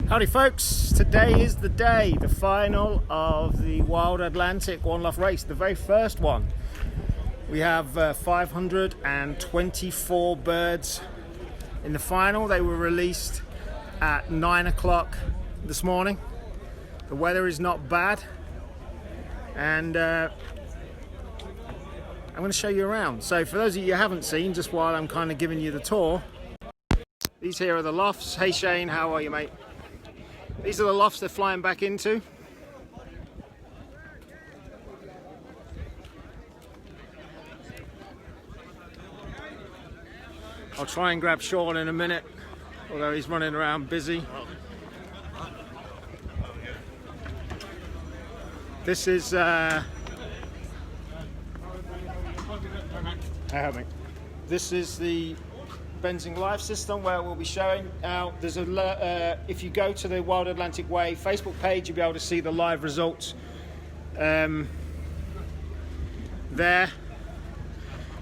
Howdy folks, today is the day, the final of the Wild Atlantic One Loft race, the very first one. We have 524 birds in the final. They were released at 9 o'clock this morning. The weather is not bad, and I'm going to show you around. So for those of you who haven't seen, just while I'm kind of giving you the tour, these here are the lofts. Hey Shane, how are you, mate? These are the lofts they're flying back into. I'll try and grab Sean in a minute, although he's running around busy. This is this is the Benzing Live system where we'll be showing. Now, there's if you go to the Wild Atlantic Way Facebook page, you'll be able to see the live results there.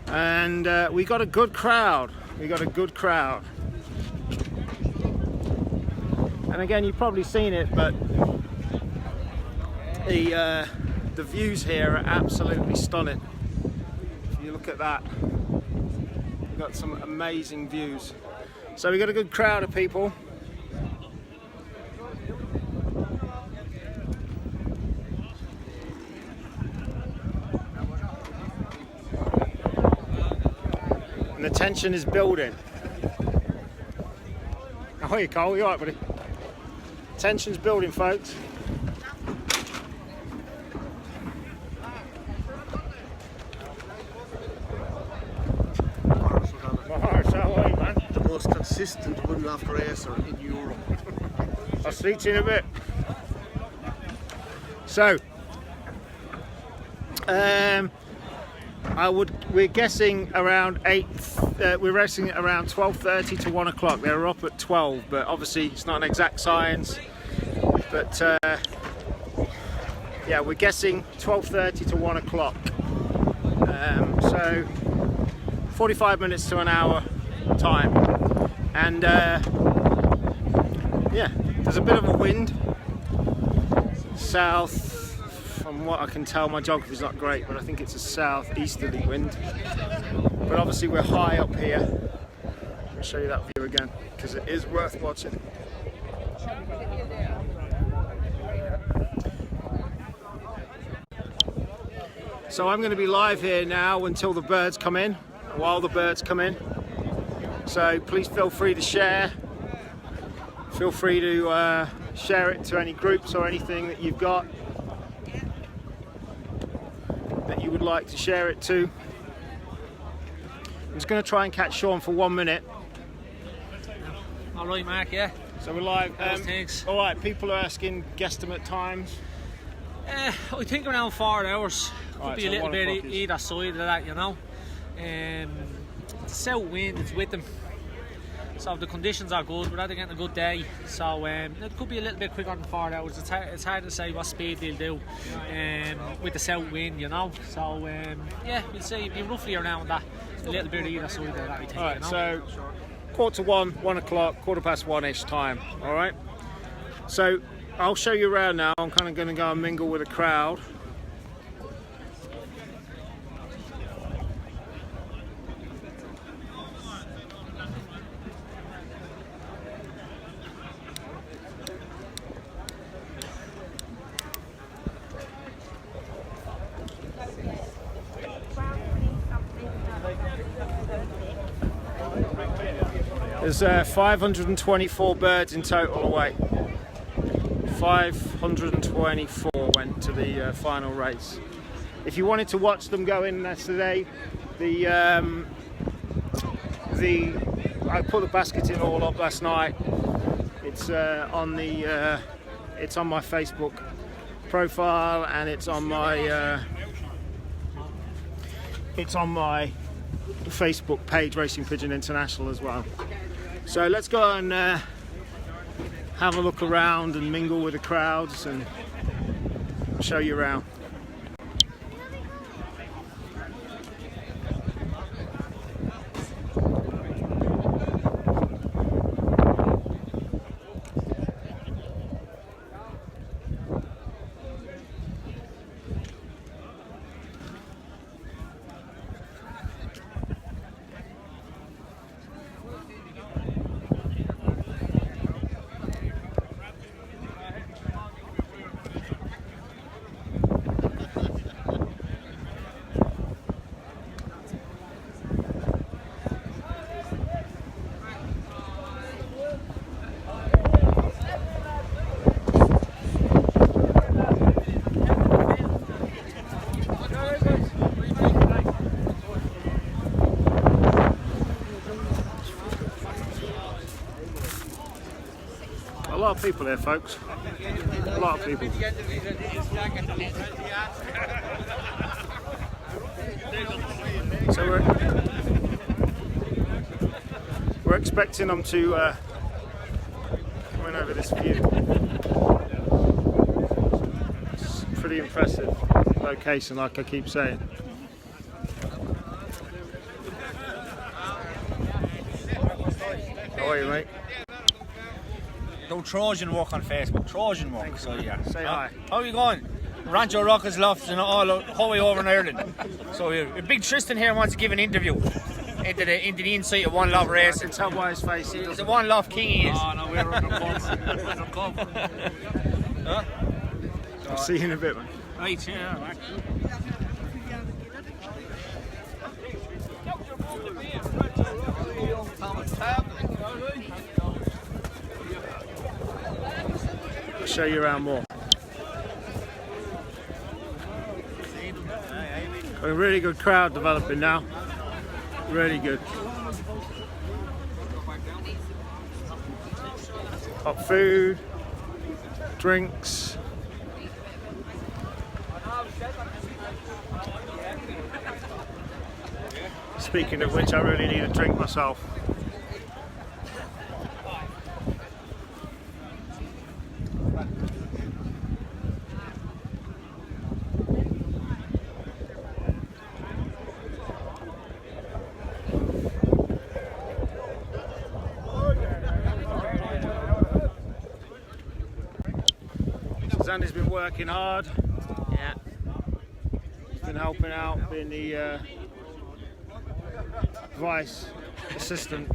And we got a good crowd. And again, you've probably seen it, but the views here are absolutely stunning. If you look at that, we've got some amazing views. So we got a good crowd of people. And the tension is building. How are you, Cole? You alright, buddy? Tension's building, folks. The most consistent one loft racer in Europe. I'll speak to you in a bit. So, we're guessing around 8. We're racing at around 12:30 to 1 o'clock. They're up at 12, but obviously it's not an exact science. But yeah, we're guessing 12:30 to 1 o'clock. So 45 minutes to an hour time, and yeah, there's a bit of a wind south. From what I can tell, my geography's not great, but I think it's a southeasterly wind. But obviously we're high up here. I'll show you that view again because it is worth watching. So I'm going to be live here now until the birds come in, while the birds come in. So please feel free to share. Feel free to share it to any groups or anything that you've got that you would like to share it to. I'm just going to try and catch Sean for 1 minute. All right, Mark, yeah. So we're live. Thanks. All right, people are asking guesstimate times. I think around 4 hours. Could Right, be so a little 1 bit o'clock is- either side of that, you know. The south wind is with them, so the conditions are good. We're getting a good day, so it could be a little bit quicker than 4 hours. It's hard to say what speed they'll do with the south wind, you know. So yeah, we'll see. It'll be roughly around that, a little bit either side of that, I think. All right, you know? so 1:45, 1 o'clock, 1:15-ish time. All right. So I'll show you around now. I'm kind of going to go and mingle with the crowd. There's 524 birds in total away. 524 went to the final race. If you wanted to watch them go in yesterday, I put the basket in all up last night. It's on my Facebook profile, and it's on my Facebook page, Racing Pigeon International, as well. So let's go and have a look around and mingle with the crowds and show you around. lot of people here, folks. A lot of people. So we're expecting them to come in over this view. It's a pretty impressive location, like I keep saying. How are you, mate? Do Trojan work on Facebook. Trojan work. So yeah. Say hi. How are you going? Rancho Rockers Loft and all Hawaii over in Ireland. So a big Tristan here wants to give an interview into the insight of One Loft racing. I can tell by his face. He's the One Loft king he is. Oh no, we're undercover. Huh? I'll see you in a bit, man. Right, yeah. Right. I'll show you around more. A really good crowd developing now. Really good. Hot food, drinks. Speaking of which, I really need a drink myself. Andy's been working hard. Yeah. He's been helping out, being the vice assistant.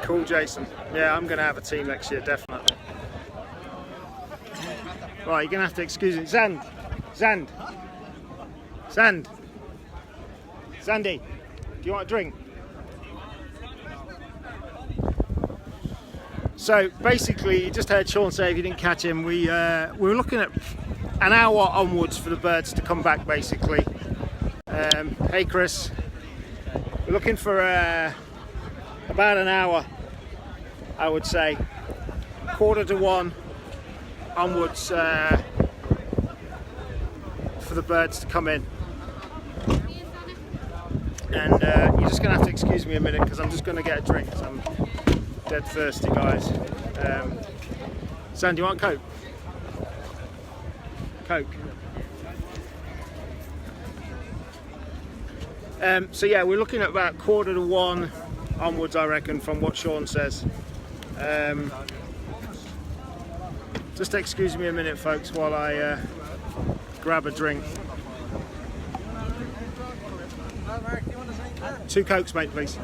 Cool, Jason. Yeah, I'm going to have a team next year, definitely. Right, you're going to have to excuse me. Zand! Sandy, do you want a drink? So basically, you just heard Sean say, if you didn't catch him, we were looking at an hour onwards for the birds to come back, basically. Hey Chris, we're looking for about an hour, I would say, 1:45 onwards for the birds to come in. And you're just going to have to excuse me a minute because I'm just going to get a drink because I'm dead thirsty, guys. Sam, do you want Coke? Coke. So yeah, we're looking at about 1:45 onwards, I reckon, from what Sean says. Just excuse me a minute, folks, while I grab a drink. 2 Cokes, mate, please.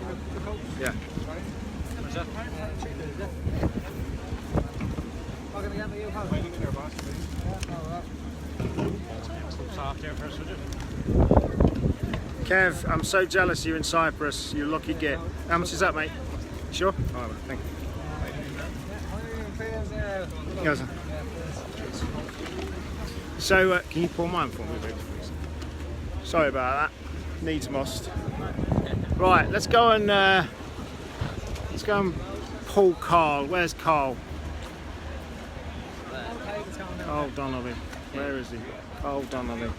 Yeah. Kev, I'm so jealous you're in Cyprus. You lucky git. How much is that, mate? Sure? All right, thank you. Yes, sir. So, can you pour mine for me, please? Sorry about that. Needs must. Right, let's go and pull Carl. Where's Carl? Carl Donnelly. Where is he? Carl Donnelly.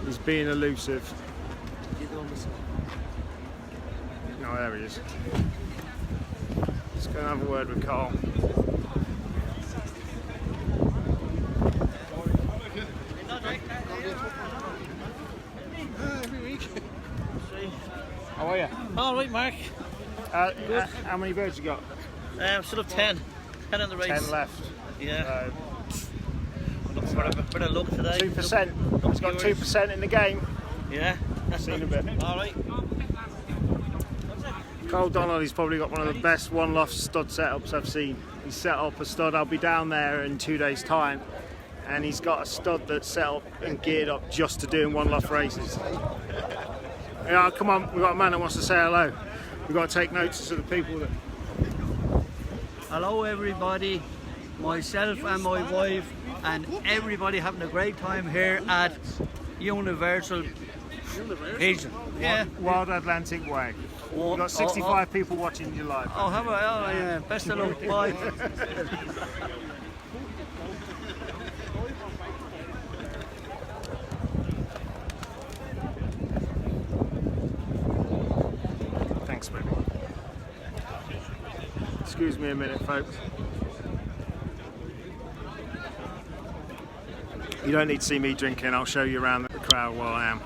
He's being elusive. No, there he is. Let's go and have a word with Carl. How are you? All right, Mark. How many birds you got? Still have 10. 10 in the race. 10 left. Yeah. Looking for a bit of luck today. 2%. He's got 2% in the game. Yeah. Seen a bit. All right. Carl Donnelly's probably got one of the best One Loft stud setups I've seen. He's set up a stud. I'll be down there in 2 days' time, and he's got a stud that's set up and geared up just to doing One Loft races. Yeah, come on, we've got a man that wants to say hello. We've got to take notice of the people that... Hello everybody, myself and my wife and everybody having a great time here at Universal Pigeon. Yeah. Wild Atlantic Way. We've got 65 people watching you live. Oh, how about, oh, yeah. Best of luck. Bye. Thanks, baby. Excuse me a minute, folks. You don't need to see me drinking. I'll show you around the crowd while I am.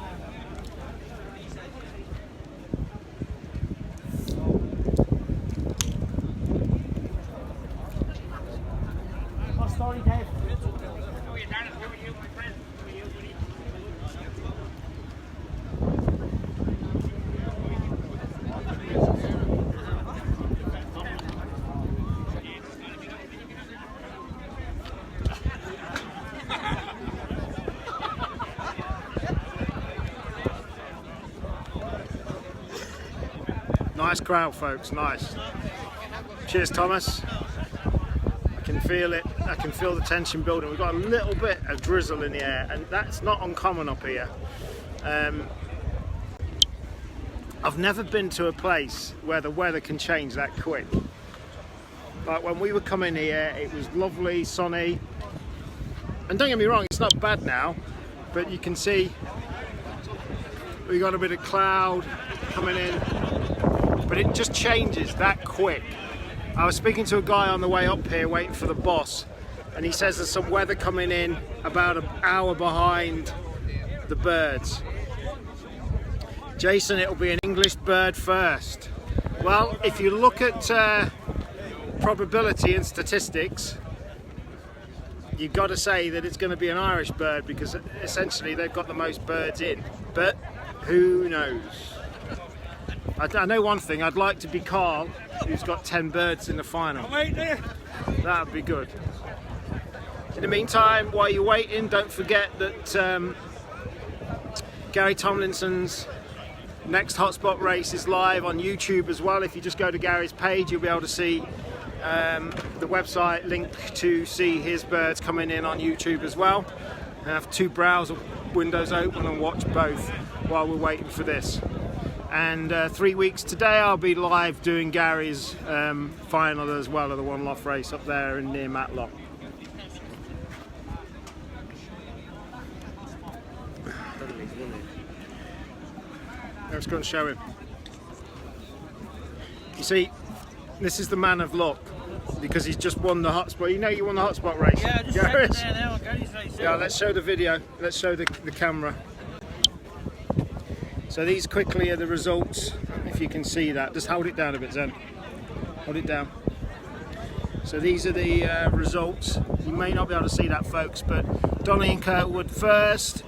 Nice crowd, folks, nice. Cheers, Thomas. I can feel it, I can feel the tension building. We've got a little bit of drizzle in the air, and that's not uncommon up here. I've never been to a place where the weather can change that quick. Like when we were coming here, it was lovely, sunny. And don't get me wrong, it's not bad now, but you can see we got a bit of cloud coming in. But it just changes that quick. I was speaking to a guy on the way up here waiting for the boss, and he says there's some weather coming in about an hour behind the birds. Jason, it'll be an English bird first. Well, if you look at probability and statistics, you've got to say that it's going to be an Irish bird because essentially they've got the most birds in. But who knows? I know one thing, I'd like to be Carl, who's got 10 birds in the final. That would be good. In the meantime, while you're waiting, don't forget that Gary Tomlinson's next hotspot race is live on YouTube as well. If you just go to Gary's page, you'll be able to see the website link to see his birds coming in on YouTube as well. I have 2 browser windows open and watch both while we're waiting for this. And 3 weeks today I'll be live doing Gary's final as well of the One Loft race up there in near Matlock. Let's go and show him. You see, this is the man of luck because he's just won the hotspot. You know you won the hotspot race. Yeah, just Gary's. there now. Gary's race. Yeah, let's show the video. Let's show the camera. So these quickly are the results, if you can see that. Just hold it down a bit, Zen. Hold it down. So these are the results. You may not be able to see that, folks, but Donny and Kirkwood first,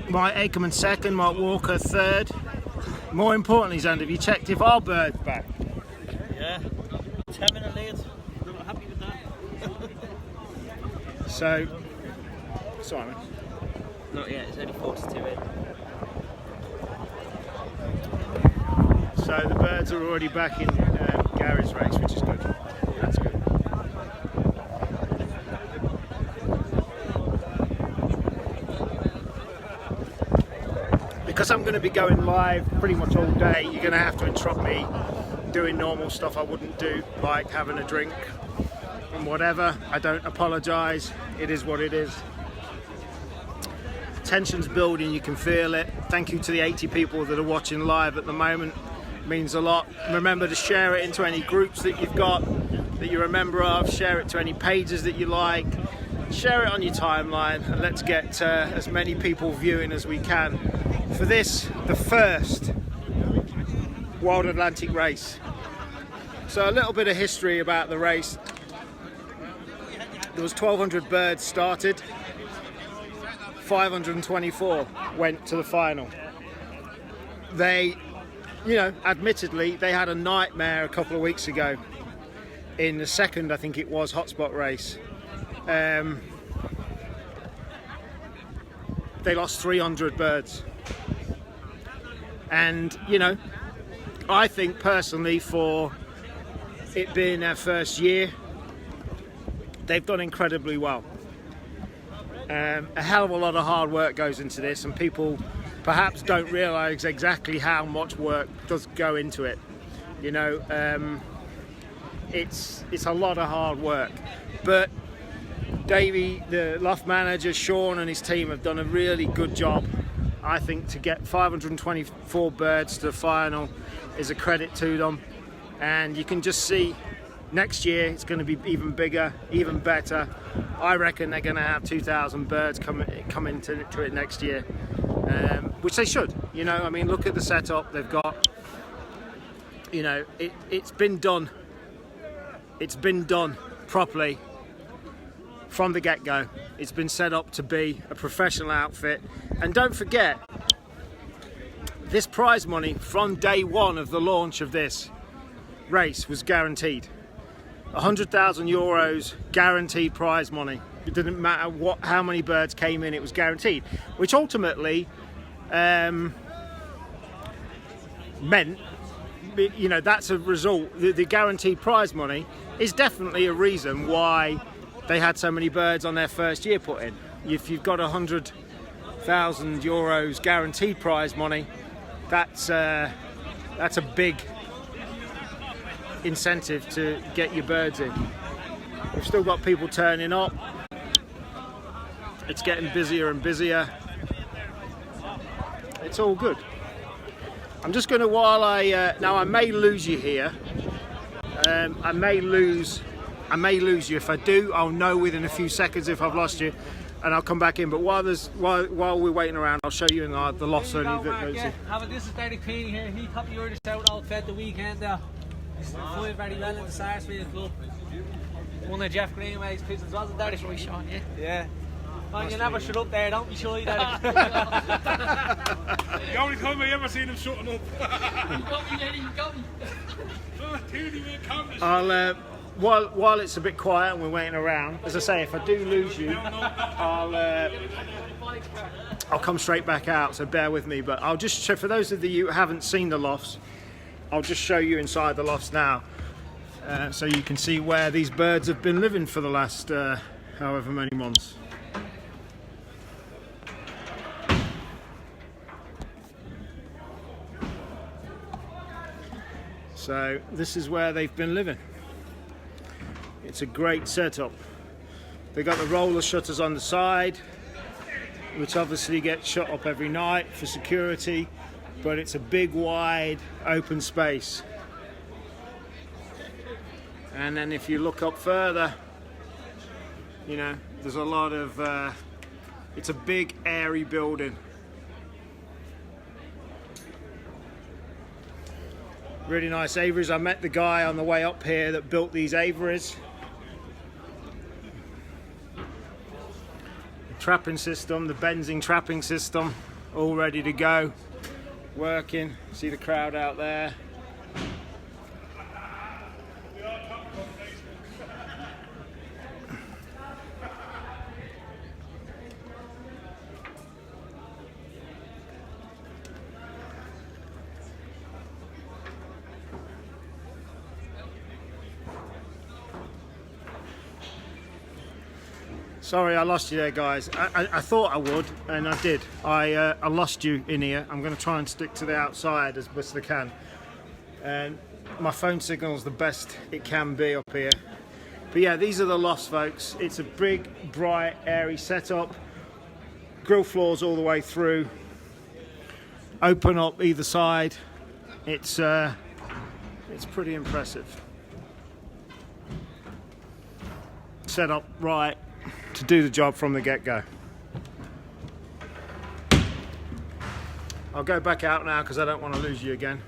Mike Akerman second, Mark Walker third. More importantly, Zen, have you checked if our bird's back? Yeah. 10-minute lead. I'm not happy with that. So, sorry, man. Not yet, it's only 42 in. So the birds are already back in Gary's race, which is good. That's good. Because I'm going to be going live pretty much all day, you're going to have to interrupt me doing normal stuff I wouldn't do, like having a drink and whatever. I don't apologise. It is what it is. Tension's building, you can feel it. Thank you to the 80 people that are watching live at the moment. Means a lot. Remember to share it into any groups that you've got that you're a member of, share it to any pages that you like, share it on your timeline, and let's get as many people viewing as we can for this, the first Wild Atlantic race. So a little bit of history about the race. There was 1,200 birds started, 524 went to the final. They, you know, admittedly, they had a nightmare a couple of weeks ago in the second, I think it was, hotspot race. They lost 300 birds. And, you know, I think personally for it being their first year, they've done incredibly well. A hell of a lot of hard work goes into this, and people perhaps don't realise exactly how much work does go into it. You know, it's a lot of hard work, but Davey, the Loft manager, Sean and his team have done a really good job. I think to get 524 birds to the final is a credit to them, and you can just see next year it's going to be even bigger, even better. I reckon they're going to have 2,000 birds come into it next year, which they should. You know, I mean, look at the setup they've got. You know, it's been done. It's been done properly from the get-go. It's been set up to be a professional outfit. And don't forget, this prize money from day one of the launch of this race was guaranteed. 100,000 euros guaranteed prize money. It didn't matter how many birds came in, it was guaranteed, which ultimately meant, you know, that's a result. The guaranteed prize money is definitely a reason why they had so many birds on their first year put in. If you've got 100,000 euros guaranteed prize money, that's a big incentive to get your birds in. We've still got people turning up. It's getting busier and busier. It's all good. I'm just going to, now I may lose you here. I may lose you. If I do, I'll know within a few seconds if I've lost you, and I'll come back in. But while we're waiting around, I'll show you in the loft. So this is Derek Queenie here. He topped the Irish out outfit the weekend there. He's doing very well in the Sarsfield club. One of Jeff Greenway's pigeons, wasn't that right, Sean? Yeah. Man, you never shut up there, don't be shy, Derek. The only time I ever seen him shutting up. You got me, Eddie, you got me. I'll while it's a bit quiet and we're waiting around, as I say, if I do lose you, I'll come straight back out, so bear with me. But I'll just show, for those of you who haven't seen the lofts, I'll just show you inside the lofts now, so you can see where these birds have been living for the last however many months. So this is where they've been living. It's a great setup. They got the roller shutters on the side, which obviously get shut up every night for security, but it's a big, wide, open space. And then if you look up further, you know, there's a lot of, it's a big, airy building. Really nice aviaries. I met the guy on the way up here that built these aviaries. The trapping system, the benzing trapping system, all ready to go, working. See the crowd out there. Sorry, I lost you there, guys. I thought I would, and I did. I lost you in here. I'm going to try and stick to the outside as best I can. And my phone signal's the best it can be up here. But yeah, these are the lofts, folks. It's a big, bright, airy setup. Grill floors all the way through. Open up either side. It's pretty impressive. Set up right to do the job from the get-go. I'll go back out now because I don't want to lose you again.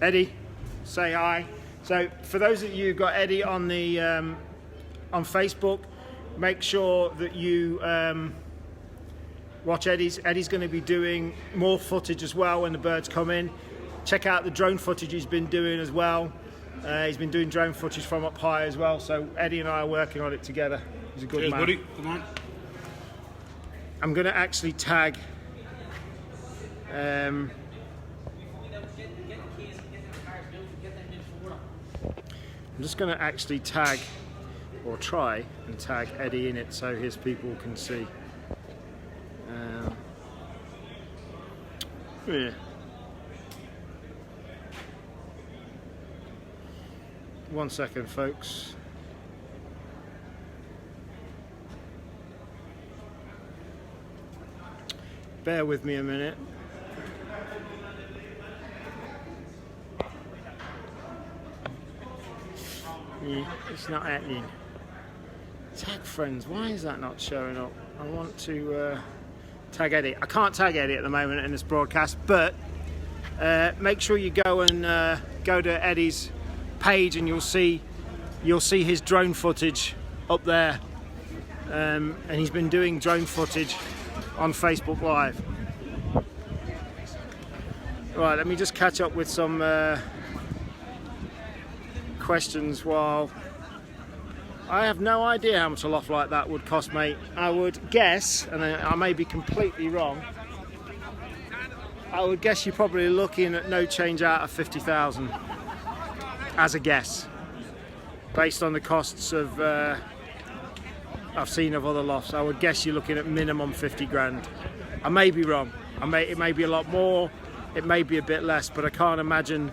Eddie, say hi. So for those of you who've got Eddie on the on Facebook, make sure that you watch Eddie's. Eddie's going to be doing more footage as well when the birds come in. Check out the drone footage he's been doing as well. He's been doing drone footage from up high as well, so Eddie and I are working on it together. He's a good man. Buddy. Come on. I'm going to actually tag I'm just going to actually tag or try and tag Eddie in it so his people can see. Yeah. One second, folks. Bear with me a minute. Yeah, it's not happening. Tag friends, why is that not showing up? I want to tag Eddie. I can't tag Eddie at the moment in this broadcast, but make sure you go and go to Eddie's page, and you'll see his drone footage up there. And he's been doing drone footage on Facebook Live. Right, let me just catch up with some questions while I have no idea how much a loft like that would cost, mate. I would guess, and I may be completely wrong, I would guess you're probably looking at no change out of 50,000 as a guess, based on the costs of I've seen of other lofts. I would guess you're looking at minimum 50 grand. I may be wrong. It may be a lot more. It may be a bit less, but I can't imagine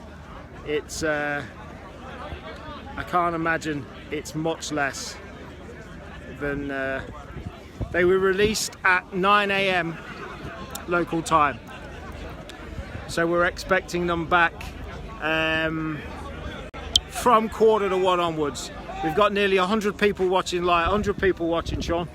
it's much less than. They were released at 9 AM local time, so we're expecting them back from 1:45 onwards. We've got nearly 100 people watching live. 100 people watching, Sean.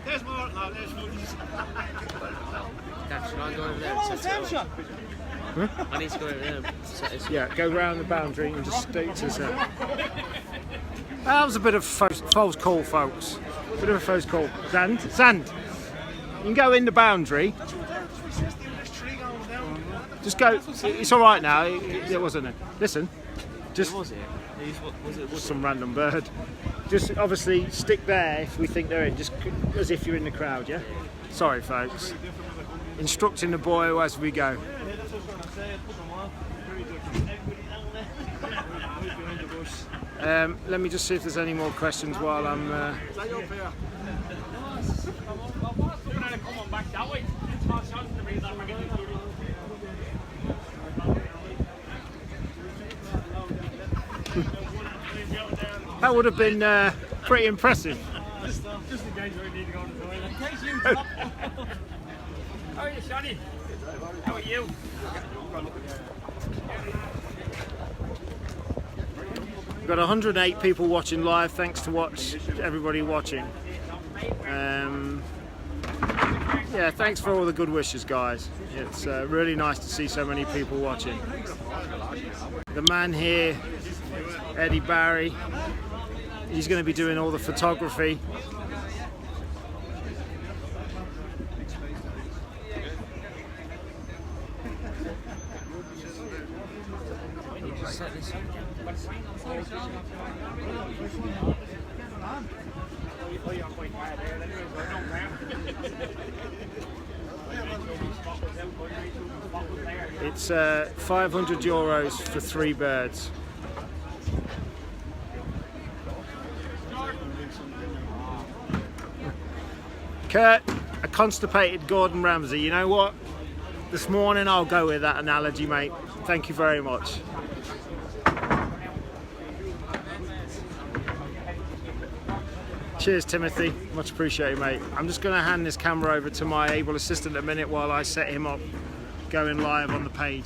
There's more. No, there's foodies. Should I go over there and set it up? I need to go over there and set this up. Yeah, go round the boundary and just stick to set. That was a bit of false call, folks. Bit of a false call. Sand. You can go in the boundary. Just go. It's all right now. It wasn't it. Listen. Just. What was it? Was it some random bird. Just obviously stick there if we think they're in, just as if you're in the crowd, yeah? Sorry, folks. Instructing the boy as we go. Let me just see if there's any more questions while I'm... That would have been pretty impressive. Just in case we need to go to the toilet. In case you drop. How are you, Shani? How are you? We've got 108 people watching live. Thanks to everybody watching. Yeah, thanks for all the good wishes, guys. It's really nice to see so many people watching. The man here, Eddie Barry, he's going to be doing all the photography. It's €500 for 3 birds. Kurt, a constipated Gordon Ramsay. You know what? This morning I'll go with that analogy, mate. Thank you very much. Cheers, Timothy. Much appreciated, mate. I'm just going to hand this camera over to my able assistant a minute while I set him up going live on the page.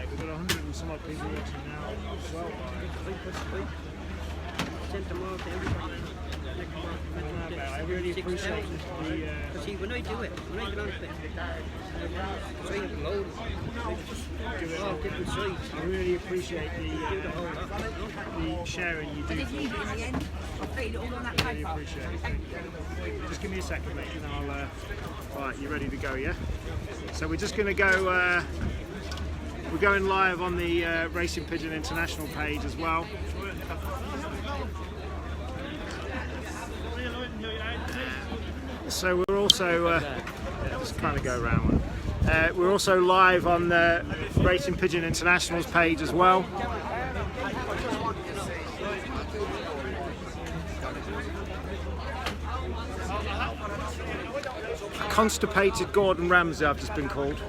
We've got 100 and some odd people watching now as well. I really appreciate the See, when I do it, when I get on it, try to load all different sides. I really appreciate the sharing you do. In the end, I'll pay it all on that Really appreciate it. Thank you. Just give me a second, mate, and I'll. Right, you ready to go? Yeah. So we're just going to go. We're going live on the Racing Pigeon International page as well. So we're also just kind of go around. We're also live on the Racing Pigeon International's page as well. Constipated Gordon Ramsay, I've just been called.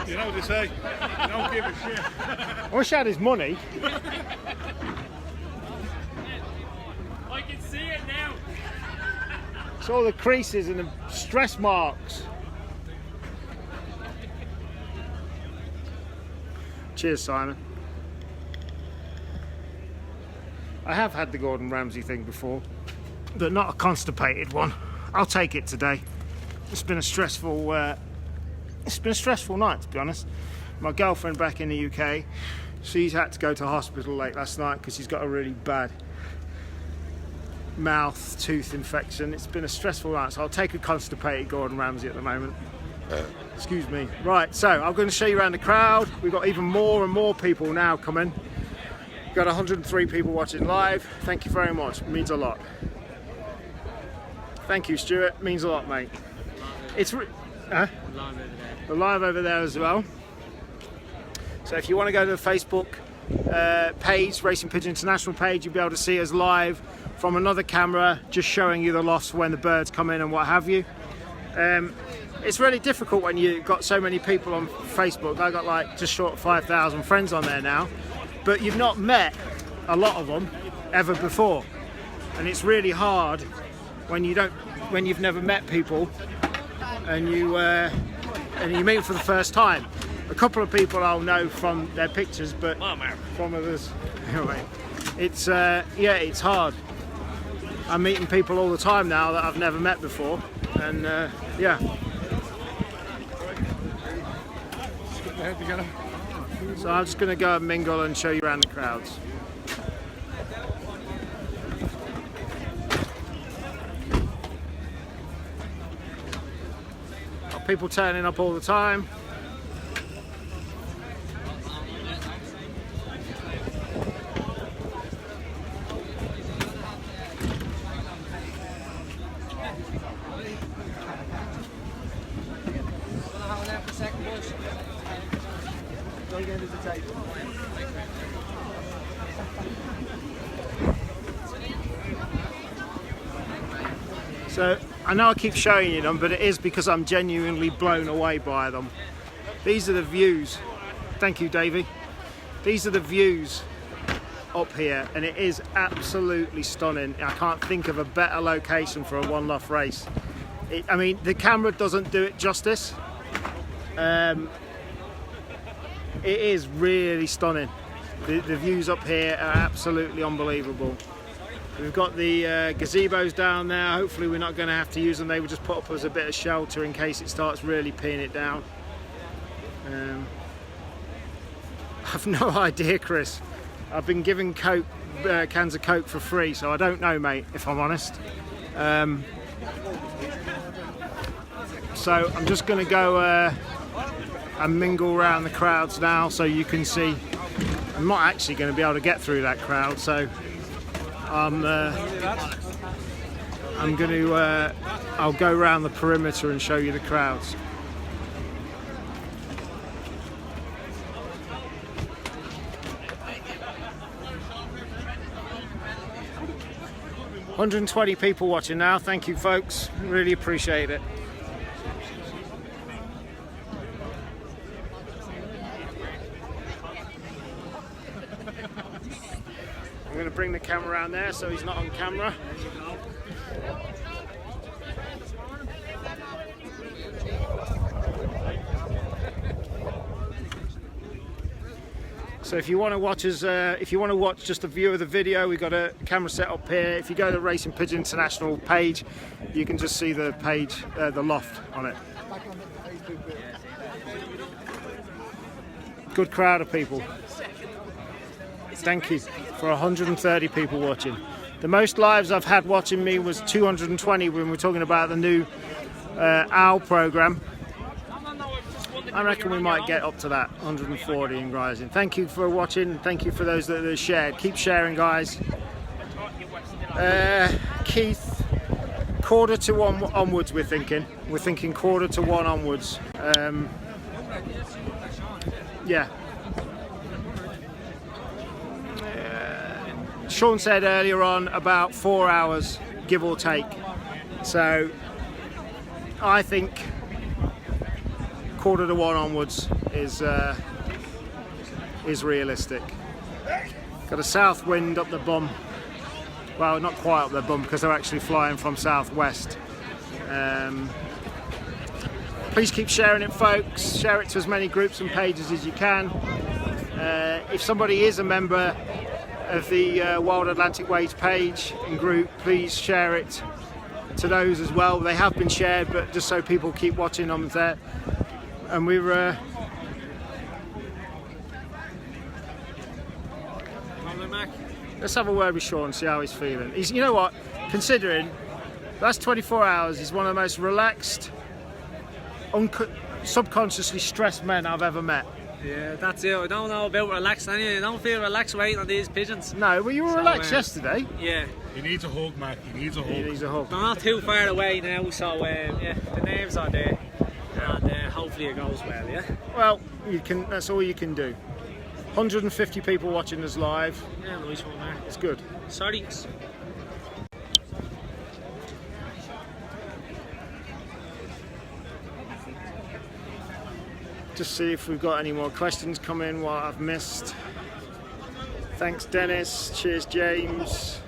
You know what they say? Don't give a shit. I wish I had his money. I can see it now. It's all the creases and the stress marks. Cheers, Simon. I have had the Gordon Ramsay thing before, but not a constipated one. I'll take it today. It's been a stressful night, to be honest. My girlfriend back in the UK, she's had to go to hospital late last night because she's got a really bad mouth tooth infection. It's been a stressful night, so I'll take a constipated Gordon Ramsay at the moment. Excuse me. Right, so I'm going to show you around the crowd. We've got even more and more people now coming. We've got 103 people watching live. Thank you very much. It means a lot. Thank you, Stuart. It means a lot, mate. It's Live over there. we're live over there as well. So if you want to go to the Facebook page, Racing Pigeon International page, you'll be able to see us live from another camera, just showing you the lofts when the birds come in and what have you. It's really difficult when you've got so many people on Facebook. I got like just short of 5,000 friends on there now, but you've not met a lot of them ever before, and it's really hard when you've never met people and you meet them for the first time. A couple of people I'll know from their pictures, but from others, anyway, it's it's hard. I'm meeting people all the time now that I've never met before, and yeah. So I'm just going to go and mingle and show you around the crowds. Got people turning up all the time. So I know I keep showing you them, but it is because I'm genuinely blown away by them. These are the views. Thank you, Davey. These are the views up here, and it is absolutely stunning. I can't think of a better location for a one loft race. I mean, the camera doesn't do it justice. It is really stunning. The views up here are absolutely unbelievable. We've got the gazebos down there. Hopefully we're not going to have to use them. They will just put up as a bit of shelter in case it starts really peeing it down. I've no idea, Chris. I've been given Coke, cans of Coke for free, so I don't know, mate, if I'm honest. So I'm just going to go and mingle around the crowds now so you can see. I'm not actually going to be able to get through that crowd, so I'm I'll go around the perimeter and show you the crowds. "120 people watching now. Thank you, folks. Really appreciate it." I'm going to bring the camera around there so he's not on camera. So if you want to watch us, if you want to watch just a view of the video, we've got a camera set up here. If you go to the Racing Pigeon International page, you can just see the page, the Loft on it. Good crowd of people. Thank you for 130 people watching. The most lives I've had watching me was 220 when we're talking about the new OWL program. I reckon we might get up to that, 140 and rising. Thank you for watching. Thank you for those that have shared. Keep sharing, guys. Keith, 1:45 onwards. We're thinking 1:45 onwards. Yeah. Sean said earlier on about 4 hours, give or take. So I think 1:45 onwards is realistic. Got a south wind up the bum. Well, not quite up the bum because they're actually flying from southwest. Please keep sharing it, folks. Share it to as many groups and pages as you can. If somebody is a member of the Wild Atlantic Waves page and group, please share it to those as well. They have been shared, but just so people keep watching them there. And we're let's have a word with Sean, see how he's feeling. He's, you know what, considering the last 24 hours, he's one of the most relaxed, subconsciously stressed men I've ever met. Yeah, that's it. I don't know about relaxed anyway. I don't feel relaxed waiting on these pigeons. No, well, you were relaxed yesterday. Yeah. He needs a hug, Mac. He needs a hug. He needs a hug. I'm not too far away now, so yeah, the nerves are there, and hopefully it goes well. Yeah. Well, you can. That's all you can do. 150 people watching us live. Yeah, nice one there. It's good. Sorry. Just see if we've got any more questions come in what I've missed. Thanks, Dennis. Cheers, James.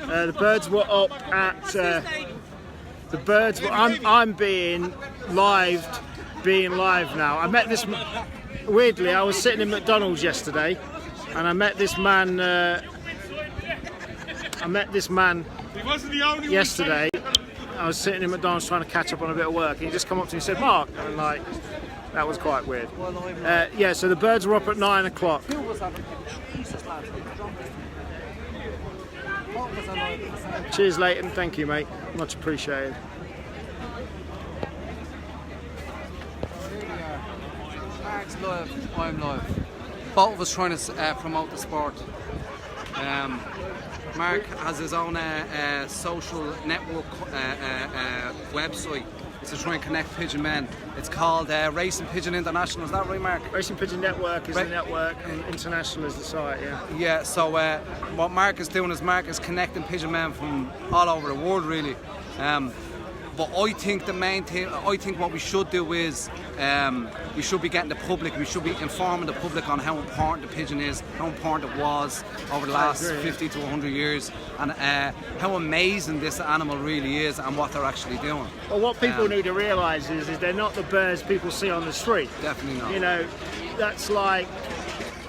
The birds were up at. The birds were. I'm being live now. I met this. Weirdly, I was sitting in McDonald's yesterday, and I met this man. Yesterday. I was sitting in McDonald's trying to catch up on a bit of work, and he just come up to me and said, "Mark," and like, that was quite weird. Yeah, so the birds were up at 9 o'clock. Cheers, Leighton. Thank you, mate. Much appreciated. Mark's live, I'm live. Both of us trying to promote the sport. Mark has his own social network website to try and connect pigeon men. It's called Racing Pigeon International. Is that right, Mark? Racing Pigeon Network is the network, and International is the site. Yeah. Yeah. So what Mark is doing is Mark is connecting pigeon men from all over the world, really. But I think the main thing, I think what we should do is we should be getting the public, we should be informing the public on how important the pigeon is, how important it was over the last 50 to 100 years, and how amazing this animal really is and what they're actually doing. Well, what people need to realise is they're not the birds people see on the street. Definitely not. You know, that's like,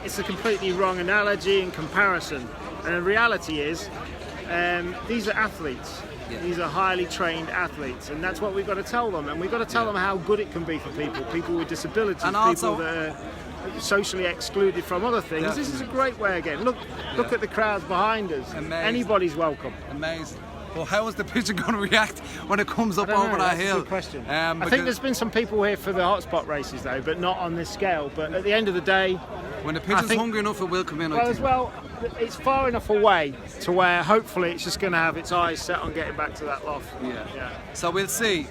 it's a completely wrong analogy and comparison. And the reality is, these are athletes. Yeah. These are highly trained athletes, and that's what we've got to tell them. And we've got to tell them how good it can be for people with disabilities, and also, people that are socially excluded from other things. Definitely. This is a great way again. Look at the crowds behind us. Amazing. Anybody's welcome. Amazing. But how is the pigeon going to react when it comes up I don't over know, that that's hill? a good question. I Because think there's been some people here for the hotspot races though, but not on this scale. But at the end of the day, when the pigeon's think- hungry enough, it will come in. I well, think. as well, it's far enough away to where hopefully it's just going to have its eyes set on getting back to that loft. Yeah. So we'll see.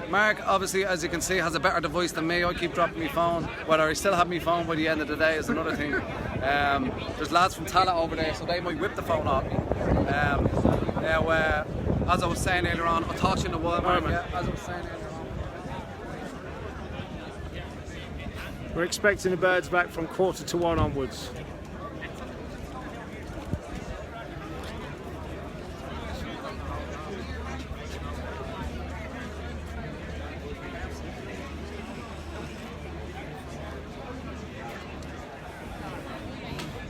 Mark, obviously, as you can see, has a better device than me. I keep dropping my phone. Whether I still have my phone by the end of the day is another thing. There's lads from Tala over there, so they might whip the phone off me. Now, as I was saying earlier on, I'll talk to you in a while, Mark. Yeah, as I was saying earlier on. We're expecting the birds back from 1:45 onwards.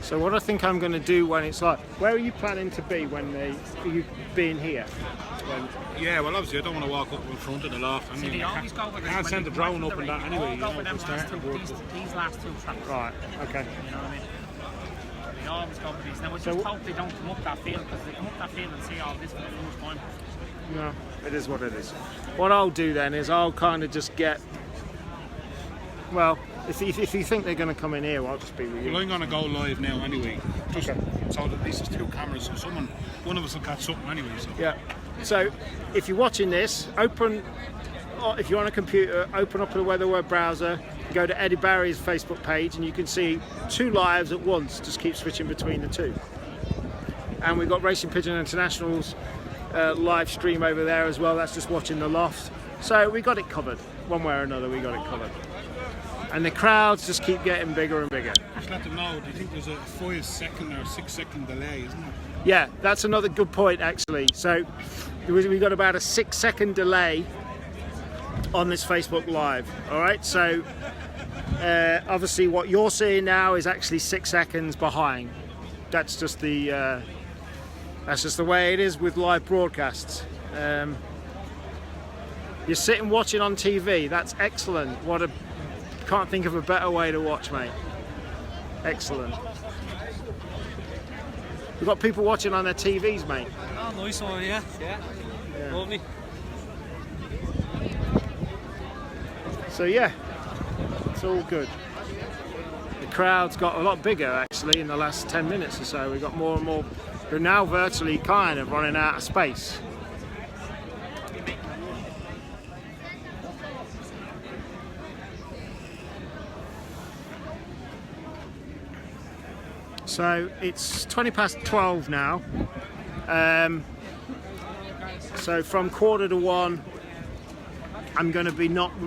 So what I think I'm going to do when it's like, where are you planning to be when are you being here? Yeah, well, obviously I don't want to walk up in front of the loft. I mean, They always go with I can't send the drone up and that anyway. You know, with them to start and work. these last two tracks. Right, okay. You know what I mean? They always go with these. Now, I just hope they don't come up that field, because they come up that field and see all this for the first time. No, it is what it is. What I'll do then is I'll kind of just get, well, if you think they're going to come in here, I'll just be with you. Well, I'm going to go live now anyway, just Okay. so that at least there's two cameras, so one of us will catch something anyway. So. Yeah. So if you're watching this, if you're on a computer, open up the Weather Web browser, go to Eddie Barry's Facebook page, and you can see two lives at once. Just keep switching between the two. And we've got Racing Pigeon International's live stream over there as well. That's just watching the loft. So we got it covered. One way or another, we got it covered. And the crowds just keep getting bigger and bigger. Just let them know, do you think there's a 5-second or 6-second delay, isn't there? Yeah, that's another good point actually. So we've got about a 6-second delay on this Facebook Live. All right, so obviously what you're seeing now is actually 6 seconds behind. That's just the way it is with live broadcasts. You're sitting watching on TV. That's excellent. Can't think of a better way to watch, mate. Excellent. We've got people watching on their TVs, mate. Oh, nice one, yeah. Lovely. So yeah, it's all good. The crowd's got a lot bigger actually in the last 10 minutes or so. We've got more and more. We're now virtually kind of running out of space. So it's 12 now. So from 1:45, I'm going to be not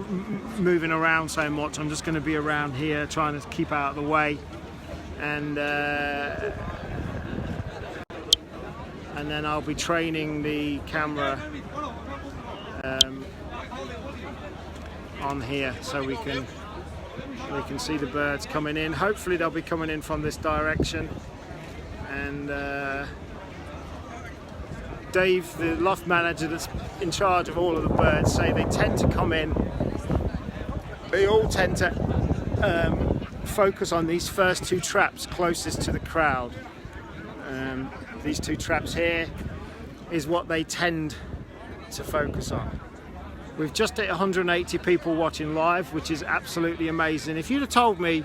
moving around so much. I'm just going to be around here trying to keep out of the way. And then I'll be training the camera on here so we can see the birds coming in. Hopefully they'll be coming in from this direction. And Dave, the loft manager that's in charge of all of the birds, say they tend to come in. They all tend to focus on these first two traps closest to the crowd. These two traps here is what they tend to focus on. We've just hit 180 people watching live, which is absolutely amazing. If you'd have told me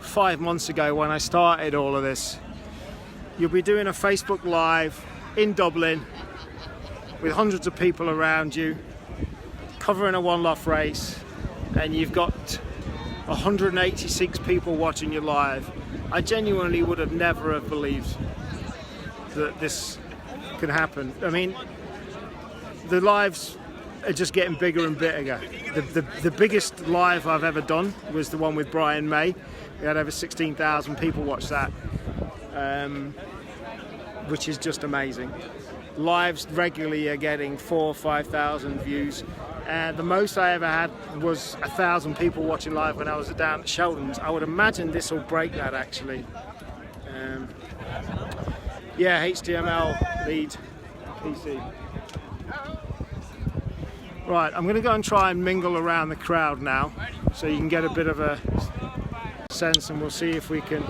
5 months ago when I started all of this, you'll be doing a Facebook Live in Dublin with hundreds of people around you, covering a one loft race, and you've got 186 people watching you live. I genuinely would have never have believed that this could happen. I mean, the lives are just getting bigger and bigger. The biggest live I've ever done was the one with Brian May. We had over 16,000 people watch that, which is just amazing. Lives regularly are getting 4,000 or 5,000 views. The most I ever had was 1,000 people watching live when I was down at Sheldon's. I would imagine this will break that actually. Yeah, HTML lead PC. Right, I'm going to go and try and mingle around the crowd now, so you can get a bit of a sense, and we'll see if we can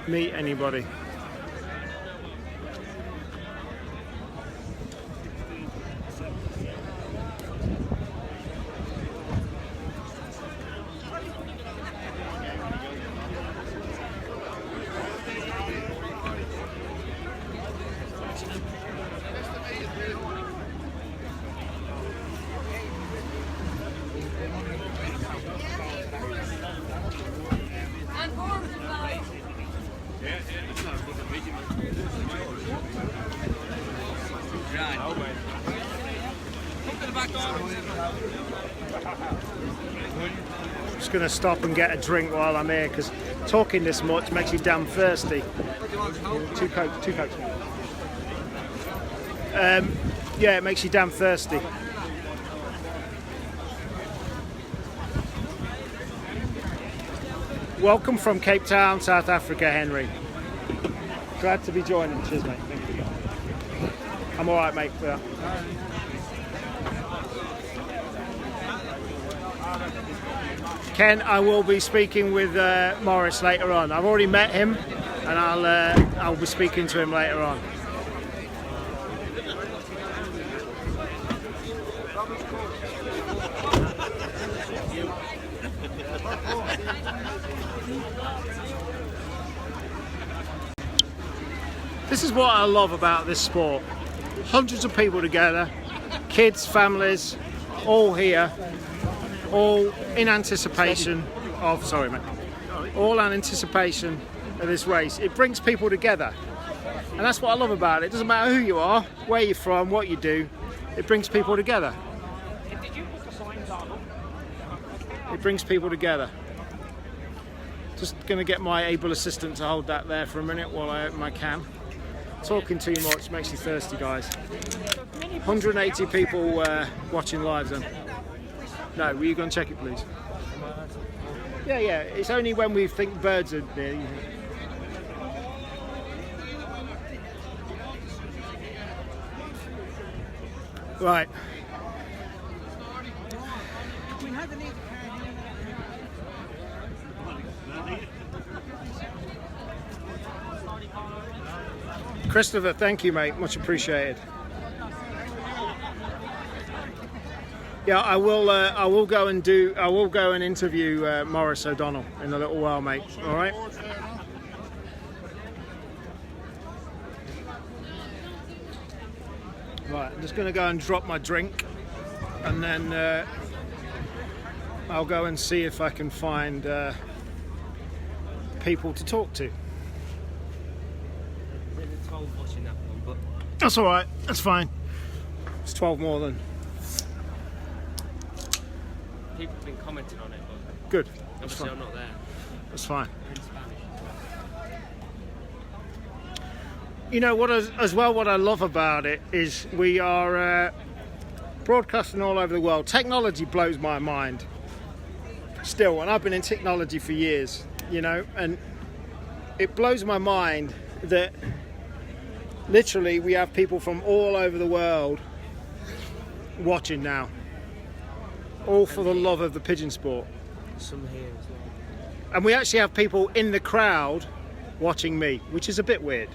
meet anybody. Just going to stop and get a drink while I'm here, because talking this much makes you damn thirsty. Two cokes. Yeah, it makes you damn thirsty. Welcome from Cape Town, South Africa, Henry. Glad to be joining. Cheers, mate. Thank you. I'm all right, mate. Yeah. Ken, I will be speaking with Morris later on. I've already met him, and I'll be speaking to him later on. This is what I love about this sport. Hundreds of people together, kids, families, all here, all in anticipation of, sorry mate, all in anticipation of this race. It brings people together, and that's what I love about it. It doesn't matter who you are, where you're from, what you do, it brings people together. It brings people together. Just going to get my able assistant to hold that there for a minute while I open my can. Talking too much makes you thirsty, guys. 180 people watching live then. No, will you go and check it, please? Yeah, it's only when we think birds are there. Right. Christopher, thank you, mate. Much appreciated. Yeah, I will go and interview Morris O'Donnell in a little while, mate. All right. Right, I'm just going to go and drop my drink, and then I'll go and see if I can find people to talk to. That's all right. That's fine. It's 12 more than. People have been commenting on it, but good. Obviously, I'm not there. That's fine. In Spanish. You know what? As well, what I love about it is we are broadcasting all over the world. Technology blows my mind. Still, and I've been in technology for years. You know, and it blows my mind that. Literally, we have people from all over the world watching now, all for the love of the pigeon sport. Some here as well. And we actually have people in the crowd watching me, which is a bit weird.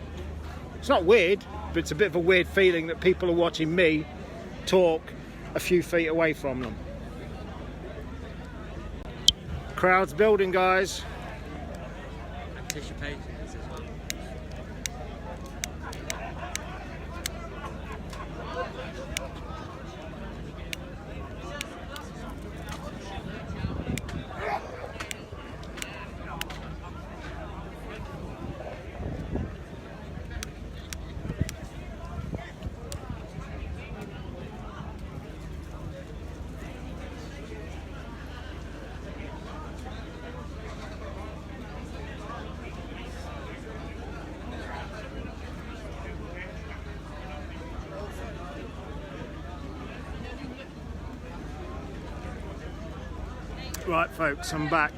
It's not weird, but it's a bit of a weird feeling that people are watching me talk a few feet away from them. Crowd's building, guys. Anticipation as well. Right, folks, I'm back.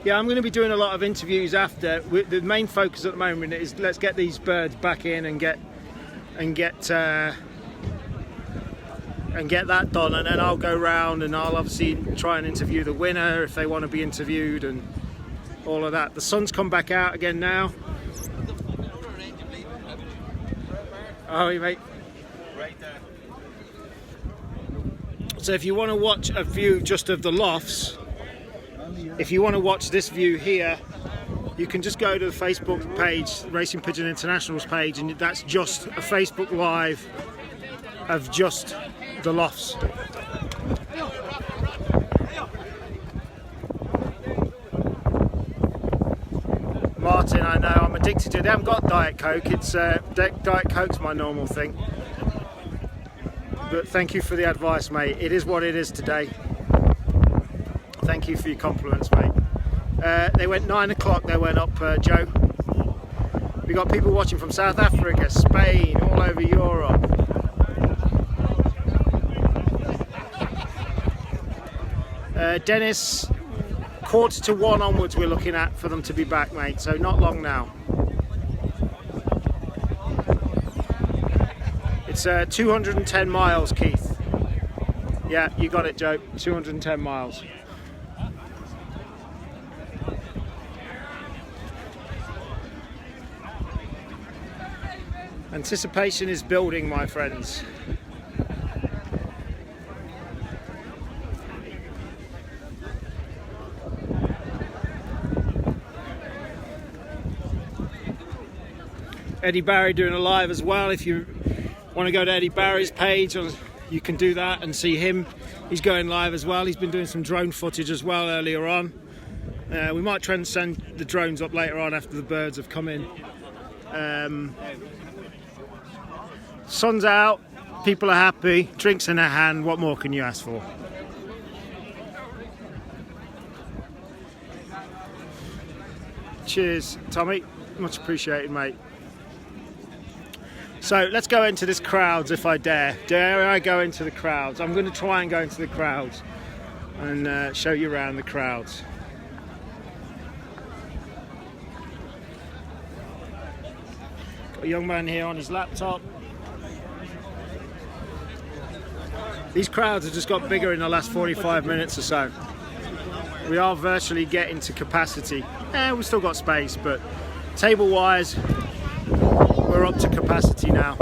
Yeah, I'm going to be doing a lot of interviews after. The main focus at the moment is let's get these birds back in and get and get that done, and then I'll go round and I'll obviously try and interview the winner if they want to be interviewed and all of that. The sun's come back out again now. Oh, mate. Right there. So if you want to watch a view just of the lofts, if you want to watch this view here, you can just go to the Facebook page, Racing Pigeon International's page, and that's just a Facebook Live of just the lofts. Martin, I know, I'm addicted to it. They haven't got Diet Coke. It's Diet Coke's my normal thing. But thank you for the advice, mate. It is what it is today. Thank you for your compliments, mate. They went 9 o'clock. They went up, Joe. We got people watching from South Africa, Spain, all over Europe. Dennis, 1:45 onwards we're looking at for them to be back, mate, so not long now. It's 210 miles, Keith. Yeah, you got it, Joe, 210 miles. Anticipation is building, my friends. Eddie Barry doing a live as well. If you want to go to Eddie Barry's page, you can do that and see him. He's going live as well. He's been doing some drone footage as well earlier on. We might try and send the drones up later on after the birds have come in. Sun's out, people are happy, drinks in their hand. What more can you ask for? Cheers, Tommy. Much appreciated, mate. So let's go into this crowds if I dare. Dare I go into the crowds? I'm going to try and go into the crowds and show you around the crowds. Got a young man here on his laptop. These crowds have just got bigger in the last 45 minutes or so. We are virtually getting to capacity. We've still got space, but table-wise, we're up to capacity now.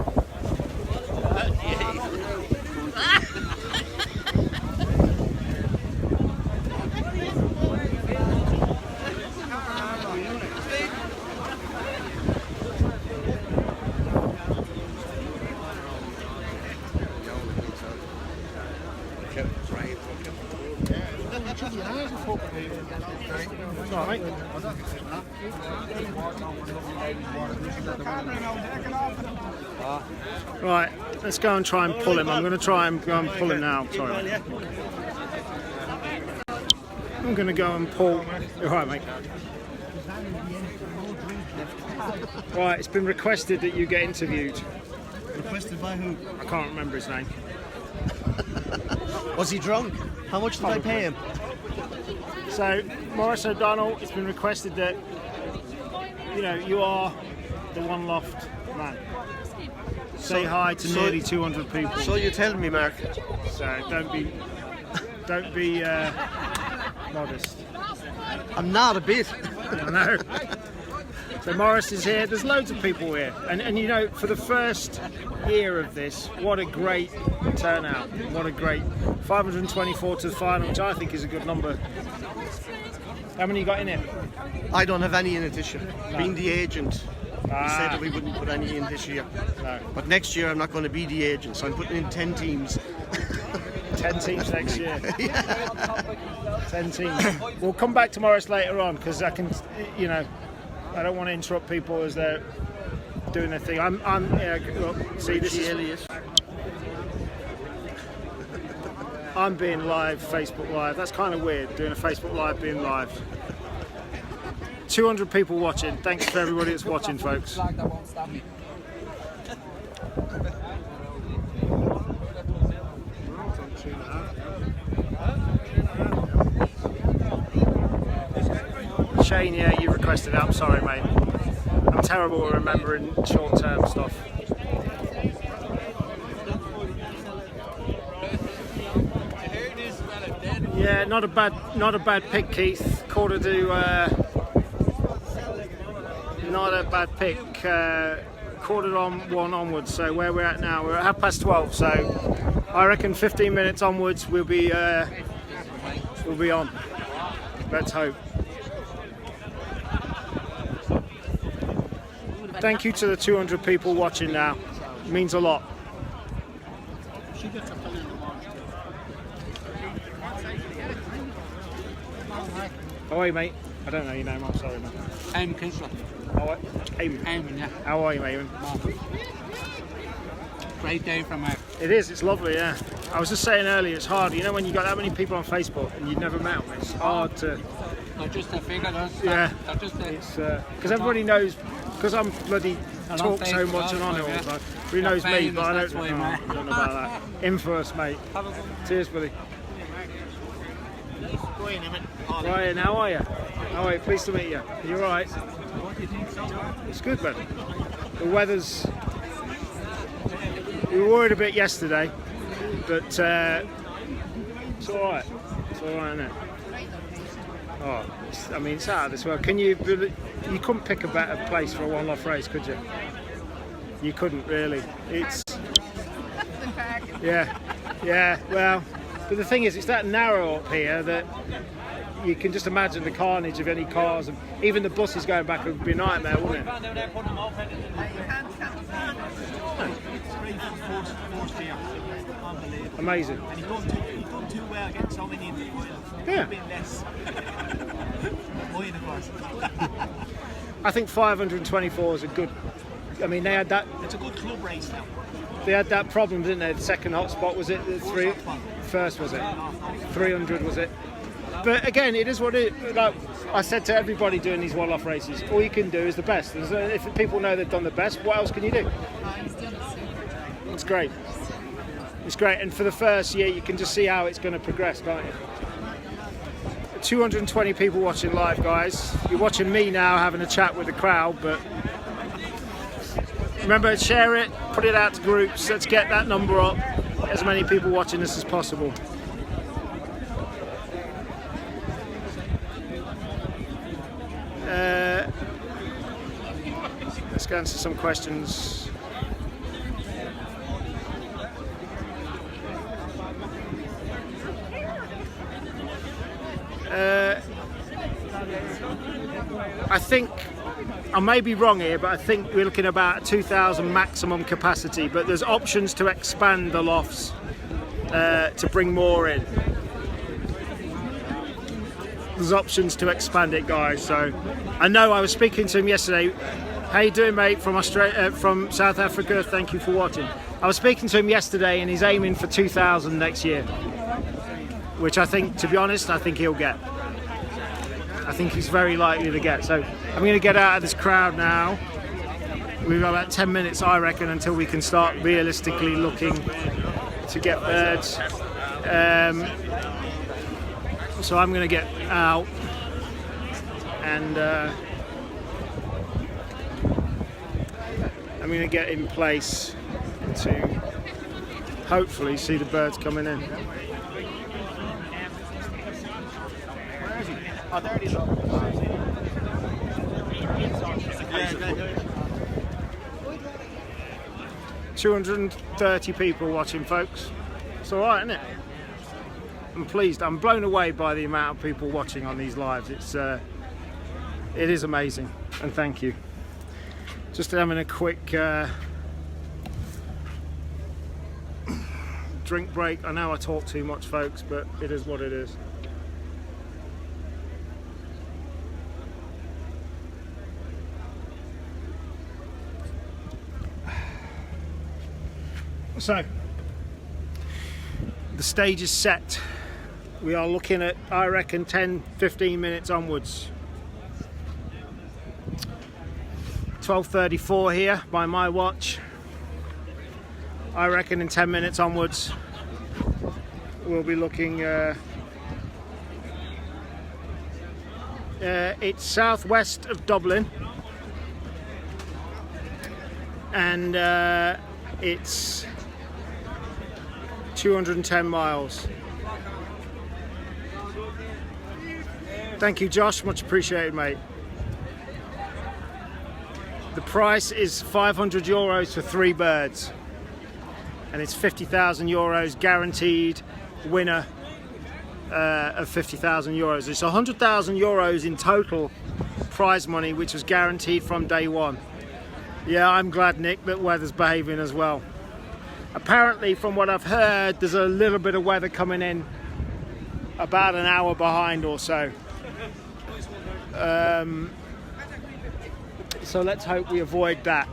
Right, let's go and try and pull him. I'm going to try and go and pull him now. Sorry. I'm going to go and pull. Alright, mate. Right, it's been requested that you get interviewed. Requested by who? I can't remember his name. Was he drunk? How much did I pay him? So, Maurice O'Donnell, it's been requested that, you know, you are the one Loft man. Say hi to nearly 200 people. So you're telling me, Mark? So don't be modest. I'm not a bit. I know. So Maurice is here. There's loads of people here, and you know, for the first year of this, what a great turnout! What a great 524 to the final, which I think is a good number. How many you got in it? I don't have any in it this year. No. Being the agent, we said that we wouldn't put any in this year. No. But next year I'm not going to be the agent, so I'm putting in 10 teams. 10 teams next year. 10 teams. We'll come back to Maurice later on because I can, you know, I don't want to interrupt people as they're doing their thing. Look, see, this is. I'm being live, Facebook Live. That's kind of weird, doing a Facebook Live being live. 200 people watching. Thanks for everybody that's watching, folks. Shane, yeah, you requested it. I'm sorry, mate. I'm terrible at remembering short-term stuff. Yeah, not a bad pick, Keith. Quarter to not a bad pick. Quarter on 1 onwards. So where we're at now, we're at 12:30. So I reckon 15 minutes onwards we'll be on. Let's hope. Thank you to the 200 people watching now. It means a lot. How are you, mate? I don't know your name, I'm sorry, man. I'm Kinsler. Eamon. Yeah. How are you, mate? Great day from here. It is, it's lovely, yeah. I was just saying earlier, it's hard. You know when you got that many people on Facebook and you've never met them, it's hard to... They're just a figure, yeah. They're just a... It's because everybody knows, because I'm bloody talk so much and on it all the time. Everybody knows me, but I don't know about that. In first, mate. Cheers, buddy. Ryan, how are you? How are you? Pleased to meet you. You alright? It's good, man. The weather's... We were worried a bit yesterday, but it's alright. It's alright, isn't it? Oh, I mean, it's out of this world. Can you couldn't pick a better place for a one-off race, could you? You couldn't really. It's... Yeah, well, but the thing is, it's that narrow up here that you can just imagine the carnage of any cars, and even the buses going back would be a nightmare, wouldn't it? Amazing. And he's done too well getting so many in the final. Yeah. Being less. Mine, of course. I think 524 is a good... I mean, they had that... It's a good club race now. They had that problem, didn't they? The second hot spot, was it? First, was it? 300, was it? But again, it is what it is. Like I said to everybody doing these one-off races, all you can do is the best. If people know they've done the best, what else can you do? It's great. It's great. And for the first year, you can just see how it's going to progress, can't you? 220 people watching live, guys. You're watching me now having a chat with the crowd, but remember, share it, put it out to groups. Let's get that number up. As many people watching this as possible. Let's go into some questions. I think, I may be wrong here, but I think we're looking about 2,000 maximum capacity, but there's options to expand the lofts to bring more in. There's options to expand it, guys. So I know I was speaking to him yesterday. How you doing, mate? From Australia, from South Africa. Thank you for watching. I was speaking to him yesterday, and he's aiming for 2,000 next year, which I think, to be honest, I think he'll get. I think he's very likely to get. So I'm going to get out of this crowd now. We've got about 10 minutes, I reckon, until we can start realistically looking to get birds. So I'm going to get out and I'm going to get in place to hopefully see the birds coming in. Oh, there it is. 230 people watching, folks. It's all right, isn't it? I'm pleased. I'm blown away by the amount of people watching on these lives. It is amazing, and thank you. Just having a quick drink break. I know I talk too much, folks, but it is what it is. So, the stage is set. We are looking at, I reckon, 10-15 minutes onwards. 12:34 here by my watch. I reckon in 10 minutes onwards we'll be looking it's southwest of Dublin, and it's 210 miles. Thank you, Josh. Much appreciated, mate. The price is €500 for 3 birds, and it's €50,000 guaranteed winner of €50,000. It's €100,000 in total prize money, which was guaranteed from day one. Yeah, I'm glad, Nick, that weather's behaving as well. Apparently, from what I've heard, there's a little bit of weather coming in about an hour behind or so. So let's hope we avoid that.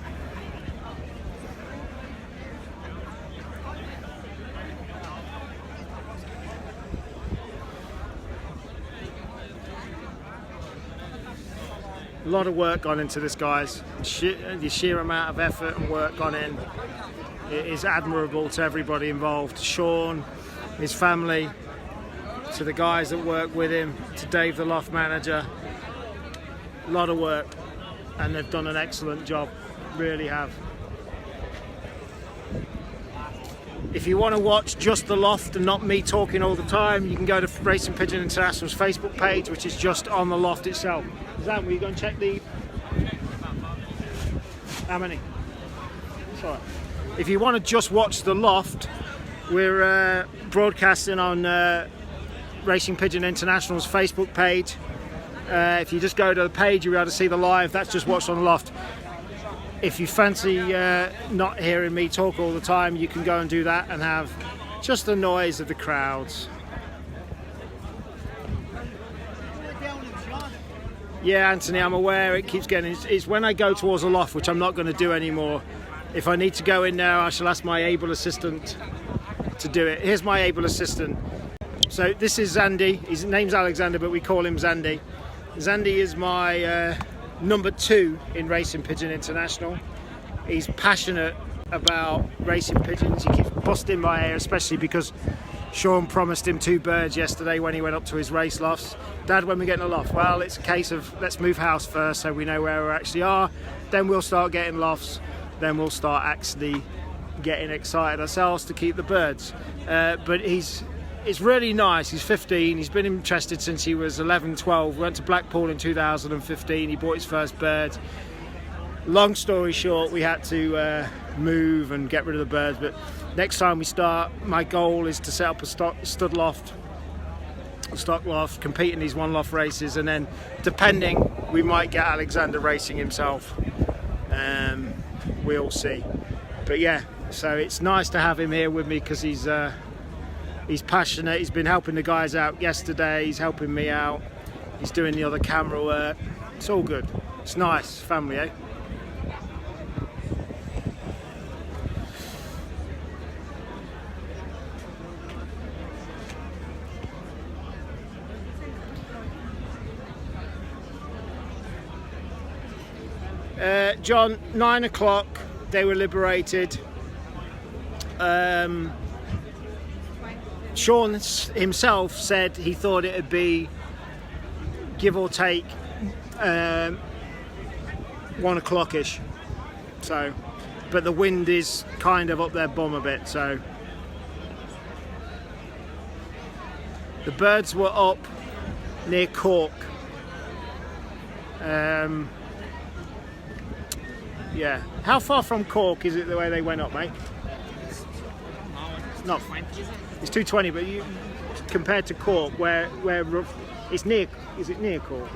A lot of work gone into this, guys. The sheer amount of effort and work gone in, it is admirable to everybody involved. Sean, his family, to the guys that work with him, to Dave, the loft manager. A lot of work, and they've done an excellent job, really have. If you want to watch just the loft and not me talking all the time, you can go to Racing Pigeon International's Facebook page, which is just on the loft itself. Zan, will you go and check the... How many? Sorry. If you want to just watch the loft, we're broadcasting on Racing Pigeon International's Facebook page. If you just go to the page, you'll be able to see the live. That's just what's on the loft. If you fancy not hearing me talk all the time, you can go and do that and have just the noise of the crowds. Yeah, Anthony, I'm aware it keeps getting... It's when I go towards the loft, which I'm not going to do anymore. If I need to go in now, I shall ask my able assistant to do it. Here's my able assistant. So this is Zandy. His name's Alexander, but we call him Zandy. Zandy is my number 2 in Racing Pigeon International. He's passionate about racing pigeons. He keeps busting my ear, especially because Sean promised him 2 birds yesterday when he went up to his race lofts. Dad, when we get in a loft? Well, it's a case of let's move house first so we know where we actually are. Then we'll start getting lofts. Then we'll start actually getting excited ourselves to keep the birds. But it's really nice. He's 15. He's been interested since he was 11, 12. We went to Blackpool in 2015. He bought his first bird. Long story short, we had to move and get rid of the birds. But next time we start, my goal is to set up a stock loft, compete in these one loft races, and then depending, we might get Alexander racing himself. We'll see. But yeah, so it's nice to have him here with me because he's passionate. He's been helping the guys out yesterday. He's helping me out. He's doing the other camera work. It's all good. It's nice. Family, eh? John, 9 o'clock, they were liberated. Sean himself said he thought it would be, give or take, 1 o'clock-ish. So, but the wind is kind of up their bum a bit, so. The birds were up near Cork. Yeah. How far from Cork is it the way they went up, mate? It's not. It's 220, but you compared to Cork, where it's near. Is it near Cork?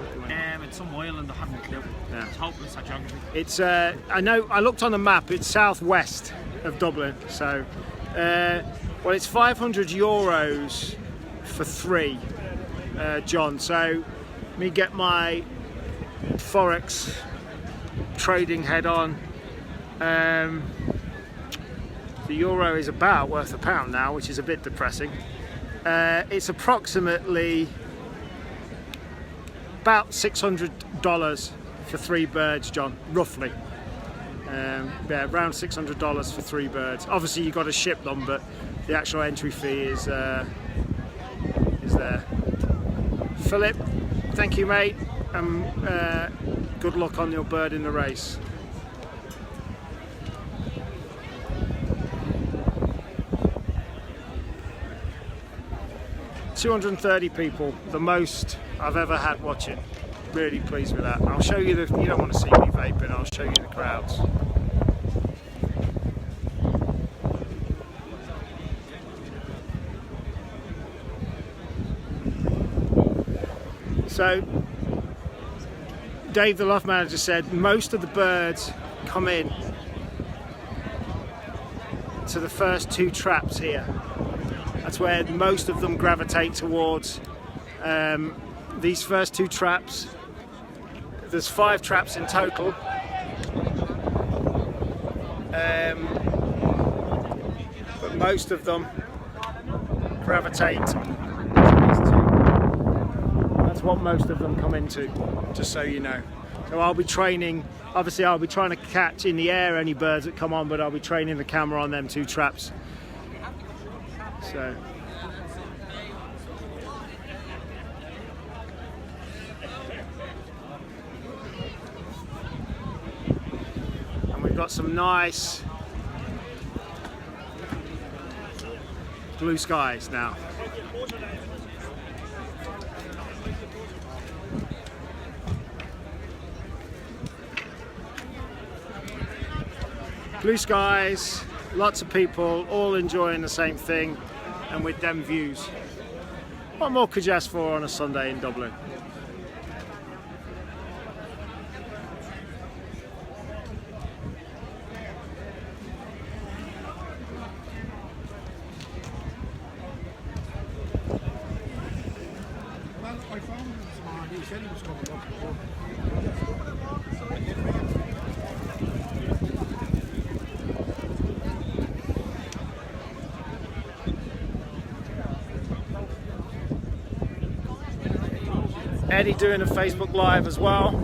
It's some island I haven't a clue. Yeah. It's hopeless at geography. It's. I know. I looked on the map. It's southwest of Dublin. So, well, it's €500 for 3, John. So, let me get my Forex trading head on. The euro is about worth £1 now, which is a bit depressing. It's approximately about $600 for 3 birds, John, roughly. Yeah, around $600 for 3 birds. Obviously you've got to ship them, but the actual entry fee is there. Philip, thank you, mate. Good luck on your bird in the race. $230 people, the most I've ever had watching. Really pleased with that. I'll show you the, you don't want to see me vaping, I'll show you the crowds. So, Dave, the loft manager, said most of the birds come in to the first 2 traps here. That's where most of them gravitate towards. These first 2 traps. There's 5 traps in total. But most of them gravitate. That's what most of them come into, just so you know. So I'll be training, obviously I'll be trying to catch in the air any birds that come on, but I'll be training the camera on them 2 traps. So. And we've got some nice blue skies now. Blue skies, lots of people, all enjoying the same thing, and with them views. What more could you ask for on a Sunday in Dublin? Well, I found him this morning. He said he was coming up. Eddie doing a Facebook Live as well.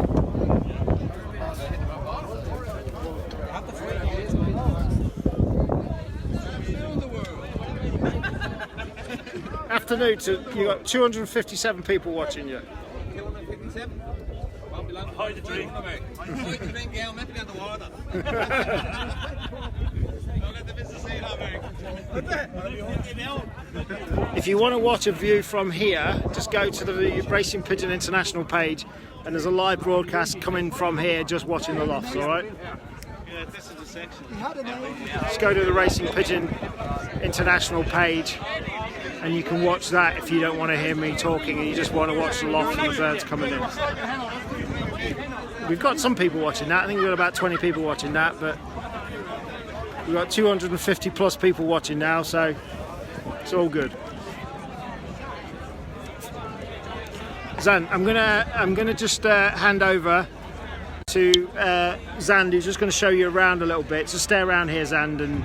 Afternoon, you got 257 people watching you. 257? Hide the drink. Hide the drink, yeah, I'm meant to be on the water. Don't let the business say that, mate. If you want to watch a view from here, just go to the Racing Pigeon International page, and there's a live broadcast coming from here, just watching the lofts, alright? Yeah, this is the section. Just go to the Racing Pigeon International page, and you can watch that if you don't want to hear me talking and you just want to watch the loft and the birds coming in. We've got some people watching that. I think we've got about 20 people watching that, but we've got 250 plus people watching now, so it's all good. Zan, I'm gonna just hand over to Zand, who's just going to show you around a little bit. So stay around here, Zand, and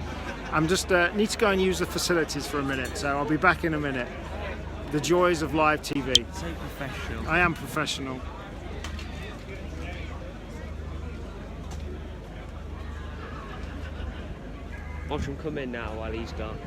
I'm just need to go and use the facilities for a minute. So I'll be back in a minute. The joys of live TV. So professional. I am professional. Watch him come in now while he's gone.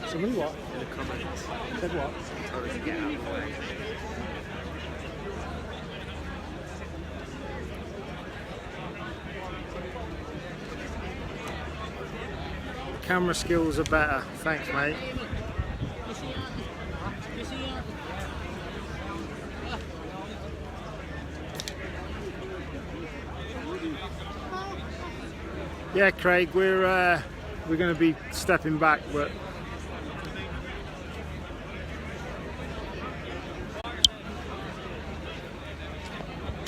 Somebody what? In the comments. Said what? Told us to get out of the way. Camera skills are better. Thanks, mate. Yeah, Craig, we're going to be stepping back, but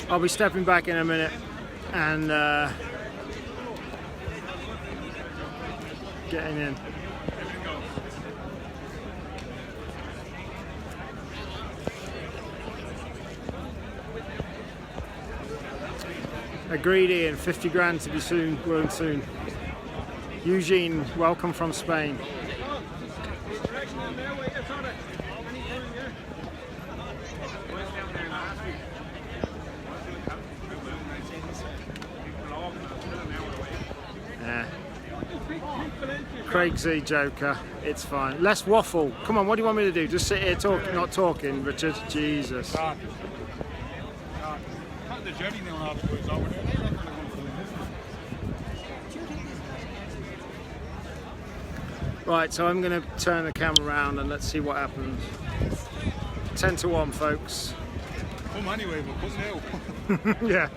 I'll be stepping back in a minute and getting in. Agreed, Ian. 50 grand to be soon, growing soon. Eugene, welcome from Spain. Craig's a joker. It's fine. Less waffle. Come on, what do you want me to do? Just sit here talking, not talking, Richard? Jesus. Right, so I'm going to turn the camera around and let's see what happens. 10 to 1, folks. Come anyway, but come now. Yeah.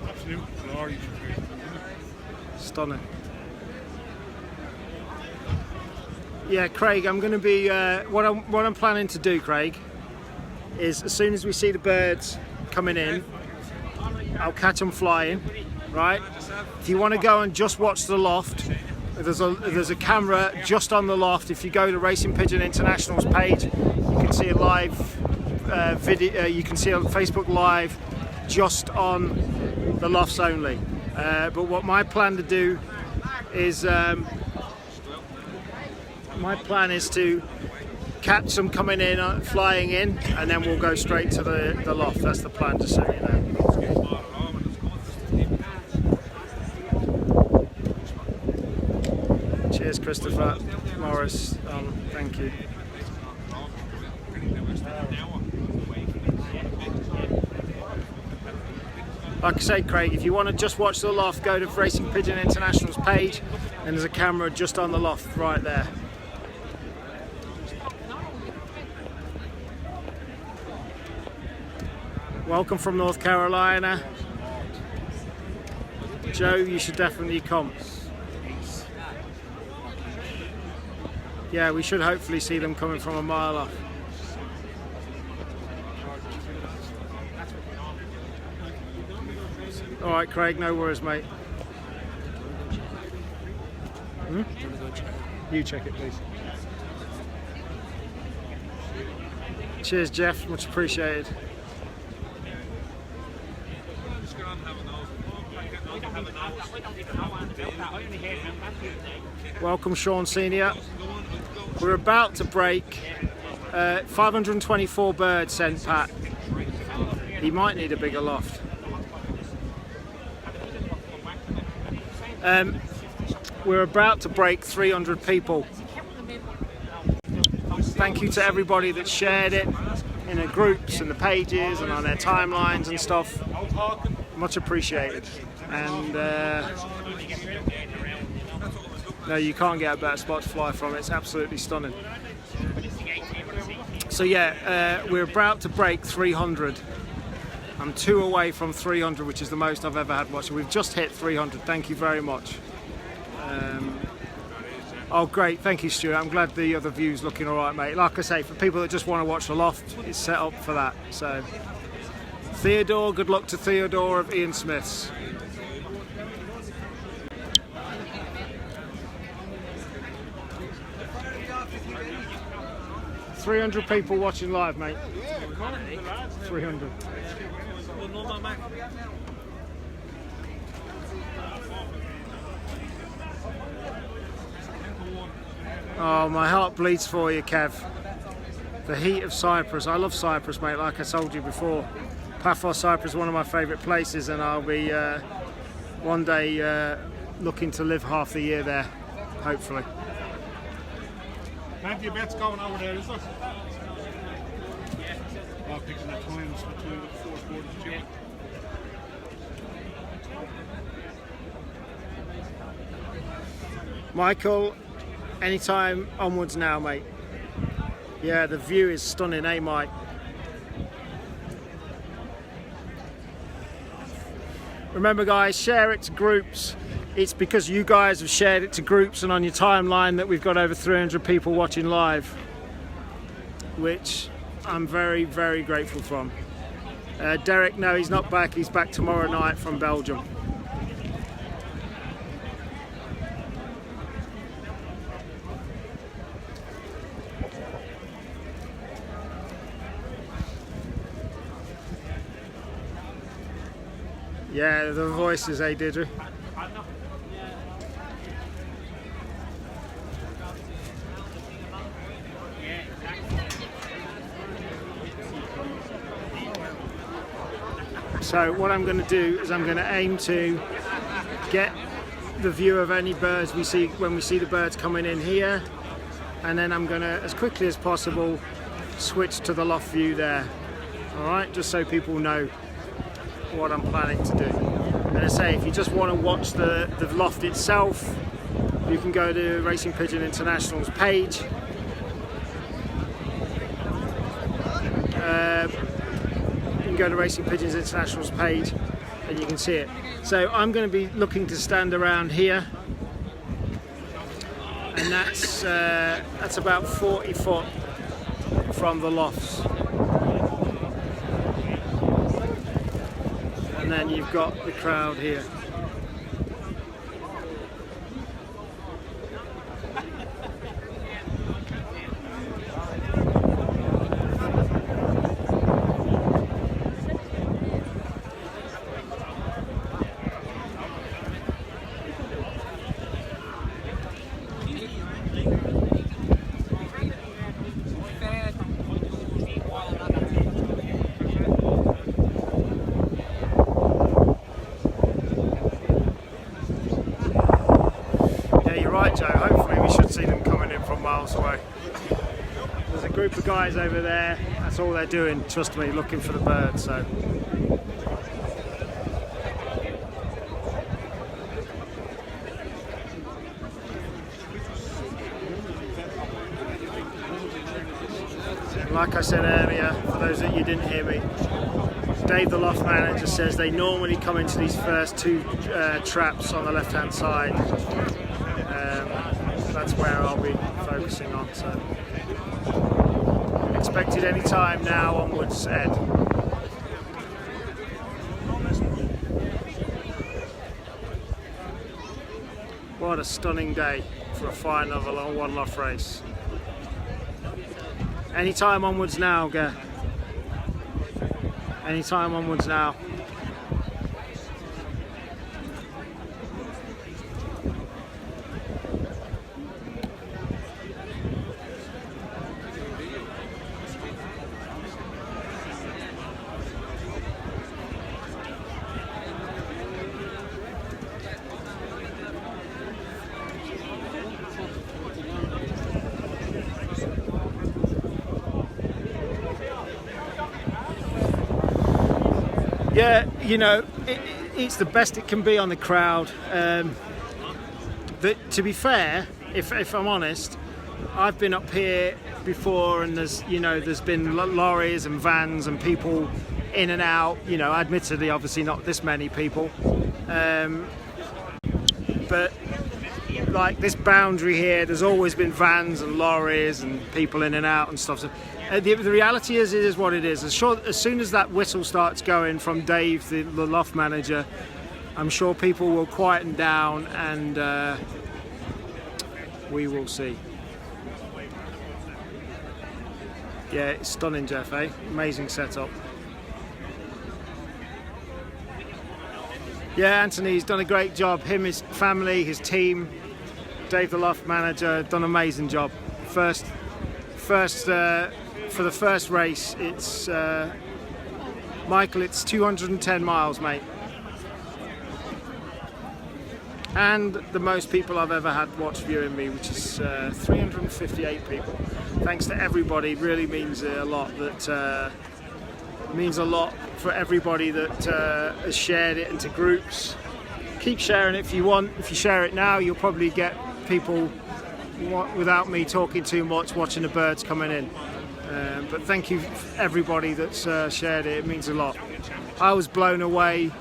Absolute glory. Stunning. Yeah, Craig, I'm going to be what I'm planning to do, Craig, is as soon as we see the birds coming in, I'll catch them flying, right? If you want to go and just watch the loft, there's a camera just on the loft. If you go to Racing Pigeon International's page, you can see a live video. You can see a Facebook Live just on the lofts only. But what my plan to do is my plan is to catch some coming in, flying in, and then we'll go straight to the loft. That's the plan, just so you know. Cheers, Christopher Morris. Thank you. Like I say, Craig, if you want to just watch the loft, go to Racing Pigeon International's page, and there's a camera just on the loft right there. Welcome from North Carolina. Joe, you should definitely come. Yeah, we should hopefully see them coming from a mile off. All right, Craig, no worries, mate. You check it, please. Cheers, Jeff. Much appreciated. Welcome, Sean Senior. We're about to break 524 birds sent Pat. He might need a bigger loft. We're about to break 300 people. Thank you to everybody that shared it in the groups and the pages and on their timelines and stuff. Much appreciated. And no, you can't get a better spot to fly from. It's absolutely stunning. So yeah, we're about to break 300. I'm 2 away from 300, which is the most I've ever had watching. We've just hit 300. Thank you very much. Oh, great. Thank you, Stuart. I'm glad the other view's looking all right, mate. Like I say, for people that just want to watch the loft, it's set up for that. So, Theodore, good luck to Theodore of Ian Smith's. $300 people watching live, mate. 300. Oh, my heart bleeds for you, Kev. the heat of Cyprus. I love Cyprus, mate, like I told you before. Paphos, Cyprus is one of my favourite places, and I'll be one day looking to live half the year there, hopefully. Plenty of bets going over there, is there? Oh, picking the times between the four quarters too. Michael, anytime onwards now, mate. Yeah, the view is stunning, eh, Mike? Remember, guys, share it to groups. It's because you guys have shared it to groups and on your timeline that we've got over 300 people watching live, which I'm very, very grateful from. Derek, no, he's not back. He's back tomorrow night from Belgium. Yeah, the voices, eh, Deirdre? So what I'm going to do is I'm going to aim to get the view of any birds we see when we see the birds coming in here, and then I'm going to, as quickly as possible, switch to the loft view there. All right, just so people know what I'm planning to do. And I say, if you just want to watch the loft itself, you can go to Racing Pigeon International's page. You can go to Racing Pigeons International's page and you can see it. So I'm going to be looking to stand around here, and that's about 40 foot from the lofts. And then you've got the crowd here. There's a group of guys over there, that's all they're doing, trust me, looking for the birds. So like I said earlier, for those that you didn't hear me, Dave the loft manager says they normally come into these first two traps on the left hand side. That's where I'll be focusing on. So expected any time now onwards, Ed. What a stunning day for a final of a one loft race. Any time onwards now, Ger. Any time onwards now. Yeah, you know, it's the best it can be on the crowd. But to be fair, if I'm honest, I've been up here before, and there's been lorries and vans and people in and out. You know, admittedly, obviously not this many people, but like this boundary here, there's always been vans and lorries and people in and out and stuff. So the reality is, it is what it is. As soon as that whistle starts going from Dave, the loft manager, I'm sure people will quieten down, and we will see. Yeah, it's stunning, Jeff, eh? Amazing setup. Yeah, Anthony's done a great job. Him, his family, his team. Dave, the loft manager, done an amazing job. First for the first race, it's Michael, it's 210 miles, mate. And the most people I've ever had watch viewing me, which is 358 people. Thanks to everybody, really means a lot. That means a lot for everybody that has shared it into groups. Keep sharing it if you want. If you share it now, you'll probably get people without me talking too much watching the birds coming in. But thank you everybody that's shared it. It means a lot. I was blown away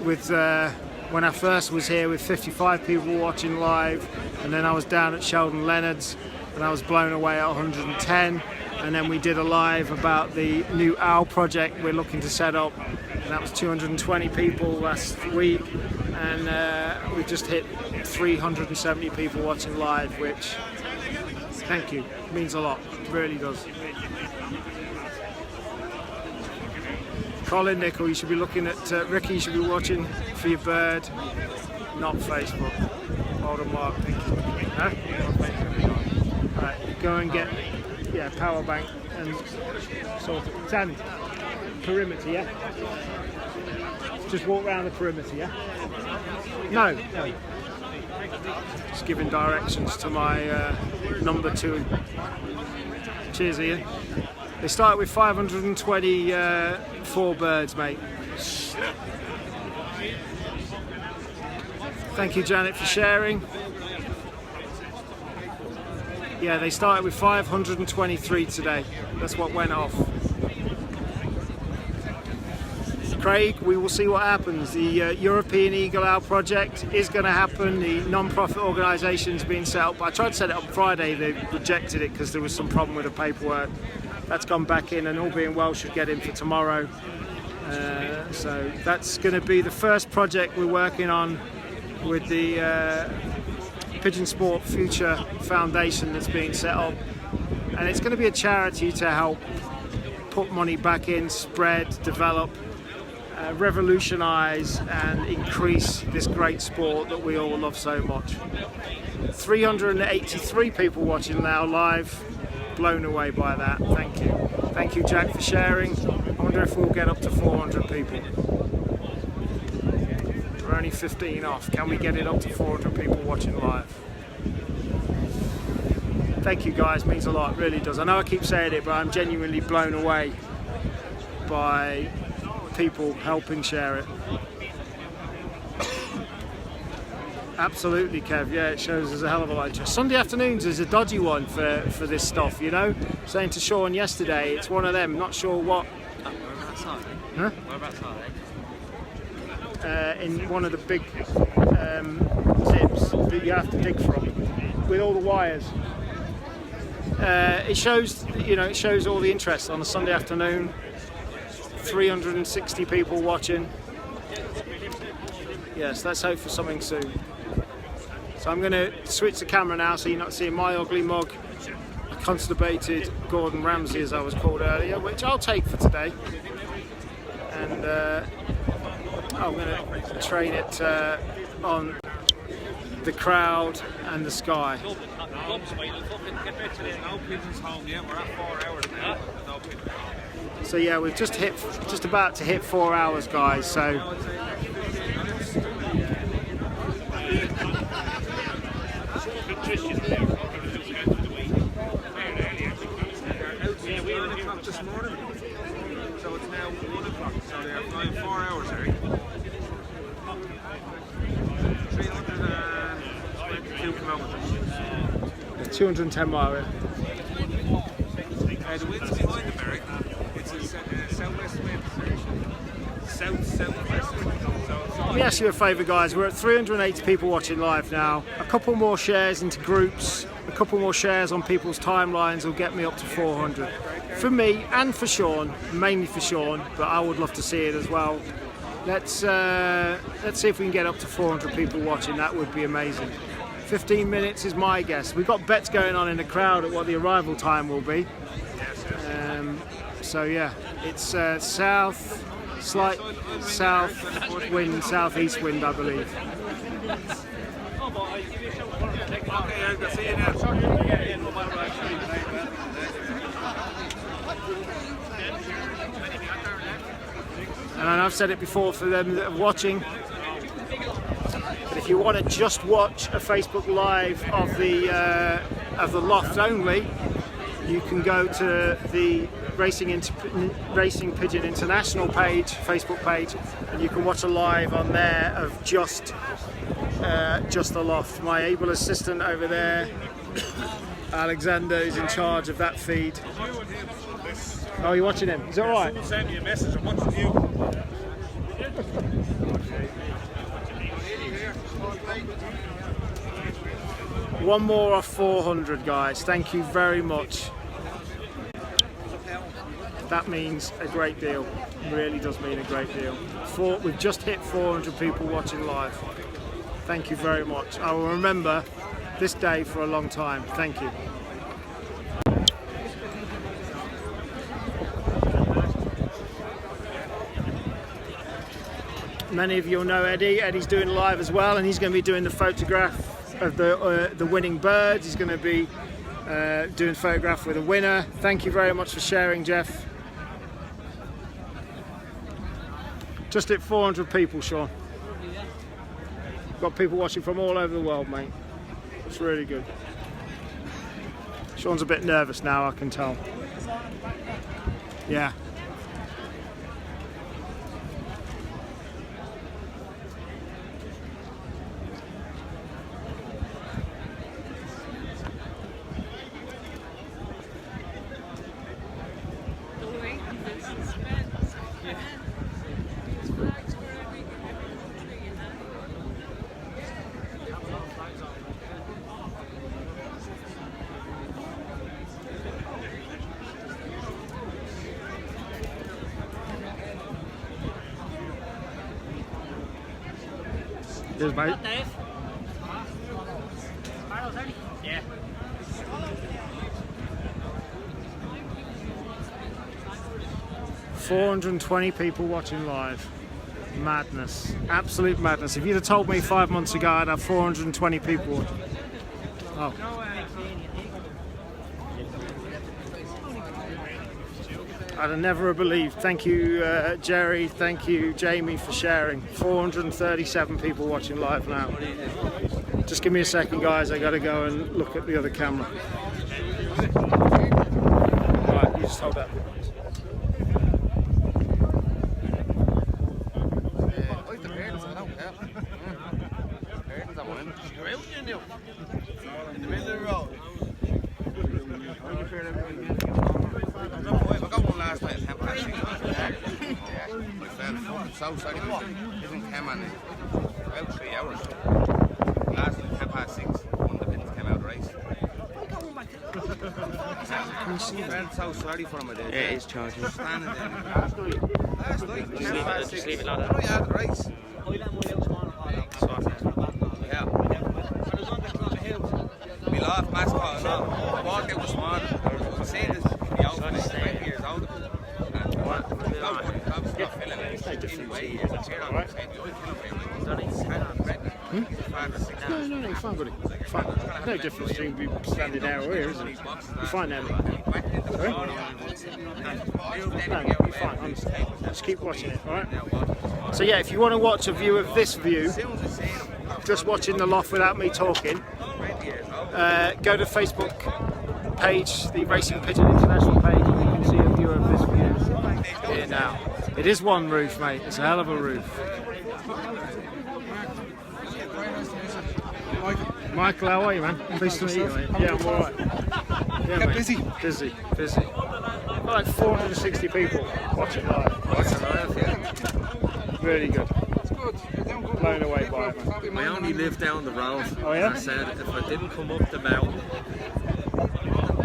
with when I first was here with 55 people watching live, and then I was down at Sheldon Leonard's and I was blown away at 110, and then we did a live about the new owl project we're looking to set up, and that was 220 people last week, and we just hit 370 people watching live, which, thank you, means a lot, it really does. Colin, Nickel, you should be looking at Ricky, you should be watching for your bird, not Facebook. Hold on, Mark, thank you. Huh? Right, go and get power bank and sort of stand perimeter, yeah? Just walk around the perimeter, yeah? No. Just giving directions to my number 2. Cheers, Ian. They started with 524 birds, mate. Thank you, Janet, for sharing. Yeah, they started with 523 today. That's what went off. Craig, we will see what happens. The European Eagle Owl project is going to happen. The non-profit organisation's being set up. I tried to set it up Friday. They rejected it because there was some problem with the paperwork. That's gone back in, and all being well should get in for tomorrow. So that's going to be the first project we're working on with the Pigeon Sport Future Foundation that's being set up, and it's going to be a charity to help put money back in, spread, develop, revolutionise and increase this great sport that we all love so much. 383 people watching now live. Blown away by that. Thank you. Thank you, Jack, for sharing. I wonder if we'll get up to 400 people. We're only 15 off. Can we get it up to 400 people watching live? Thank you, guys. Means a lot. It really does. I know I keep saying it, but I'm genuinely blown away by people helping share it. Absolutely, Kev. Yeah, it shows there's a hell of a lot of interest. Sunday afternoons is a dodgy one for this stuff, you know. Saying to Sean yesterday, it's one of them. Not sure what. Whereabouts are they? Huh? Whereabouts are they? In one of the big zips that you have to dig from, with all the wires. It shows, you know, it shows all the interest on a Sunday afternoon. 360 people watching. Yes, let's hope for something soon. So I'm going to switch the camera now so you're not seeing my ugly mug, a constipated Gordon Ramsay as I was called earlier, which I'll take for today. And I'm going to train it on the crowd and the sky. So yeah, we've just about to hit 4 hours, guys. So. Yeah, we only clocked this morning, so it's now 1 o'clock, so they're flying 4 hours, Harry. 322 kilometres. 210 mile. The wind's behind the Berwick. It's a southwest wind. Southwest wind. Let me ask you a favour, guys. We're at 380 people watching live now. A couple more shares into groups, a couple more shares on people's timelines will get me up to 400. For me and for Sean, mainly for Sean, but I would love to see it as well. Let's see if we can get up to 400 people watching. That would be amazing. 15 minutes is my guess. We've got bets going on in the crowd at what the arrival time will be. So yeah, it's slight south wind, southeast wind, I believe. Okay, I'll see you now. And I've said it before for them that are watching, but if you want to just watch a Facebook Live of the Loft only, you can go to the Racing Pigeon International page, Facebook page, and you can watch a live on there of just the Loft. My able assistant over there, Alexander, is in charge of that feed. Oh, you're watching him? Is it all right? Someone sent me a message. I'm watching you. One more off 400, guys. Thank you very much. That means a great deal. It really does mean a great deal. We've just hit 400 people watching live. Thank you very much. I will remember this day for a long time. Thank you. Many of you will know Eddie. Eddie's doing live as well, and he's going to be doing the photograph of the winning birds. He's going to be doing photograph with a winner. Thank you very much for sharing, Jeff. Just hit 400 people, Sean. Got people watching from all over the world, mate. It's really good. Sean's a bit nervous now, I can tell. Yeah. Cheers, mate. Yeah. $420 people watching live. Madness. Absolute madness. If you'd have told me 5 months ago I'd have 420 people watching. Oh. I'd have never believed. Thank you, Jerry. Thank you, Jamie, for sharing. 437 people watching live now. Just give me a second, guys. I got to go and look at the other camera. Right, you just hold that. In the middle of the road. Last night at 10:30. My friend so sorry, didn't come on about 3 hours. Last night at 6:10, one of the bins came out of the race. I felt so sorry for him. Yeah, he's charging. Standing there. Last night, Just leave it like that. right after the race. Yeah. We laughed, mascot and all. I walked out this morning. I'm saying this, the outfit is 20 years old. No, you're fine, buddy. Fine. No difference between me standing there or here, isn't it? You're fine now, mate. Sorry? No, you're fine, honestly. Just keep watching it, alright? So yeah, if you want to watch a view of this view, just watching the Loft without me talking, go to Facebook page, the Racing Pigeon International page, and you can see a view of this view here now. It is one roof, mate. It's a hell of a roof. Michael, how are you, man? Pleased to meet you, mate. Yeah, I'm alright. Yeah, mate. Busy. Got like 460 people watching live. Yeah. Really good. Blown away by it, man. I only live down the road. Oh, yeah? And I said if I didn't come up the mountain,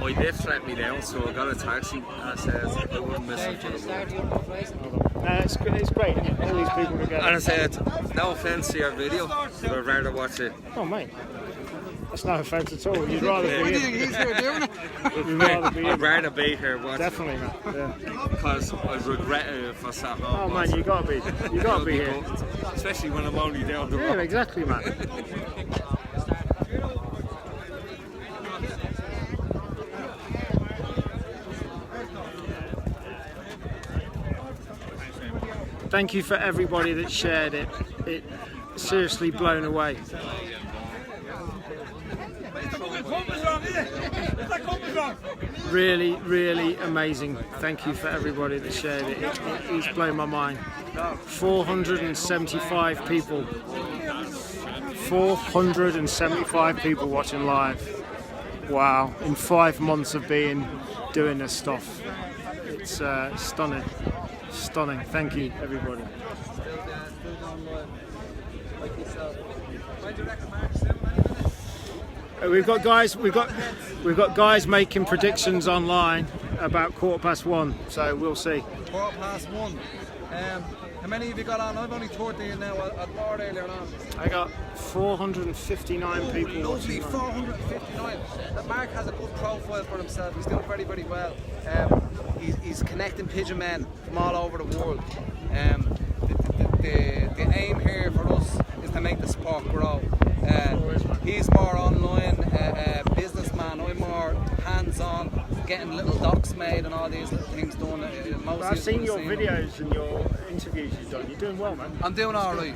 my lift let me down, so I got a taxi. And I said I wouldn't miss it for the world. No, it's great, isn't it? All these people together. And I said, no offence to your video, but I'd rather watch it. Oh, mate. That's no offence at all. You'd rather be in. He's here doing it. You'd rather be in. I'd rather be here watching. Definitely, man. Yeah. Because I'd regret it if I sat home. Oh, man, you gotta be. You gotta be here. Especially when I'm only down the road. Yeah, exactly, man. Thank you for everybody that shared it. It seriously blown away. Really, really amazing. Thank you for everybody that shared it. It's blown my mind. 475 people. 475 people watching live. Wow, in 5 months of doing this stuff. It's stunning. Stunning. Thank you, everybody. We've got guys making predictions online about 1:15, so we'll see. 1:15. How many have you got on? I've only 13 now. I thought earlier on. I got 459 people. Lovely, 459. That Mark has a good profile for himself. He's doing very, very well. He's connecting pigeon men from all over the world. The aim here for us is to make the sport grow. He's more online businessman. I'm more hands-on, getting little docs made and all these little things done. I've seen your videos and your interviews you've done. You're doing well, man. I'm doing all right.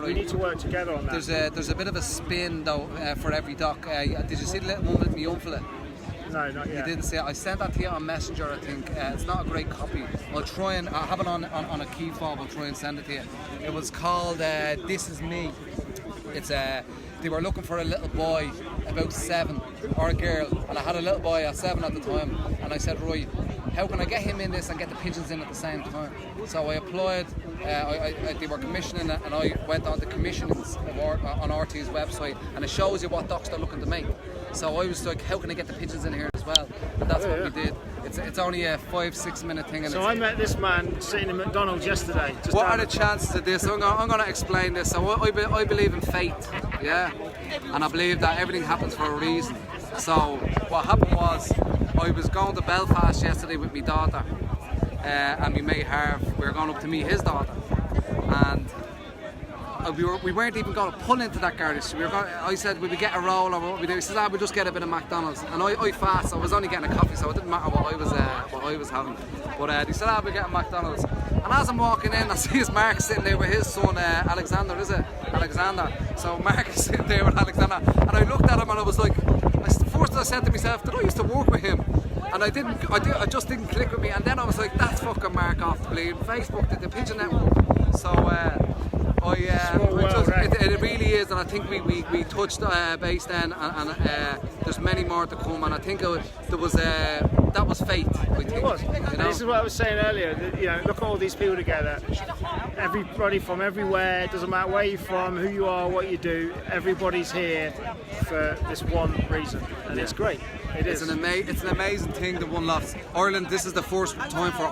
We need to work together on that. There's a bit of a spin though for every doc. Did you see the little one with me unfillet? No, not yet. You didn't see it. I sent that to you on Messenger, I think. It's not a great copy. I'll try and I have it on a key fob. I'll try and send it to you. It was called This Is Me. It's they were looking for a little boy about 7 or a girl, and I had a little boy at 7 at the time, and I said, right, how can I get him in this and get the pigeons in at the same time? So I applied. They were commissioning it, and I went on the commissionings on RT's website, and it shows you what docs they're looking to make. So I was like, how can I get the pigeons in here as well? And that's what we did. It's only a 5-6 minute thing. And so I met this man sitting in McDonald's yesterday. What are the chances of this? I'm going to explain this. So I believe in fate, yeah, and I believe that everything happens for a reason. So what happened was, I was going to Belfast yesterday with my daughter and my mate Harv. We were going up to meet his daughter, and we weren't even going to pull into that garage. I said, will we get a roll or what we do? He says, we'll just get a bit of McDonald's. And I fast. I was only getting a coffee, so it didn't matter what I was having. But he said, we'll get a McDonald's. And as I'm walking in, I see his Mark sitting there with his son Alexander. Is it Alexander? So Mark is sitting there with Alexander, and I looked at him and I was like, first I said to myself, did I used to work with him? And I just didn't click with me. And then I was like, that's fucking Mark off the bleed. Facebook, the Pigeon Network. So it really is, and I think we touched base then, and there's many more to come, and I think that was fate. I think, it was. You know? This is what I was saying earlier. That, look at all these people together. Everybody from everywhere. It doesn't matter where you're from, who you are, what you do. Everybody's here for this one reason, and it's great. It's an amazing thing. The One Loft Ireland. This is the first time for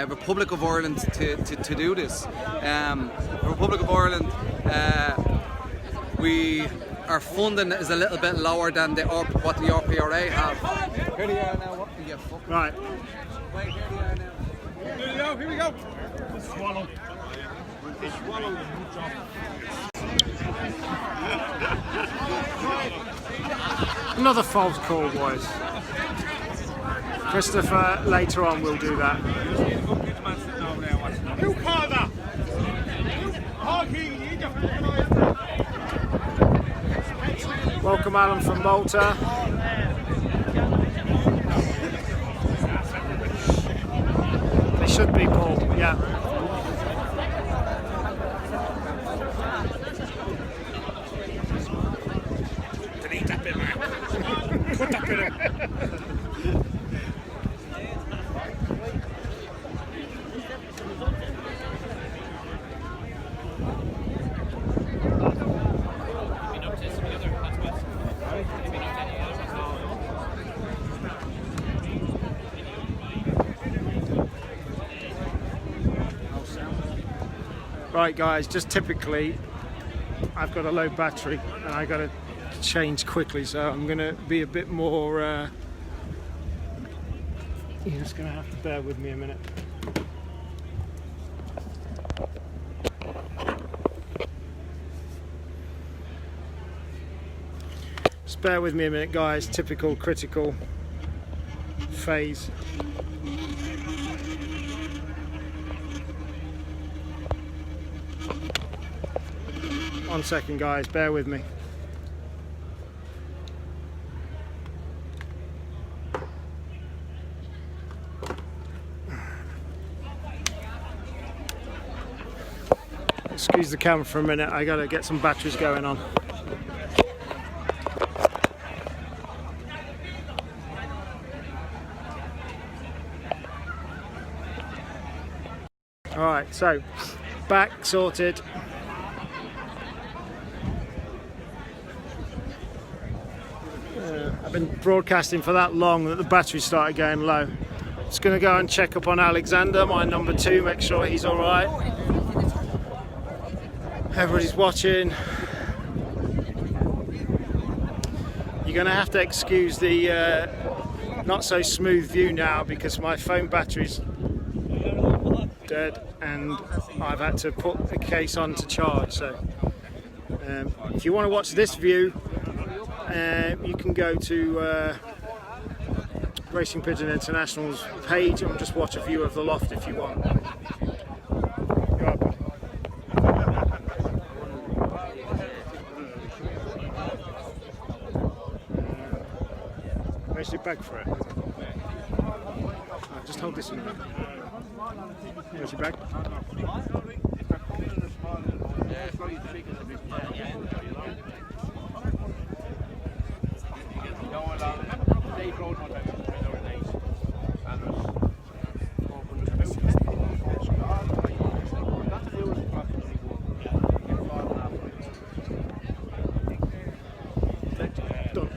Republic of Ireland to do this. The Republic of Ireland, our funding is a little bit lower than what the RPRA have. Here they are now. What do you fuck? Right. Wait, here they are now. Here we go. Swallow. Swallow. Another false call, boys. Christopher later on will do that. Who called that? Welcome Alan from Malta. They should be, Paul, yeah. Delete that bit, Mark. Cut that bit out. Right guys, just typically I've got a low battery and I got to change quickly, so I'm going to be a bit more you're just going to have to bear with me a minute. Just bear with me a minute guys, typical critical phase. 1 second, guys, bear with me. Excuse the camera for a minute, I gotta get some batteries going on. Alright, so back sorted. I've been broadcasting for that long that the battery started going low. Just going to go and check up on Alexander, my number 2, make sure he's alright. Everybody's watching. You're going to have to excuse the not so smooth view now because my phone battery's dead and I've had to put the case on to charge. So if you want to watch this view, you can go to Racing Pigeon International's page and just watch a view of the loft if you want. Where's your bag for it? Just hold this in a minute. Where's your bag? Done.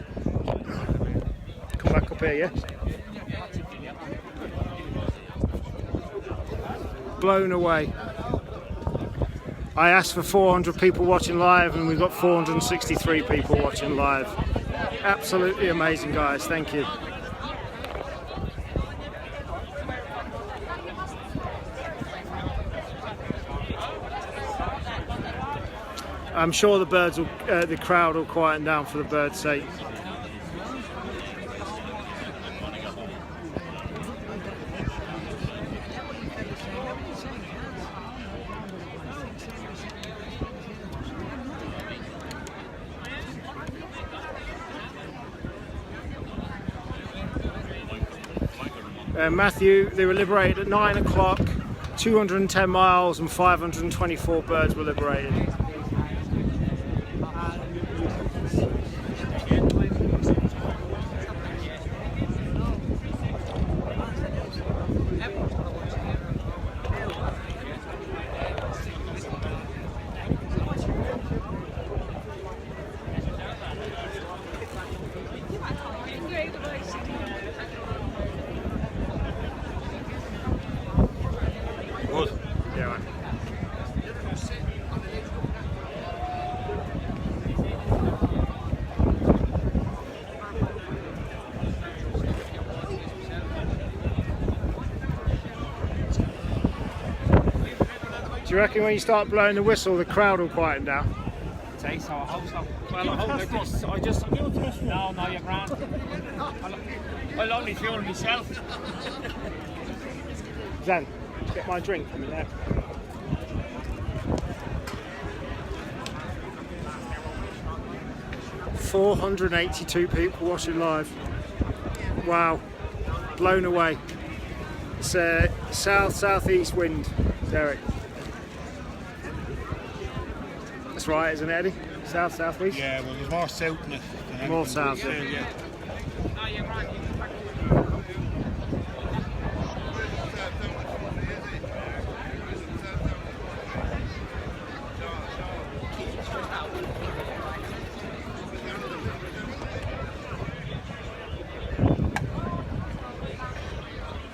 Come back up here, yeah? Blown away. I asked for 400 people watching live and we've got 463 people watching live. Absolutely amazing, guys. Thank you. I'm sure the birds will, the crowd will quieten down for the birds' sake. Matthew, they were liberated at 9 o'clock, 210 miles and 524 birds were liberated. Do you reckon when you start blowing the whistle, the crowd will quieten down? Say so, I hope so. Well, I hope I just no, you're grand. I'll only fuel myself. Zen, get my drink from me there. $482 people watching live. Wow, blown away. It's a south-southeast wind, Derek. That's right, isn't it, Eddie? South-southeast? Yeah, well, there's more south in it. More south, yeah.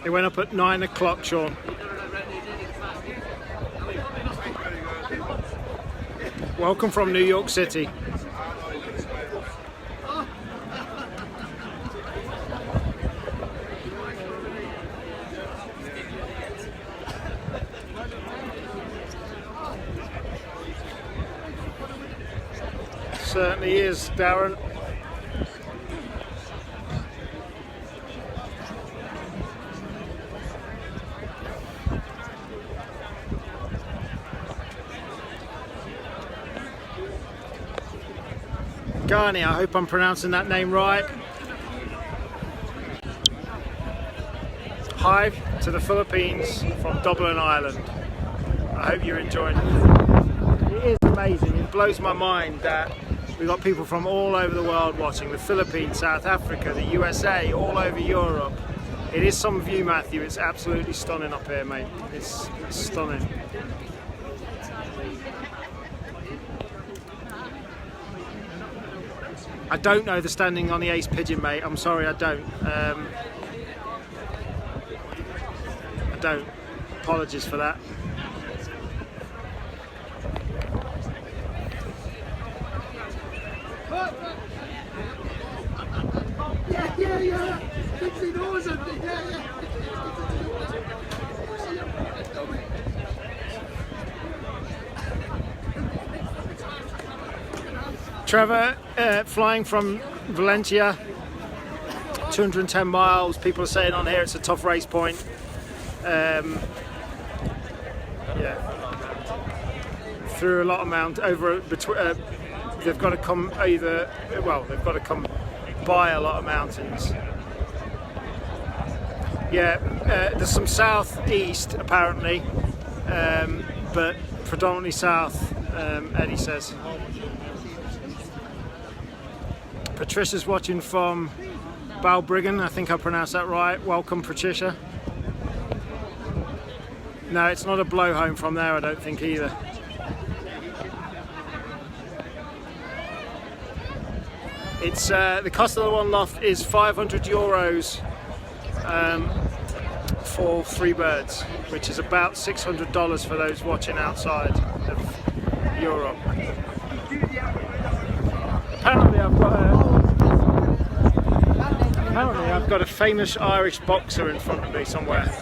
It went up at 9 o'clock, Sean. Welcome from New York City. Certainly is, Darren. Ghani, I hope I'm pronouncing that name right. Hi to the Philippines from Dublin, Ireland. I hope you're enjoying it. It is amazing. It blows my mind that we've got people from all over the world watching. The Philippines, South Africa, the USA, all over Europe. It is some view, Matthew. It's absolutely stunning up here, mate. It's stunning. I don't know the standing on the ace pigeon, mate. I'm sorry, I don't. I don't. Apologies for that. Yeah. He knows it. Yeah. Trevor, flying from Valencia, 210 miles. People are saying on here it's a tough race point. Yeah, through a lot of mountains. They've got to come they've got to come by a lot of mountains. Yeah, there's some southeast apparently, but predominantly south. Eddie says. Patricia's watching from Balbriggan, I think I pronounced that right. Welcome, Patricia. No, it's not a blowhome from there, I don't think either. It's the cost of the one loft is €500 for 3 birds, which is about $600 for those watching outside of Europe. Apparently I've got a famous Irish boxer in front of me somewhere.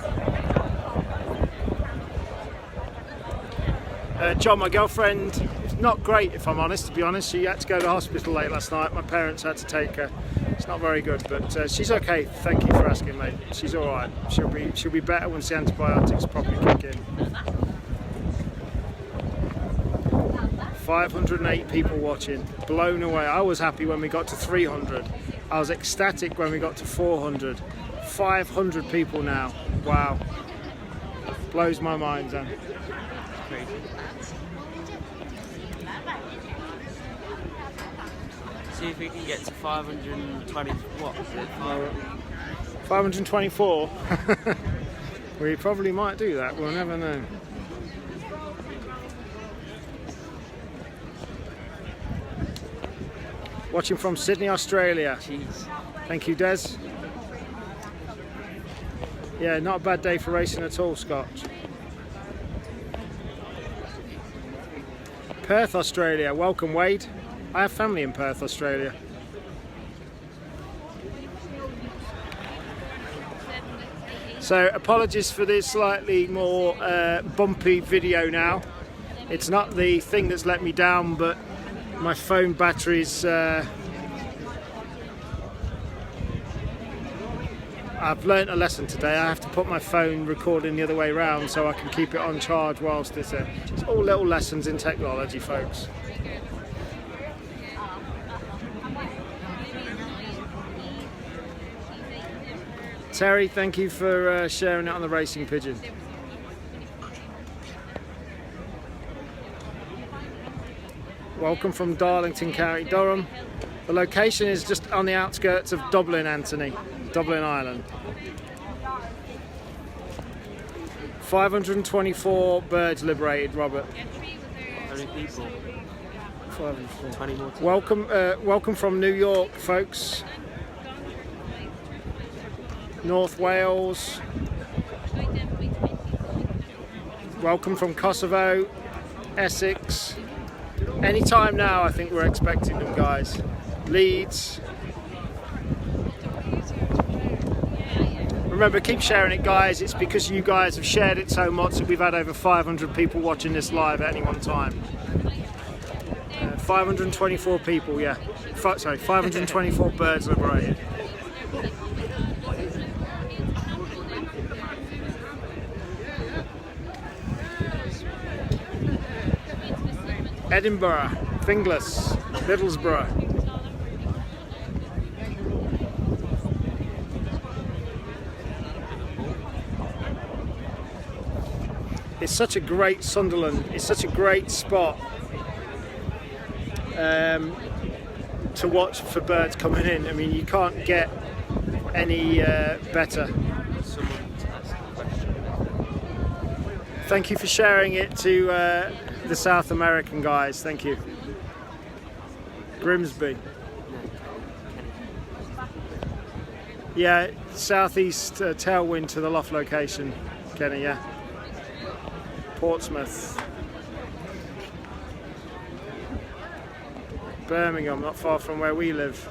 John, my girlfriend, not great if I'm honest, to be honest. She had to go to the hospital late last night. My parents had to take her. It's not very good, but she's okay. Thank you for asking, mate. She's all right. She'll be better once the antibiotics properly kick in. 508 people watching, blown away. I was happy when we got to 300. I was ecstatic when we got to 400. 500 people now. Wow. Blows my mind, Dan. See if we can get to 520. What is it? 524. We probably might do that. We'll never know. Watching from Sydney, Australia. Jeez. Thank you, Des. Yeah, not a bad day for racing at all, Scott. Perth, Australia. Welcome, Wade. I have family in Perth, Australia. So apologies for this slightly more bumpy video now. It's not the thing that's let me down, but my phone battery's I've learnt a lesson today. I have to put my phone recording the other way around so I can keep it on charge whilst it's all little lessons in technology, folks. Terry, thank you for sharing it on the Racing Pigeon. Welcome from Darlington, County Durham. The location is just on the outskirts of Dublin, Anthony, Dublin, Ireland. 524 birds liberated, Robert. How many people? 20 more. Welcome from New York, folks. North Wales. Welcome from Kosovo, Essex. Anytime now, I think we're expecting them, guys. Leeds. Remember, keep sharing it, guys. It's because you guys have shared it so much that we've had over 500 people watching this live at any one time. 524 people, yeah. 524 birds liberated. Edinburgh, Finglas, Middlesbrough. It's such a great Sunderland. It's such a great spot to watch for birds coming in. I mean, you can't get any better. Thank you for sharing it to the South American guys. Thank you. Grimsby. Yeah, southeast tailwind to the Loft location, Kenny, yeah. Portsmouth. Birmingham, not far from where we live.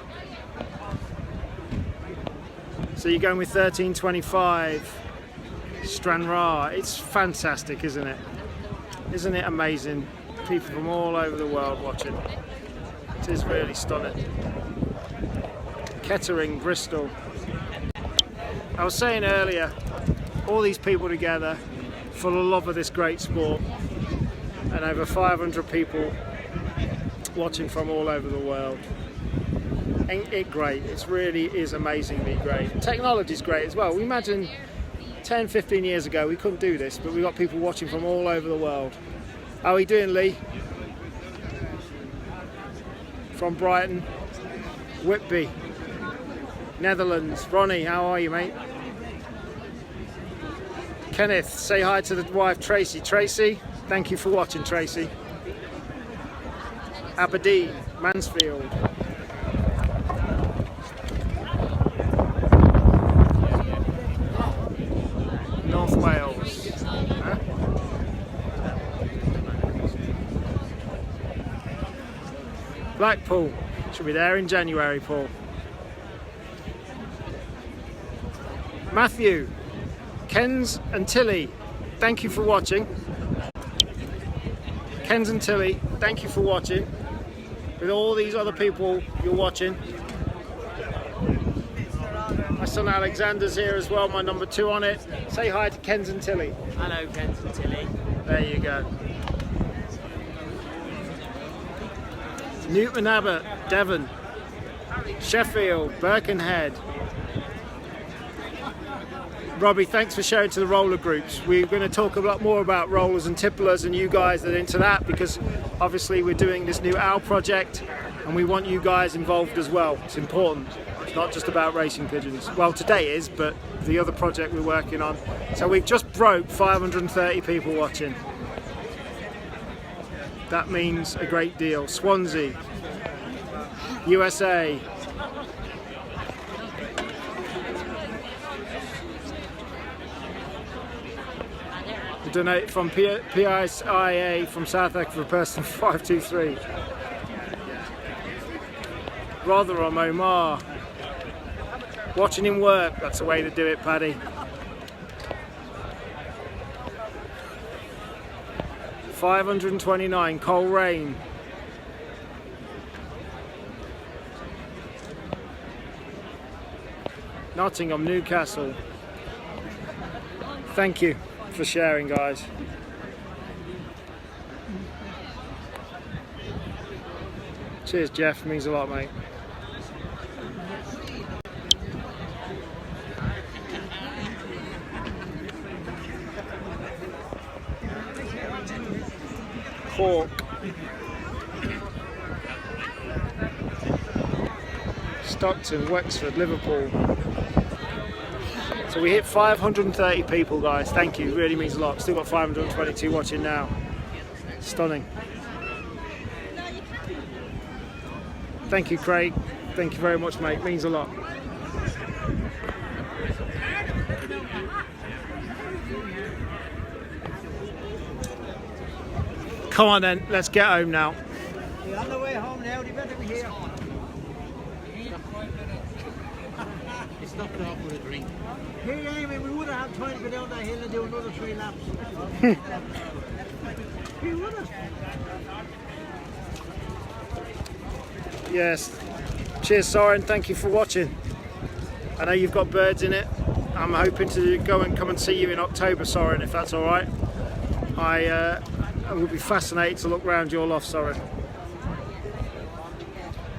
So you're going with 1325 Stranraer. It's fantastic, isn't it? Isn't it amazing? People from all over the world watching. It is really stunning. Kettering, Bristol. I was saying earlier, all these people together for the love of this great sport, and over 500 people watching from all over the world. Ain't it great? It really is amazingly great. Technology's great as well. We imagine 10, 15 years ago we couldn't do this, but we've got people watching from all over the world. How are you doing, Lee? From Brighton. Whitby, Netherlands. Ronnie, how are you, mate? Kenneth, say hi to the wife, Tracy. Tracy, thank you for watching, Tracy. Aberdeen, Mansfield. North Wales. Huh? Blackpool, should be there in January, Paul. Matthew, Kens and Tilly, thank you for watching. Kens and Tilly, thank you for watching. With all these other people you're watching. My son Alexander's here as well, my number 2 on it. Say hi to Kens and Tilly. Hello, Kent and Tilly. There you go. Newton Abbot, Devon, Sheffield, Birkenhead. Robbie, thanks for sharing to the roller groups. We're going to talk a lot more about rollers and tipplers and you guys that are into that, because obviously we're doing this new owl project and we want you guys involved as well. It's important. It's not just about racing pigeons. Well, today is, but the other project we're working on. So we've just broke 530 people watching. That means a great deal. Swansea, USA. We donate from PISIA from South Africa for person 523. Rotherham, Omar. Watching him work, that's the way to do it, Paddy. $529, Coleraine. Nottingham, Newcastle. Thank you for sharing, guys. Cheers, Jeff, means a lot, mate. Cork, Stockton, Wexford, Liverpool. So we hit 530 people, guys. Thank you, really means a lot. Still got 522 watching now. Stunning. Thank you, Craig. Thank you very much, mate. Means a lot. Come on then, let's get home now. You're on the way home now, you better be here. It's not enough with a drink. Here, Amy, we would have had time to go down that hill and do another 3 laps. We would have. Yes. Cheers, Soren. Thank you for watching. I know you've got birds in it. I'm hoping to go and come and see you in October, Soren, if that's all right. I would be fascinated to look around your loft, Soren.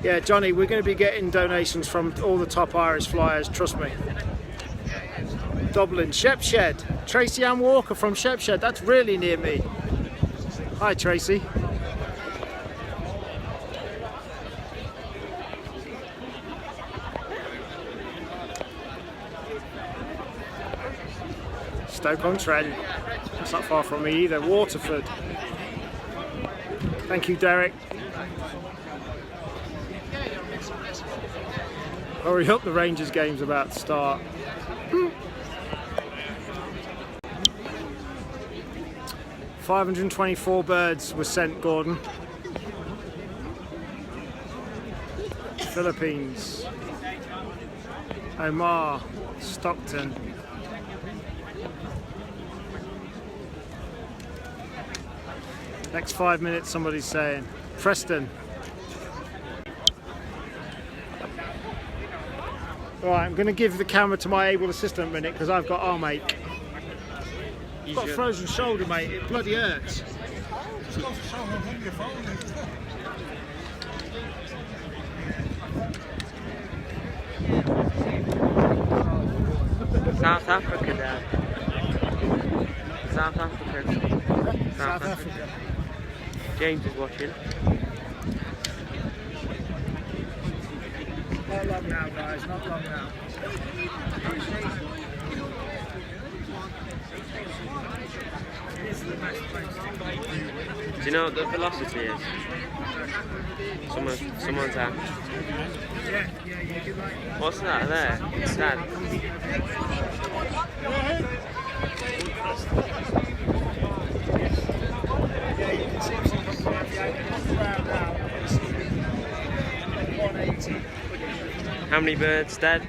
Yeah, Johnny, we're going to be getting donations from all the top Irish flyers, trust me. Dublin, Shep Shed. Tracy Ann Walker from Shepshed. That's really near me. Hi, Tracy. Stoke-on-Trent. That's not far from me either. Waterford. Thank you, Derek. Hurry up, the Rangers game's about to start. 524 birds were sent, Gordon. Philippines. Omar. Stockton. Next 5 minutes, somebody's saying. Preston. Right, I'm going to give the camera to my able assistant a minute because I've got arm ache. I've got a frozen shoulder, mate. It bloody hurts. South Africa, Dad. South Africa. South Africa. James is watching. Not long now, guys. Not long now. Do you know what the velocity is? Someone's asked. What's that there? It's Dad. How many birds, Dad?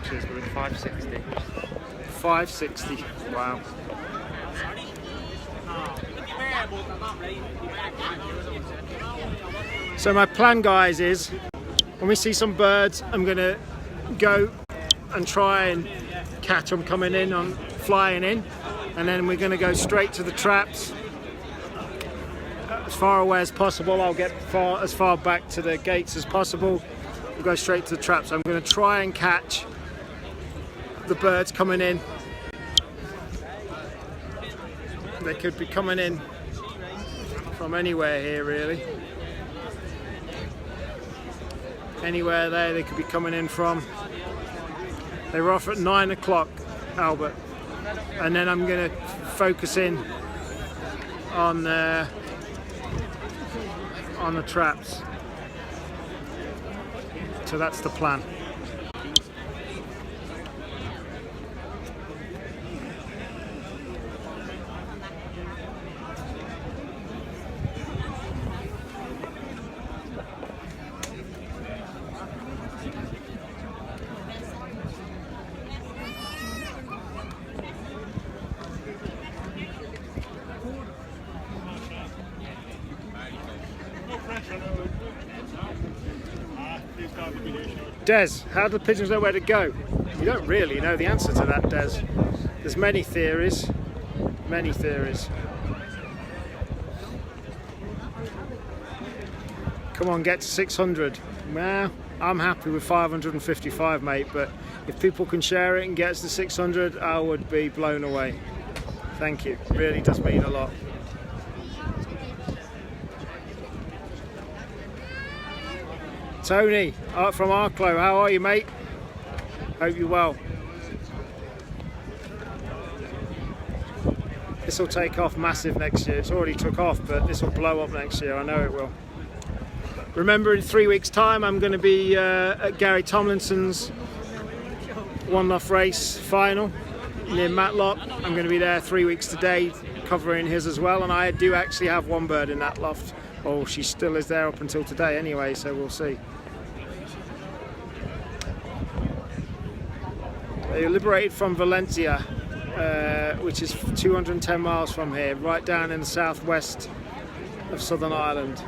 Cheers, we're at 560. 560. Wow. So my plan, guys, is when we see some birds, I'm going to go and try and catch them coming in, on flying in, and then we're going to go straight to the traps as far away as possible. I'll get as far back to the gates as possible. We'll go straight to the traps. I'm going to try and catch the birds coming in. They could be coming in from anywhere here, really. Anywhere there they could be coming in from. They were off at 9 o'clock, Albert. And then I'm going to focus in on the traps. So that's the plan. Des, how do the pigeons know where to go? You don't really know the answer to that, Des. There's many theories. Many theories. Come on, get to 600. Well, I'm happy with 555, mate, but if people can share it and get us to 600, I would be blown away. Thank you. It really does mean a lot. Tony, from Arklow, how are you, mate? Hope you're well. This will take off massive next year. It's already took off, but this will blow up next year. I know it will. Remember, in 3 weeks' time, I'm going to be at Gary Tomlinson's One Loft race final near Matlock. I'm going to be there 3 weeks today, covering his as well. And I do actually have one bird in that loft. Oh, she still is there up until today anyway, so we'll see. They liberated from Valencia, which is 210 miles from here, right down in the southwest of Southern Ireland.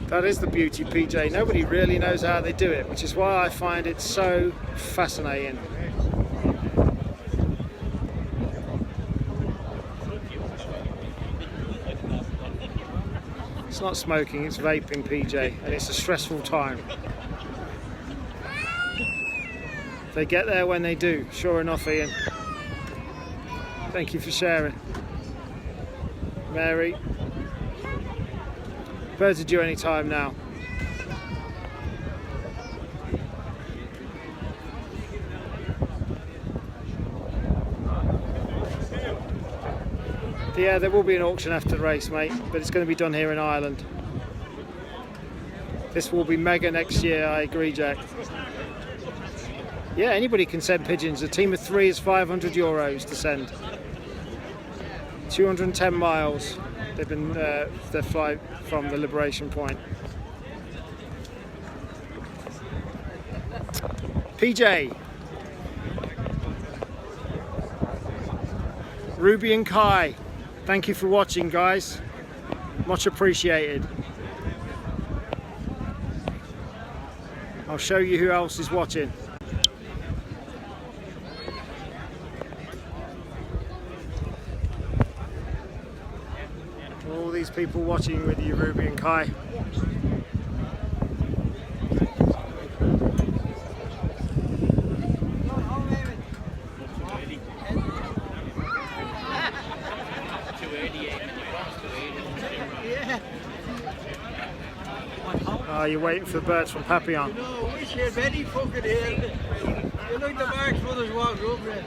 That is the beauty, PJ. Nobody really knows how they do it, which is why I find it so fascinating. It's not smoking, it's vaping, PJ, and it's a stressful time. They get there when they do, sure enough, Ian. Thank you for sharing. Mary. Birds are due any time now. Yeah, there will be an auction after the race, mate, but it's going to be done here in Ireland. This will be mega next year, I agree, Jack. Yeah, anybody can send pigeons. A team of 3 is €500 to send. 210 miles. They've been they fly from the liberation point. PJ, Ruby and Kai, thank you for watching, guys. Much appreciated. I'll show you who else is watching. All these people watching with you, Ruby and Kai. Oh, you're waiting for the birds from Pigeon. No, we should very fucking here. You look the Marx Brothers walk over it.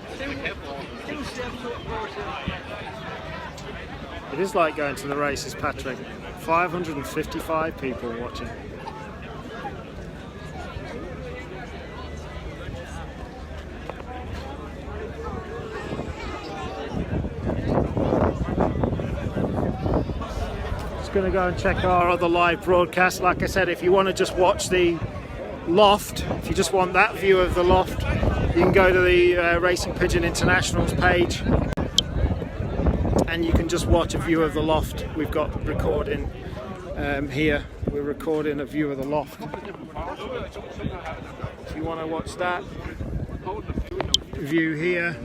Two steps up closer. It is like going to the races, Patrick. 555 people watching. Just going to go and check our other live broadcast. Like I said, if you want to just watch the Loft, if you just want that view of the Loft, you can go to the Racing Pigeon Internationals page. And you can just watch a view of the Loft. We've got recording here. We're recording a view of the Loft. If you want to watch that view here,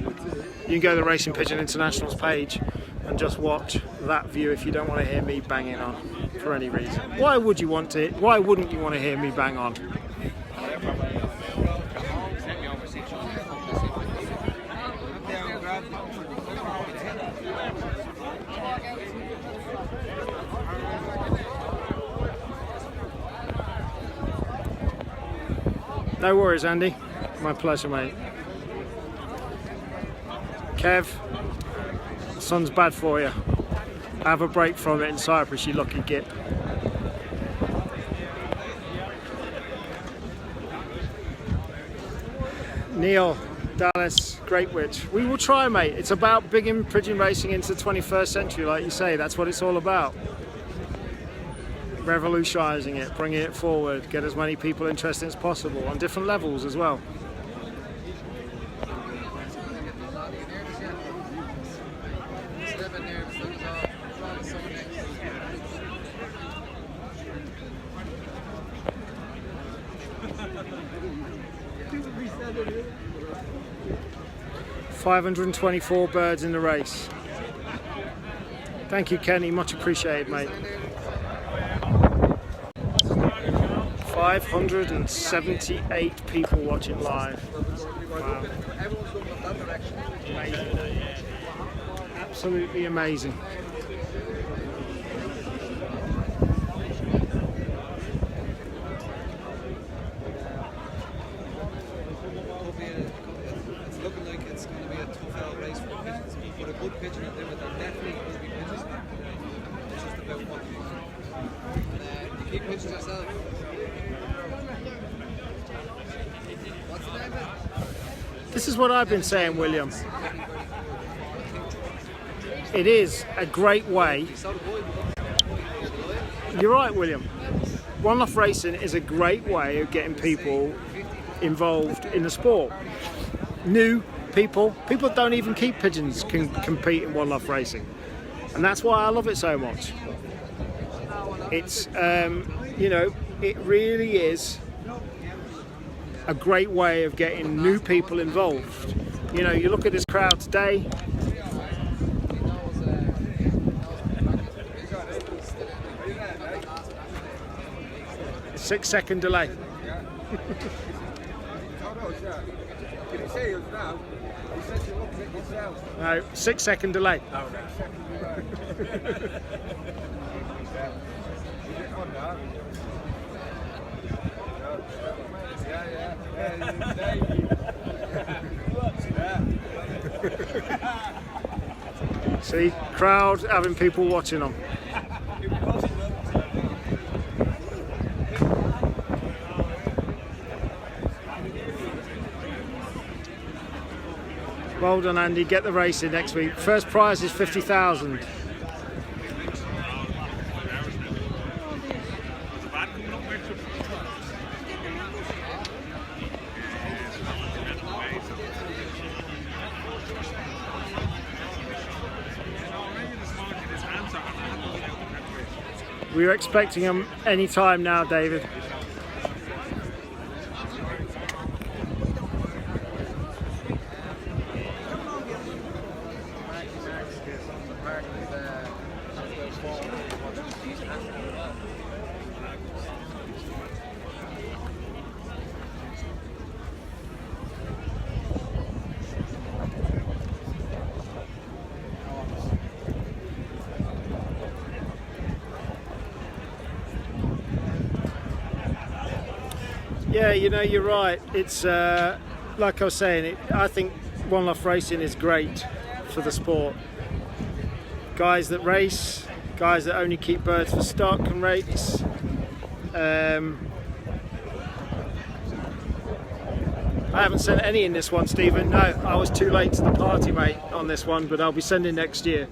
you can go to the Racing Pigeon Internationals page and just watch that view if you don't want to hear me banging on for any reason. Why would you want to? Why wouldn't you want to hear me bang on? No worries, Andy. My pleasure, mate. Kev, the sun's bad for you. Have a break from it in Cyprus, you lucky git. Neil, Dallas, Great Witch. We will try, mate. It's about bringing pigeon racing into the 21st century, like you say. That's what it's all about. Revolutionising it, bringing it forward, get as many people interested as possible on different levels as well. $524 birds in the race. Thank you, Kenny. Much appreciated, mate. 578 people watching live. Wow. Amazing. Absolutely amazing. This is what I've been saying, William. It is a great way. You're right, William. One Loft racing is a great way of getting people involved in the sport. New people that don't even keep pigeons can compete in One Loft racing, and that's why I love it so much. It's you know, it really is a great way of getting new people involved. You know, you look at this crowd today. 6-second delay. No, 6-second delay. See, crowd having people watching them. Well done, Andy. Get the racing next week. First prize is 50,000. We're expecting them any time now, David. Yeah, you know, you're right. It's like I was saying, I think One Loft racing is great for the sport. Guys that race, guys that only keep birds for stock and race. I haven't sent any in this one, Stephen. No, I was too late to the party, mate, on this one, but I'll be sending next year.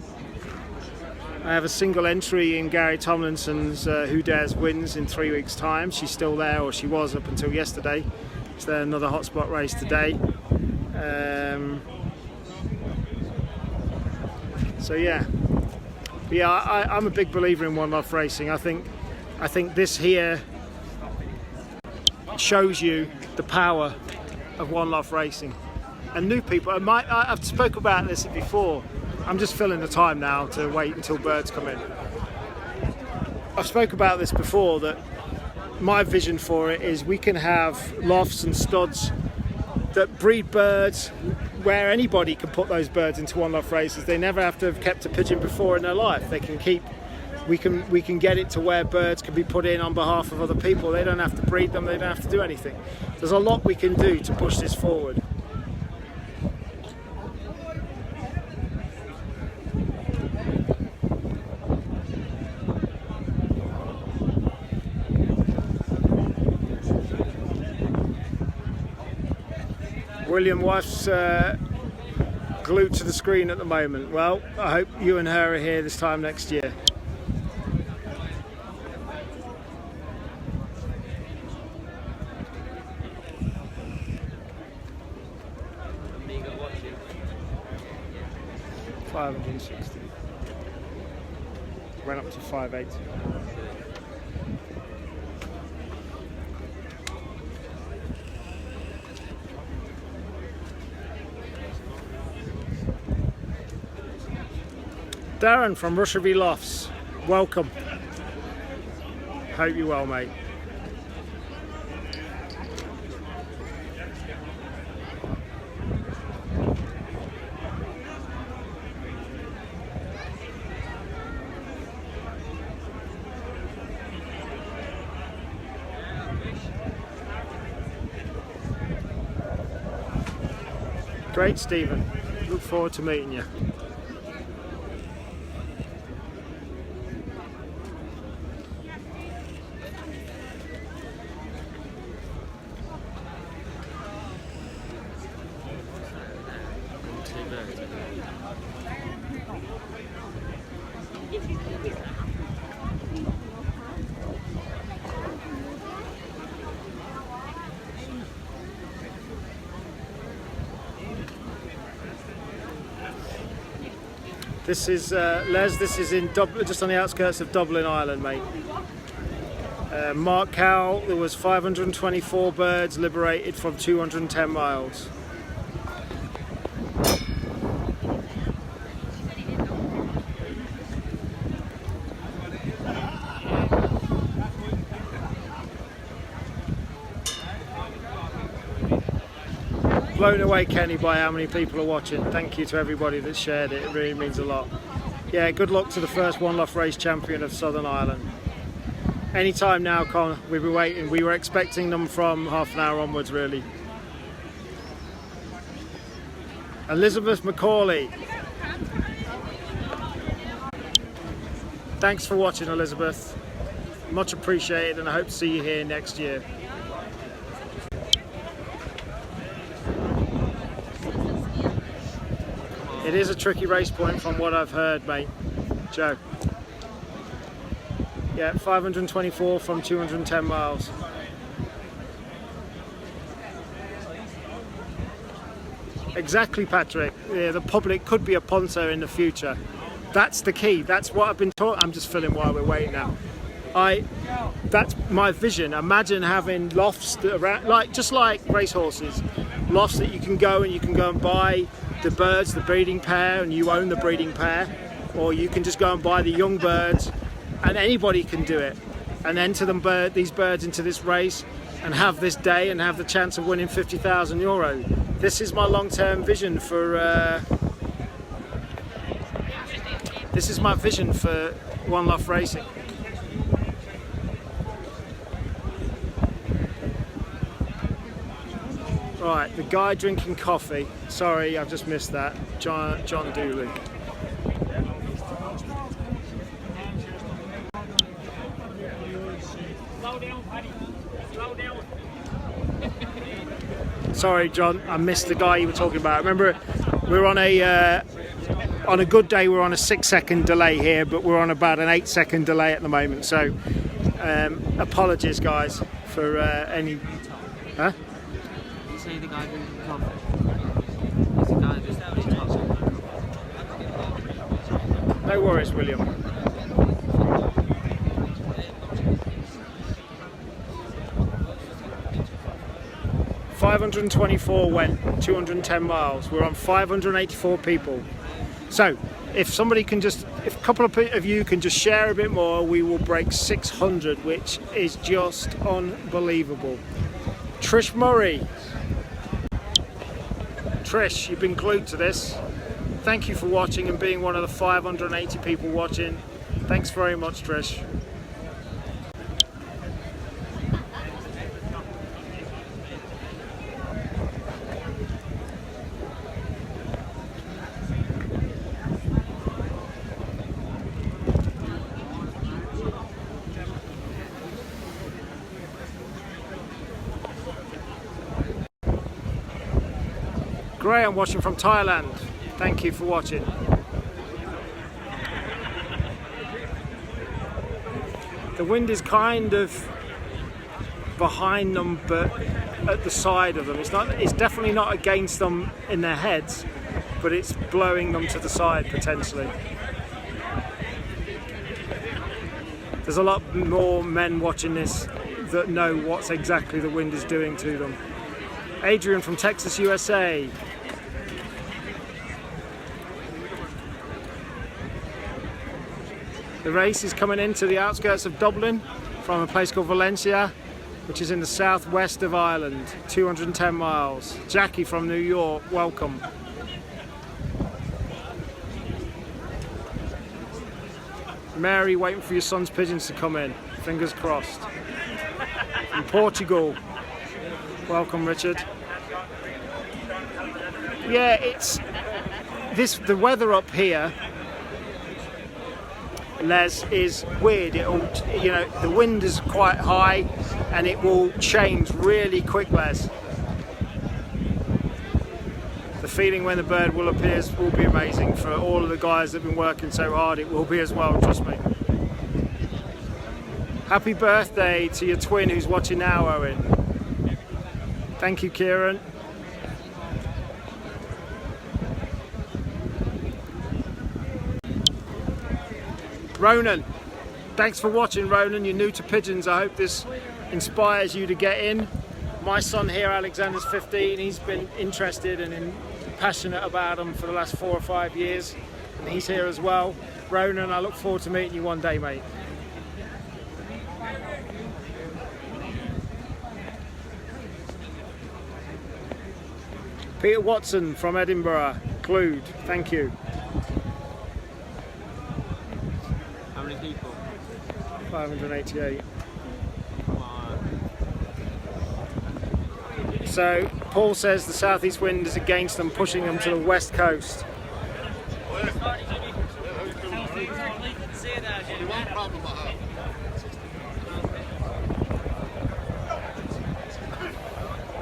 I have a single entry in Gary Tomlinson's Who Dares Wins in 3 weeks' time. She's still there, or she was up until yesterday. Is there another hotspot race today? So yeah, but yeah, I'm a big believer in One Loft racing. I think this here shows you the power of One Loft racing. And new people, I've spoken about this before. I'm just filling the time now to wait until birds come in. I've spoke about this before, that my vision for it is we can have lofts and studs that breed birds where anybody can put those birds into One Loft races. They never have to have kept a pigeon before in their life. They can keep, we can get it to where birds can be put in on behalf of other people. They don't have to breed them, they don't have to do anything. There's a lot we can do to push this forward. William, wife's glued to the screen at the moment. Well, I hope you and her are here this time next year. $560. Went up to $580. Darren from Rushavie Lofts, welcome. Hope you're well, mate. Great, Stephen. Look forward to meeting you. birds. This is Les. This is in Dublin, just on the outskirts of Dublin, Ireland, mate. Mark Cowell. There was 524 birds liberated from 210 miles. Blown away, Kenny, by how many people are watching. Thank you to everybody that shared it. It really means a lot. Yeah, good luck to the first One Loft race champion of Southern Ireland. Anytime now, Con. We've been waiting. We were expecting them from half an hour onwards, really. Elizabeth Macaulay. Thanks for watching, Elizabeth. Much appreciated, and I hope to see you here next year. It is a tricky race point from what I've heard, mate. Joe. Yeah, 524 from 210 miles. Exactly, Patrick. Yeah, the public could be a punter in the future. That's the key. That's what I've been taught. I'm just filling while we're waiting now. That's my vision. Imagine having lofts that around, just like racehorses, lofts that you can go and buy the birds, the breeding pair, and you own the breeding pair, or you can just go and buy the young birds, and anybody can do it, and enter these birds into this race and have this day and have the chance of winning €50,000. This is my long-term vision for One Loft racing. Right, the guy drinking coffee. Sorry, I've just missed that. John Dooley. Sorry, John, I missed the guy you were talking about. Remember, we're on a good day, we're on a 6-second delay here, but we're on about an 8-second delay at the moment. So, apologies, guys, for any. Huh? Say the guy drinking coffee. He's the guy just out of top. No worries, William. $524 went 210 miles. We're on 584 people. So, if a couple of you can just share a bit more, we will break 600, which is just unbelievable. Trish Murray. Trish, you've been glued to this. Thank you for watching and being one of the 580 people watching. Thanks very much, Trish. Graham watching from Thailand. Thank you for watching. The wind is kind of behind them, but at the side of them. It's definitely not against them in their heads, but it's blowing them to the side potentially. There's a lot more men watching this that know what exactly the wind is doing to them. Adrian from Texas, USA. The race is coming into the outskirts of Dublin from a place called Valencia, which is in the southwest of Ireland, 210 miles. Jackie from New York, welcome. Mary waiting for your son's pigeons to come in, fingers crossed. From Portugal, welcome Richard. Yeah, the weather up here, Les, is weird. The wind is quite high and it will change really quick, Les. the feeling when the bird will appear will be amazing. For all of the guys that have been working so hard, it will be as well, trust me. Happy birthday to your twin who's watching now, Owen. Thank you, Kieran. Ronan, thanks for watching, Ronan. You're new to pigeons. I hope this inspires you to get in. My son here, Alexander's 15. He's been interested and passionate about them for the last 4 or 5 years, and he's here as well. Ronan, I look forward to meeting you one day, mate. Peter Watson from Edinburgh, Clued, thank you. How many people? 588. So Paul says the southeast wind is against them, pushing them to the west coast.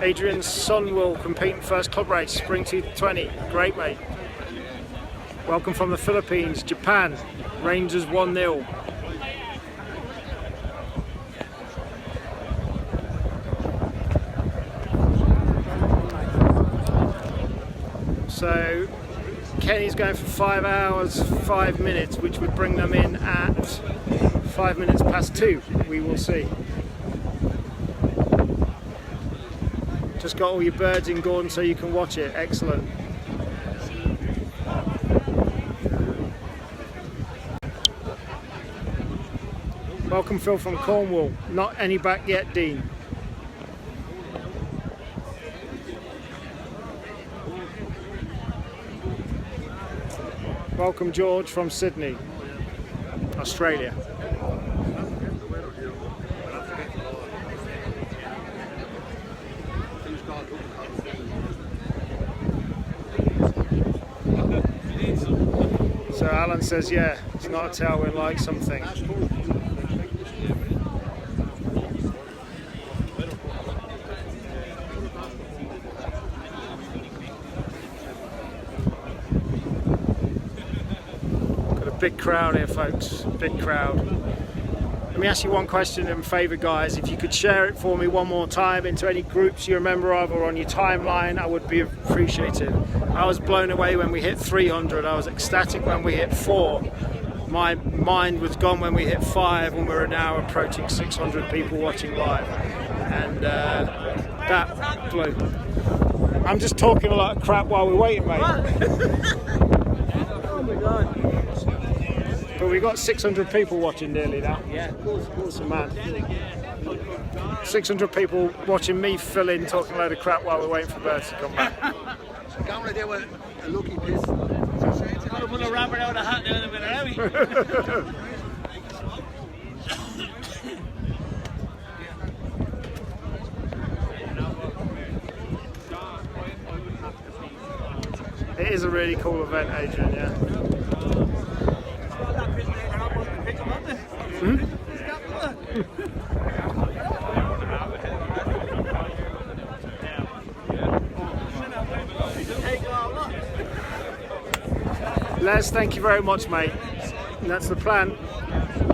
Adrian's son will compete in first club race, Spring 2020. Great, mate. Welcome from the Philippines, Japan. Rangers 1-0. So Kenny's going for 5 hours, 5 minutes, which would bring them in at 5 minutes past 2. We will see. Just got all your birds in, Gordon, so you can watch it. Excellent. Welcome, Phil from Cornwall. Not any back yet, Dean. Welcome, George from Sydney, Australia. So Alan says, yeah, it's not a tailwind like something. Got a big crowd here, folks, big crowd. Let me ask you one question in favour, guys. If you could share it for me one more time into any groups you're a member of or on your timeline, I would be appreciated. I was blown away when we hit 300. I was ecstatic when we hit 4. My mind was gone when we hit 5, and we're now approaching 600 people watching live. And that blew. I'm just talking a lot of crap while we're waiting, mate. Oh my god. But we got 600 people watching nearly now. Yeah, It's a man. 600 people watching me fill in, talking a load of crap while we're waiting for birds to come back. Come right there with a lucky piss. I'm gonna put a rabbit out of the hat now in a minute, It is a really cool event, Adrian, yeah. Les, thank you very much, mate. And that's the plan.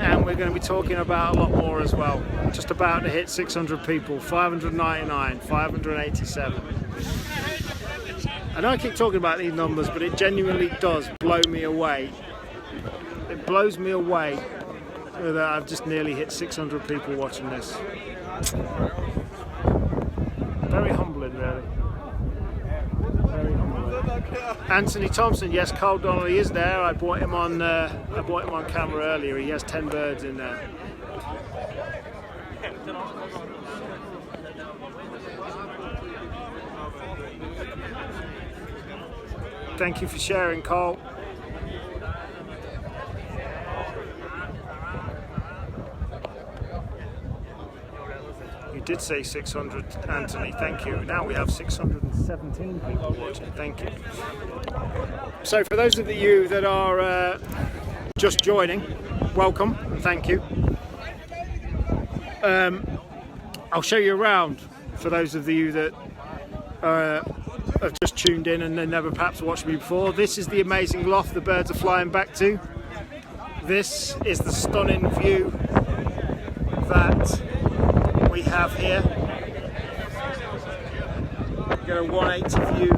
And we're going to be talking about a lot more as well. Just about to hit 600 people, 599, 587. I know I keep talking about these numbers, but it genuinely does blow me away. It blows me away that I've just nearly hit 600 people watching this. Very humbling, really. Very humbling. Anthony Thompson, yes, Carl Donnelly is there. I bought him on camera earlier. He has 10 birds in there. Thank you for sharing, Carl. You did say 600, Anthony, thank you. Now we have 617 people watching, thank you. So for those of you that are just joining, welcome and thank you. I'll show you around for those of you that have just tuned in and they never perhaps watched me before, this is the amazing loft the birds are flying back to. This is the stunning view that we have here. Get a 180 view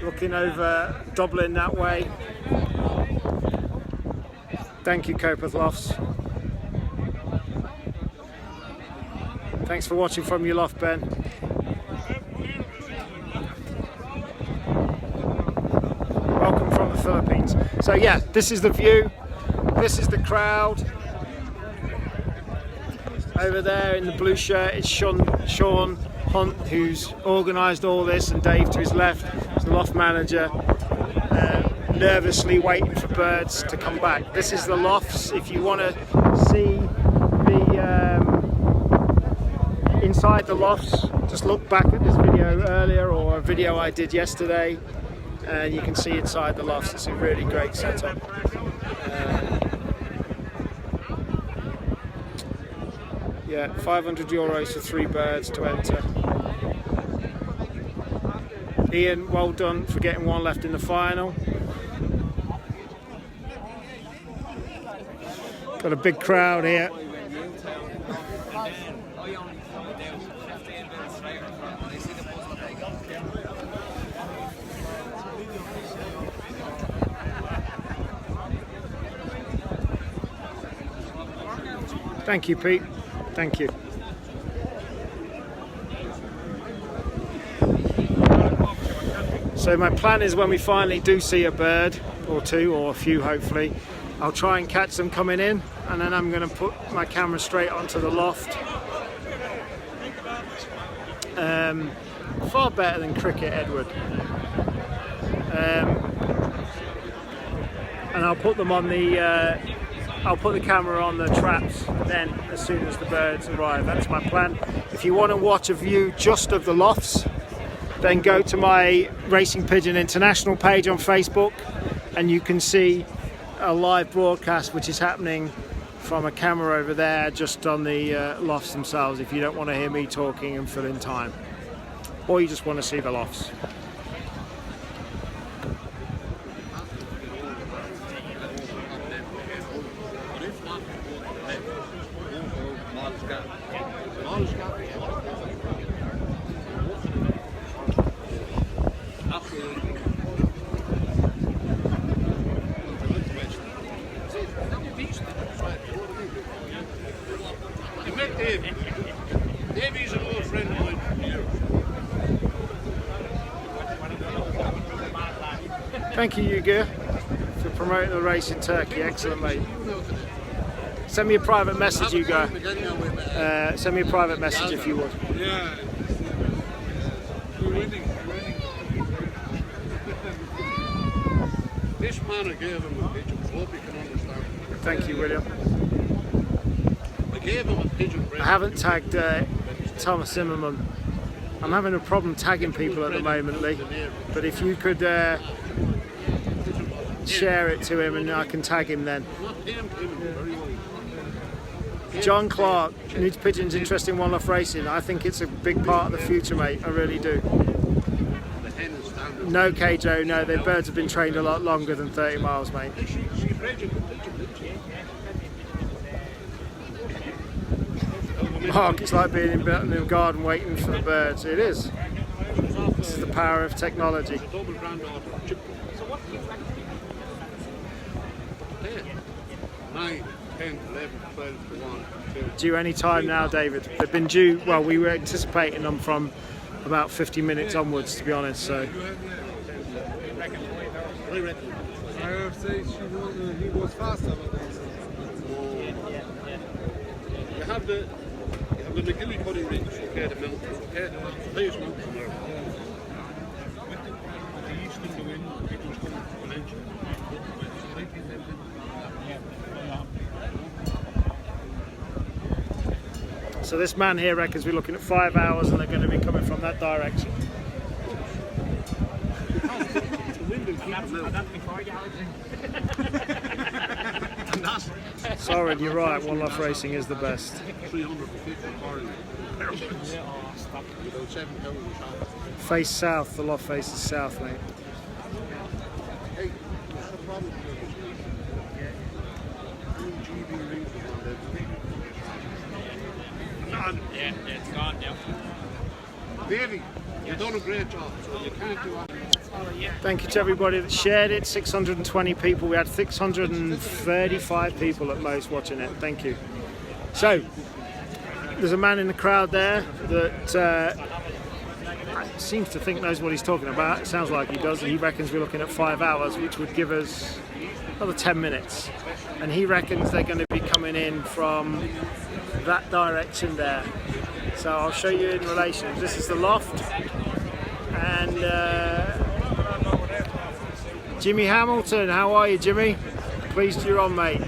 looking over Dublin that way. Thank you, Copath Lofts. Thanks for watching from your loft, Ben. Welcome from the Philippines. So yeah, this is the view. This is the crowd. Over there in the blue shirt is Sean Hunt, who's organised all this, and Dave to his left is the loft manager, nervously waiting for birds to come back. This is the lofts. If you want to see the inside the lofts, just look back at this video earlier or a video I did yesterday, and you can see inside the lofts. It's a really great setup. Yeah, €500 for 3 birds to enter. Ian, well done for getting 1 left in the final. Got a big crowd here. Thank you, Pete. Thank you. So my plan is when we finally do see a bird, or 2 or a few hopefully, I'll try and catch them coming in, and then I'm going to put my camera straight onto the loft. Far better than cricket, Edward. And I'll put them on the I'll put the camera on the traps then as soon as the birds arrive. That's my plan. If you want to watch a view just of the lofts, then go to my Racing Pigeon International page on Facebook, and you can see a live broadcast which is happening from a camera over there just on the lofts themselves, if you don't want to hear me talking and fill in time, or you just want to see the lofts. Davey's an old friend of mine. Thank you, Ugur, for promoting the race in Turkey. Excellent, mate. Send me a private message, Ugur. Send me a private message if you would. Yeah. We're winning. This man I gave him a pigeon. Hope you can understand. Thank you, William. I gave him a pigeon. I haven't tagged Thomas Zimmerman. I'm having a problem tagging people at the moment, Lee. But if you could share it to him and I can tag him then. John Clark, Nude Pigeons, interesting one-off racing. I think it's a big part of the future, mate. I really do. No, Kjo, no. Their birds have been trained a lot longer than 30 miles, mate. Mark, it's like being in the garden waiting for the birds. It is. This is the power of technology. 9, 10, 11, 12, 1, 2. Due any time now, David. They've been due, well, we were anticipating them from about 50 minutes onwards, to be honest, so. I would say he was faster. You have the McGilly cutting ridge, okay, the mountains, okay, the highest mountains in Europe. The east in the wind, people's coming from an engine. So this man here reckons we're looking at 5 hours and they're going to be coming from that direction. Sorry, you're right, one-off racing is the best. 350 cars. About 7,000 shots. Face south, the loft faces south, mate. Hey, not a problem. GB rings is on there. Yeah, it's gone now. Davey, you've done a great job, so you can't do it. Thank you to everybody that shared it. 620 people. We had 635 people at most watching it. Thank you. So, there's a man in the crowd there that seems to think knows what he's talking about. It sounds like he does. He reckons we're looking at 5 hours, which would give us another 10 minutes. And he reckons they're going to be coming in from that direction there. So I'll show you in relation. This is the loft. And Jimmy Hamilton, how are you, Jimmy? Pleased you're on, mate.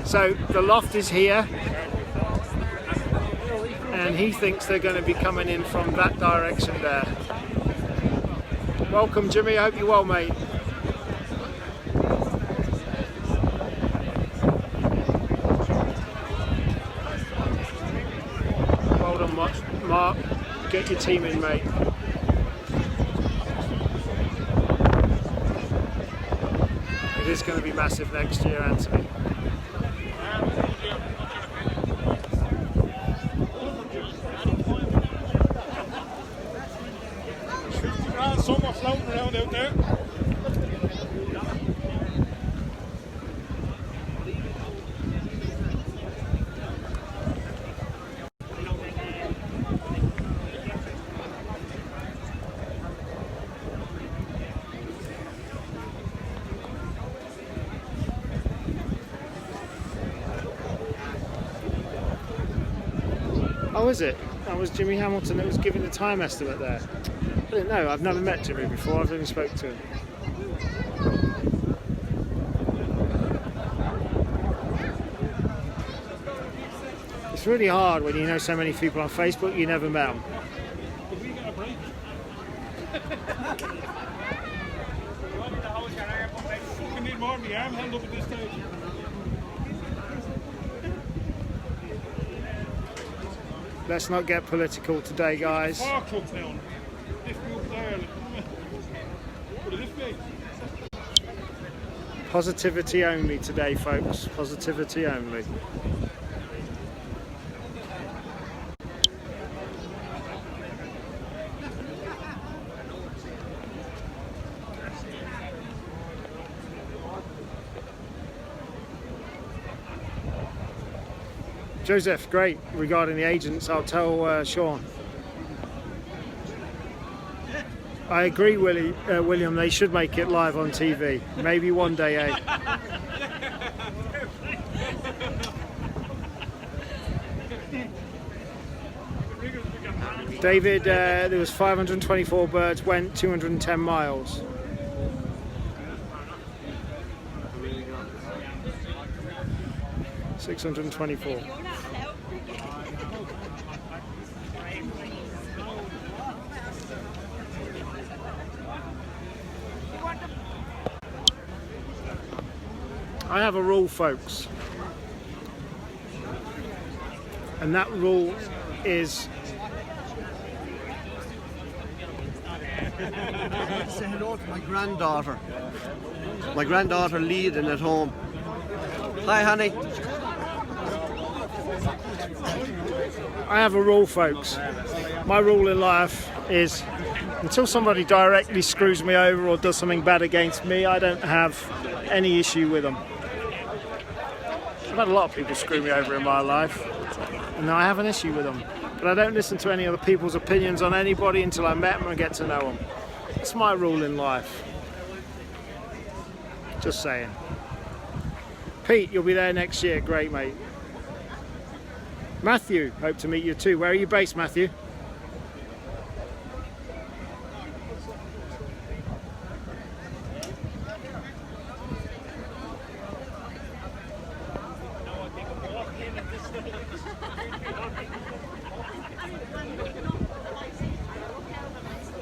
So the loft is here, and he thinks they're going to be coming in from that direction there. Welcome, Jimmy. I hope you're well, mate. Well done, Mark. Get your team in, mate. It is going to be massive next year, Anthony. Somewhere floating around out there. Oh, is it? That was Jimmy Hamilton that was giving the time estimate there. I didn't know. I've never met Jimmy before. I've only spoken to him. It's really hard when you know so many people on Facebook you never met them. Did we get a break? You need more than the arm held up at this stage. Let's not get political today, guys. Four clubs down. This group there. What did this be? Positivity only today, folks. Positivity only. Joseph, great. Regarding the agents, I'll tell Sean. I agree, William. They should make it live on TV. Maybe one day, eh? David, there was 524 birds, went 210 miles. $624. I have a rule, folks, and that rule is Say hello to my granddaughter. My granddaughter leading at home. Hi, honey. I have a rule, folks. My rule in life is until somebody directly screws me over or does something bad against me, I don't have any issue with them. I've had a lot of people screw me over in my life, and I have an issue with them. But I don't listen to any other people's opinions on anybody until I met them and get to know them. It's my rule in life. Just saying. Pete, you'll be there next year. Great, mate. Matthew, hope to meet you too. Where are you based, Matthew?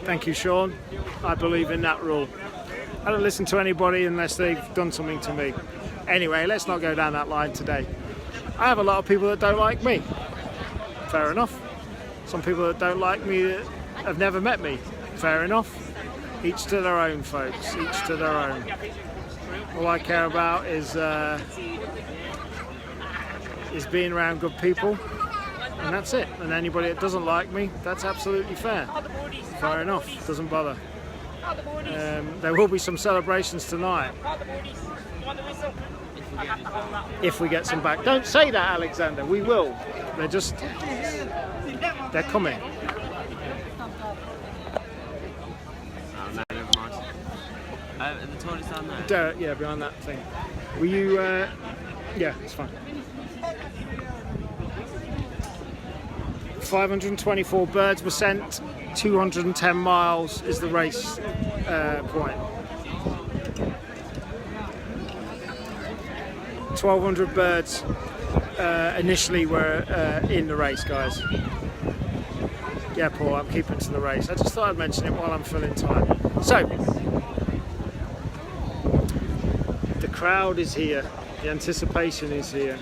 Thank you, Sean. I believe in that rule. I don't listen to anybody unless they've done something to me. Anyway, let's not go down that line today. I have a lot of people that don't like me. Fair enough. Some people that don't like me that have never met me. Fair enough. Each to their own, folks. Each to their own. All I care about is being around good people, and that's it. And anybody that doesn't like me, that's absolutely fair. Fair enough. Doesn't bother. There will be some celebrations tonight. If we get some back. Don't say that, Alexander. We will. They're coming. The toilet's down there? Yeah, behind that thing. Will you... yeah, it's fine. 524 birds were sent. 210 miles is the race point. 1,200 birds initially were in the race, guys. Yeah, Paul, I'm keeping to the race. I just thought I'd mention it while I'm filling time. So, the crowd is here. The anticipation is here.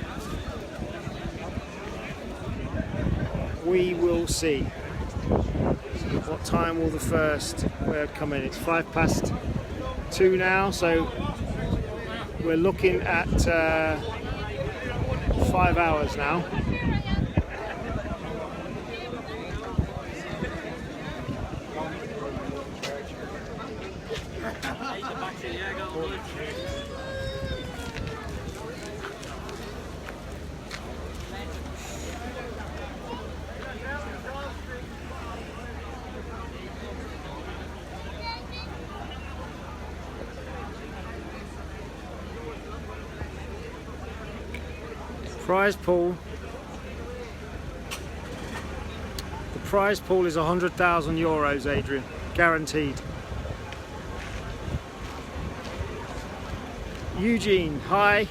We will see. What time will the first bird come in? It's 2:05 now, so we're looking at 5 hours now. Prize pool. The prize pool is €100,000, Adrian, guaranteed. Eugene, hi.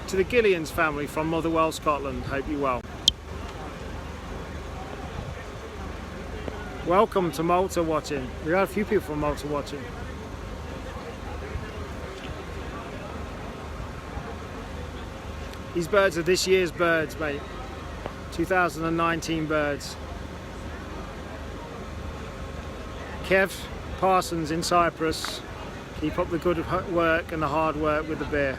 To the Gillians family from Motherwell, Scotland. Hope you're well. Welcome to Malta watching. We had a few people from Malta watching. These birds are this year's birds, mate. 2019 birds. Kev Parsons in Cyprus. Keep up the good work and the hard work with the beer.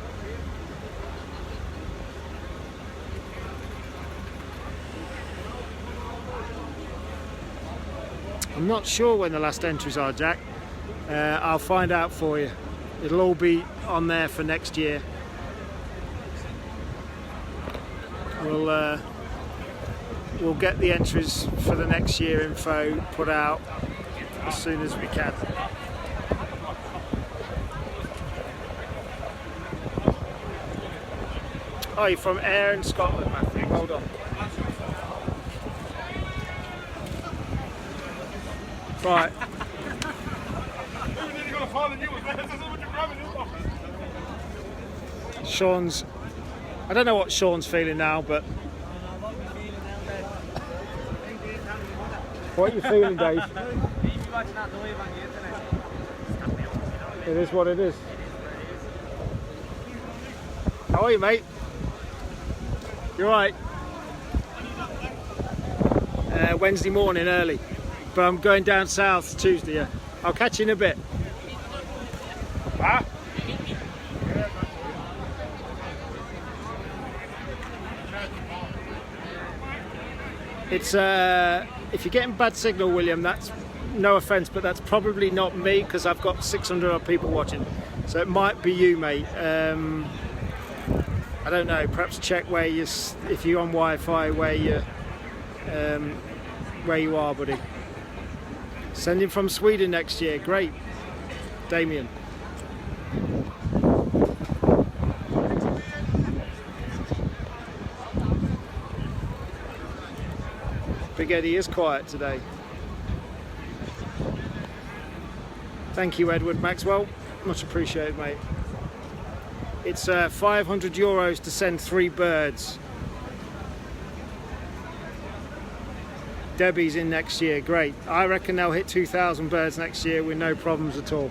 I'm not sure when the last entries are, Jack. I'll find out for you. It'll all be on there for next year. We'll get the entries for the next year info put out as soon as we can. Oh, you're from Ayr in Scotland, Matthew. Hold on. Right. Sean's... I don't know what Sean's feeling now, but... What are you feeling, Dave? It is what it is. How are you, mate? You alright? Wednesday morning early, but I'm going down south Tuesday. Yeah. I'll catch you in a bit. Ah. It's if you're getting bad signal, William, that's no offence, but that's probably not me because I've got 600 other people watching, so it might be you, mate. I don't know. Perhaps check where you, if you're on Wi-Fi, where you are, buddy. Sending from Sweden next year. Great, Damien. Big Eddie is quiet today. Thank you, Edward Maxwell. Much appreciated, mate. It's €500 to send 3 birds. Debbie's in next year. Great. I reckon they'll hit 2,000 birds next year with no problems at all.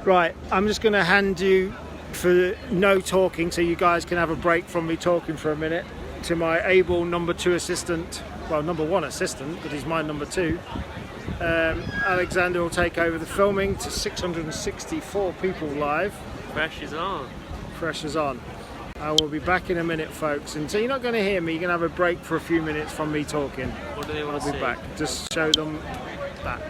Right, I'm just going to hand you for no talking so you guys can have a break from me talking for a minute. to my able number 2 assistant, well, number 1 assistant, but he's my number 2. Alexander will take over the filming to 664 people live. Fresh is on. Fresh is on. I will be back in a minute, folks. And so you're not going to hear me. You're going to have a break for a few minutes from me talking. What do they want to I'll see? be back. Just show them that.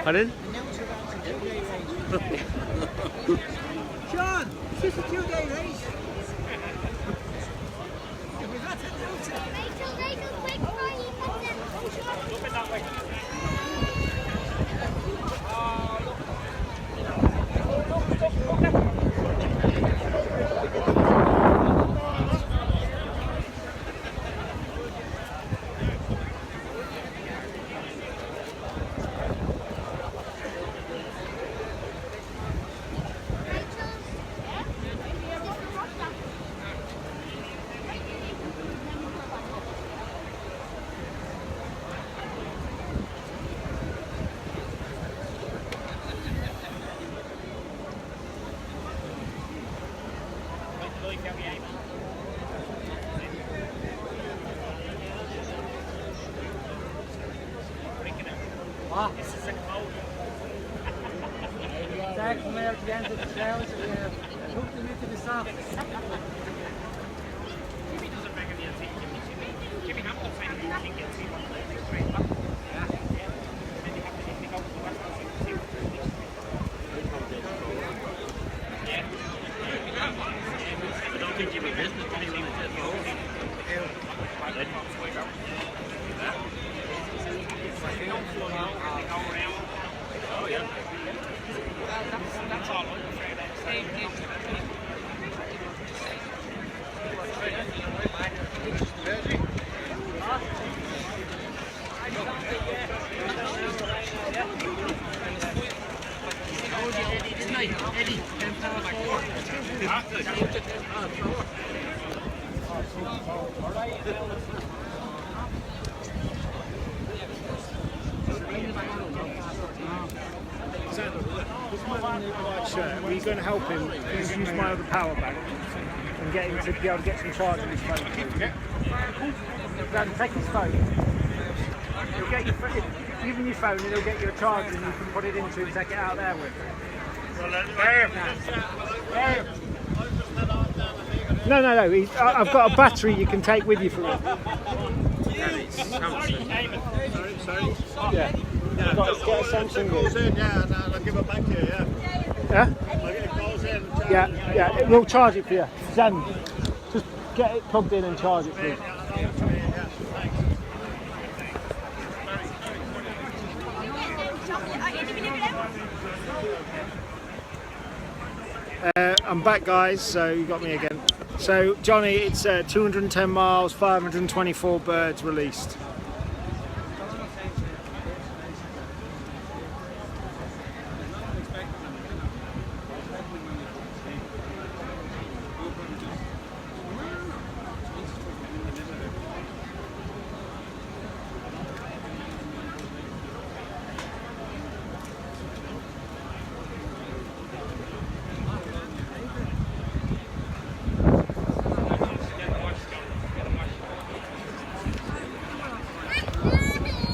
Pardon? Sean, is this a 2-day race? We've got to announce it. Zach from there to the end of the trails, hooked them into the soft. Are you going to help him use my other power bank and get him to be able to get some charge on his phone? Dad, take his phone. He'll get your phone, give him your phone and he'll get you a charger and you can put it into and take it out there with. No. I've got a battery you can take with you for it. Yeah. I've got to get a Samsung. Yeah, and I'll give it back to you, yeah. Yeah? I'll get it goes in. Yeah, it will charge it for you. Zen. Just get it plugged in and charge it, please. I'm back, guys, so you got me again. So, Johnny, it's 210 miles, 524 birds released.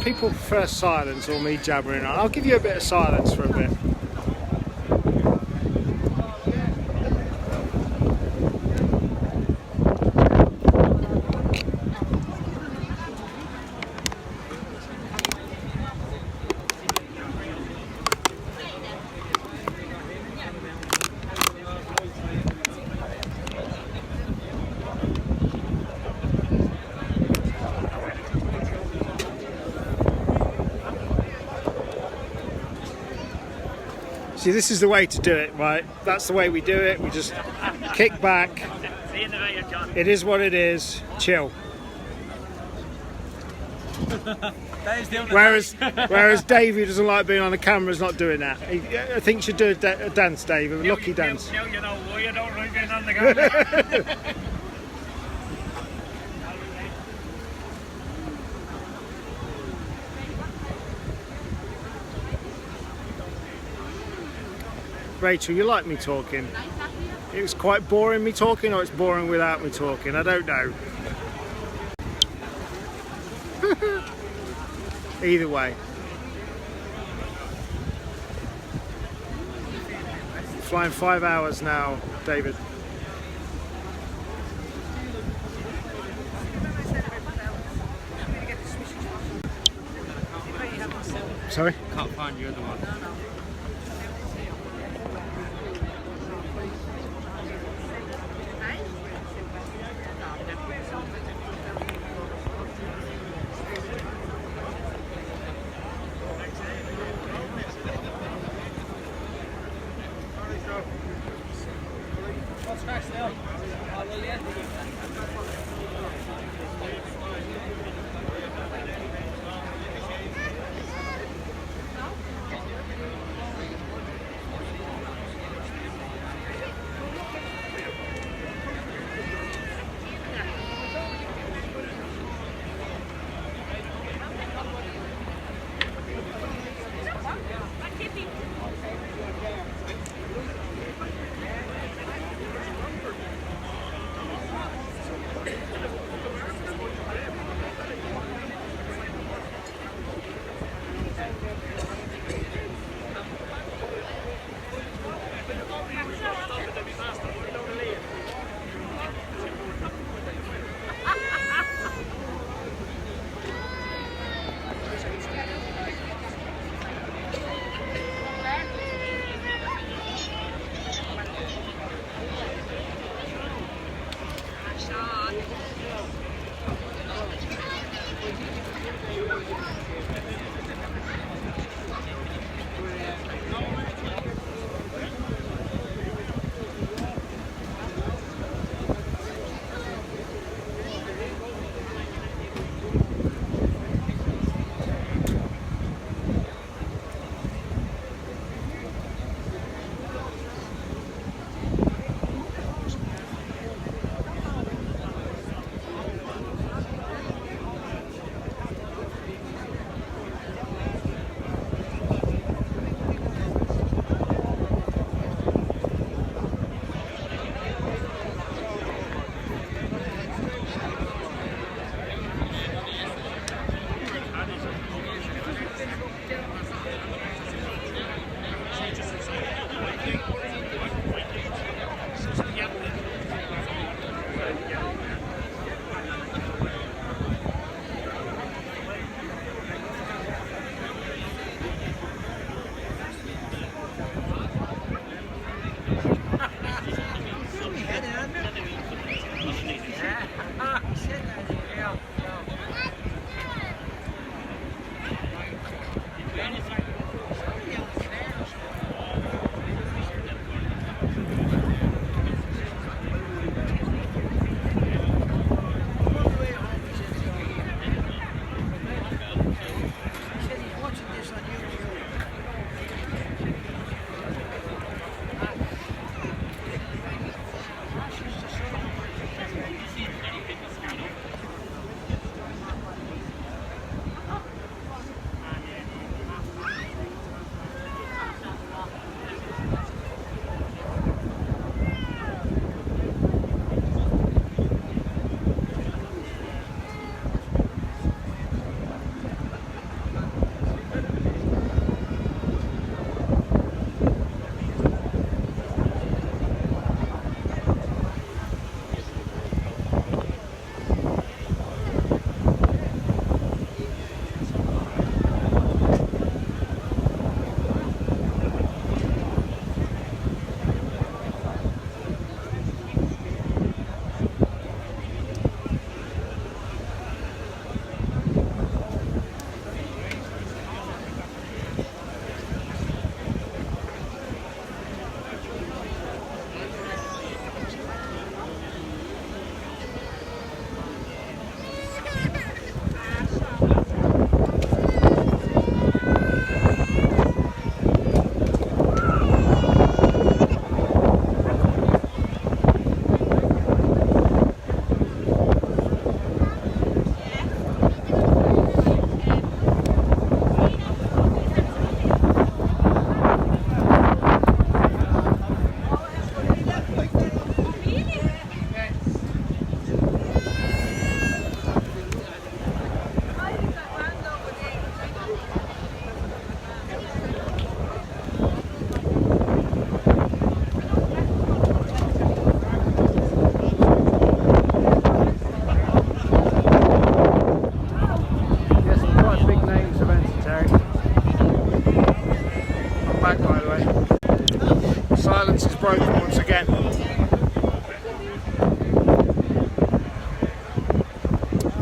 People prefer silence or me jabbering on. I'll give you a bit of silence for a bit. See, this is the way to do it, right? That's the way we do it. We just kick back. It is what it is. Chill. Whereas Dave, who doesn't like being on the camera, is not doing that. I think you should do a dance, Dave, a lucky dance. Now you know why you don't like being on the camera. Rachel, you like me talking? It was quite boring me talking, or it's boring without me talking? I don't know. Either way. Flying 5 hours now, David. Sorry? Can't find you the one.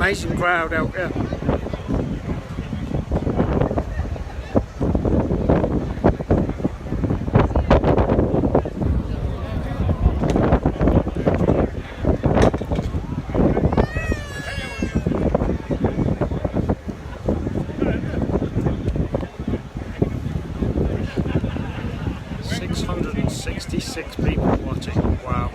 amazing crowd out here. Six people watching. Wow.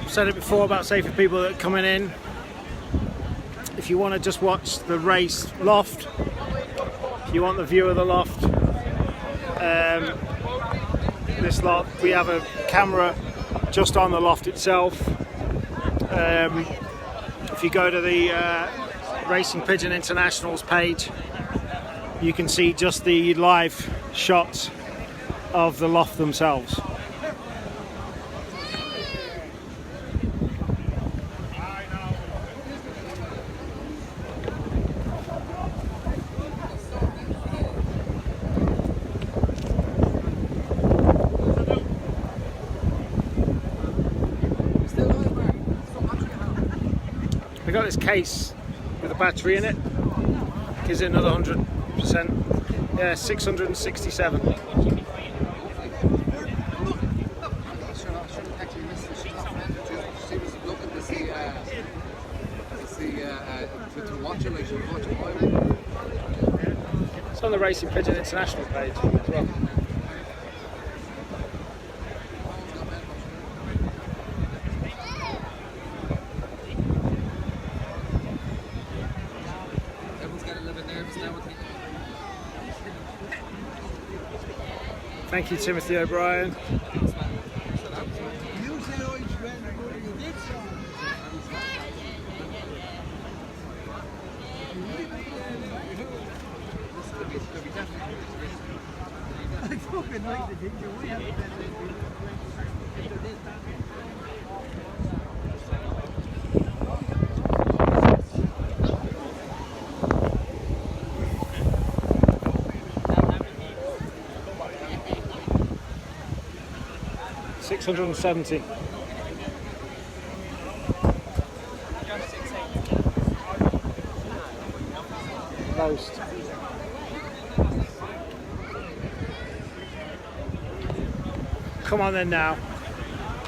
Said it before about say for people that are coming in, if you want to just watch the race Loft, if you want the view of the Loft, this lot, we have a camera just on the Loft itself. If you go to the Racing Pigeon International's page, you can see just the live shots of the Loft themselves. I got this case with a battery in it, gives it another 100%. Yeah, 667. It's on the Racing Pigeon International page as well. Thank you, Timothy O'Brien. $670. Most. Come on then now.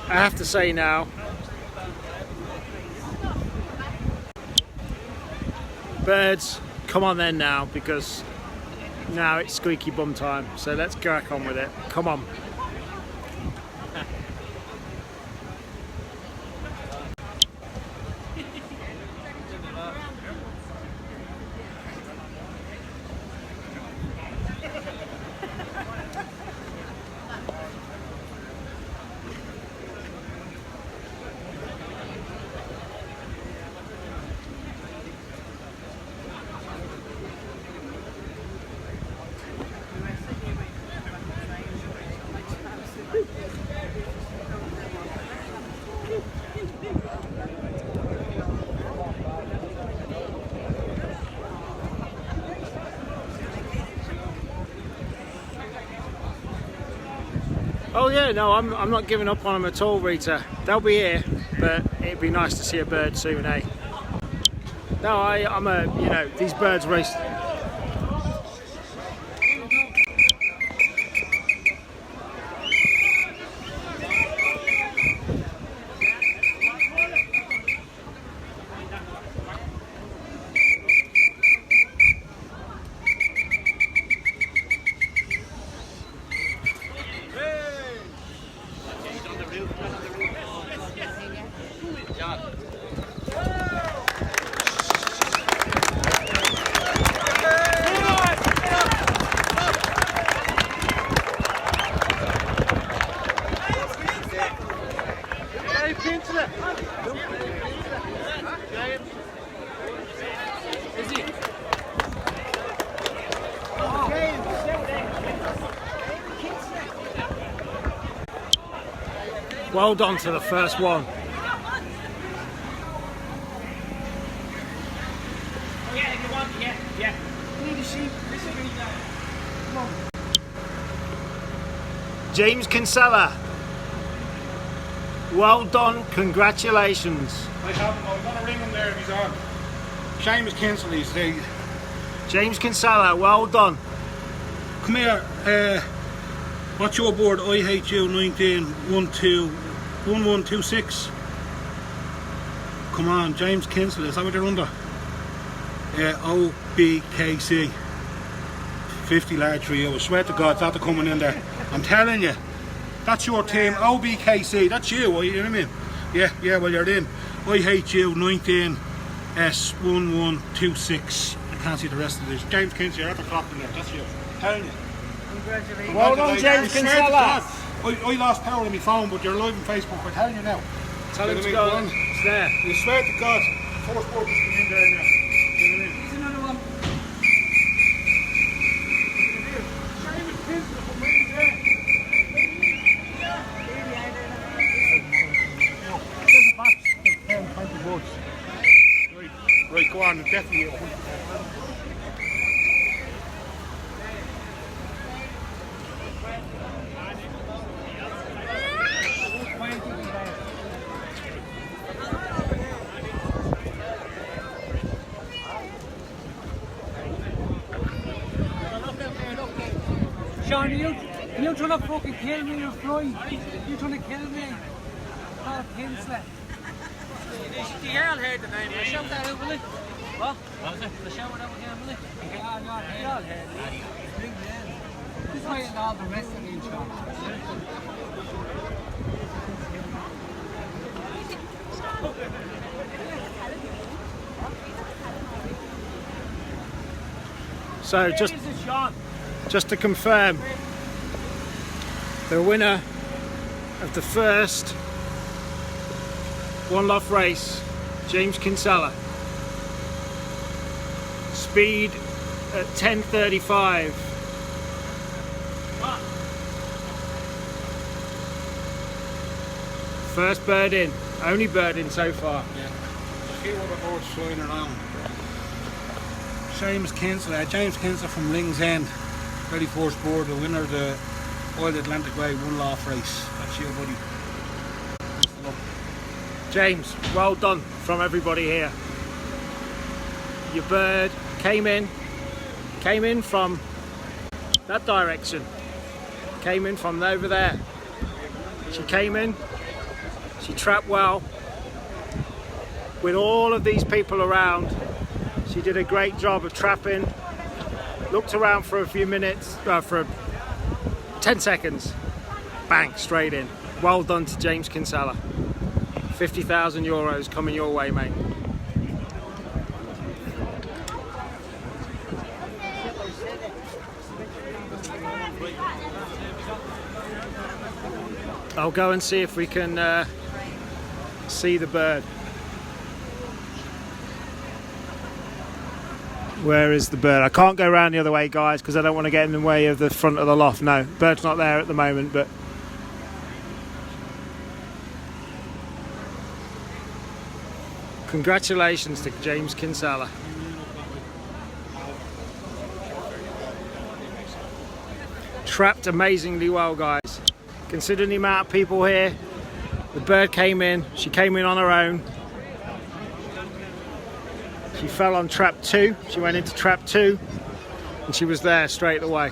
I have to say now. Birds, come on then now, because now it's squeaky bum time. So let's crack on with it. Come on. Oh yeah, no, I'm not giving up on them at all, Rita. They'll be here, but it'd be nice to see a bird soon, eh? No, I'm a, you know, these birds race. James Kinsley. Well done to the first one. James Kinsella. Well done, congratulations. I was going to ring him there if he's on. Seamus Kinsley, he's James Kinsella, well done. Come here, what's your board? IHU 19121126. Come on, James Kinsley, is that what you're under? OBKC 50 large for you. I swear to God, that's coming in there. I'm telling you, that's your team. OBKC, that's you, you know what I mean? Yeah, well you're in. IHU 19S1126. I can't see the rest of this. James Kinsley, you're at the clock in there, that's you. I'm telling you. Congratulations. Well done, James Kinsella. I lost power on my phone, but you're live on Facebook. I'm telling you now. Tell him to go. It's there. I swear to God, four sports come in there now. You know what I mean? Here's another one. Right, go on, definitely. Sean, you trying to fucking kill me or Floyd? You trying to kill me? Oh, Kinsley. The girl heard the name. Will shout that out, will it? What? What was it? Will shout it out again, will it? Yeah, no, they all heard it. Big man. This way and all the rest of the Sean. So just to confirm, the winner of the first One Loft race, James Kinsella. Speed at 10:35. First bird in, only bird in so far. Yeah. A few other boards flying around. James Kinsley from Ling's End, very first board, the winner of the Oil Atlantic Way One Loft race. That's you, buddy. Best of luck. James, well done from everybody here. Your bird came in from that direction, came in from over there. She came in, she trapped well. With all of these people around, she did a great job of trapping. Looked around for a few minutes, for 10 seconds, bang, straight in. Well done to James Kinsella. 50,000 euros coming your way, mate. I'll go and see if we can see the bird. Where is the bird? I can't go around the other way, guys, because I don't want to get in the way of the front of the loft. No, bird's not there at the moment, but congratulations to James Kinsella. Trapped amazingly well, guys. Considering the amount of people here, the bird came in, she came in on her own. She fell on trap 2, she went into trap 2 and she was there straight away.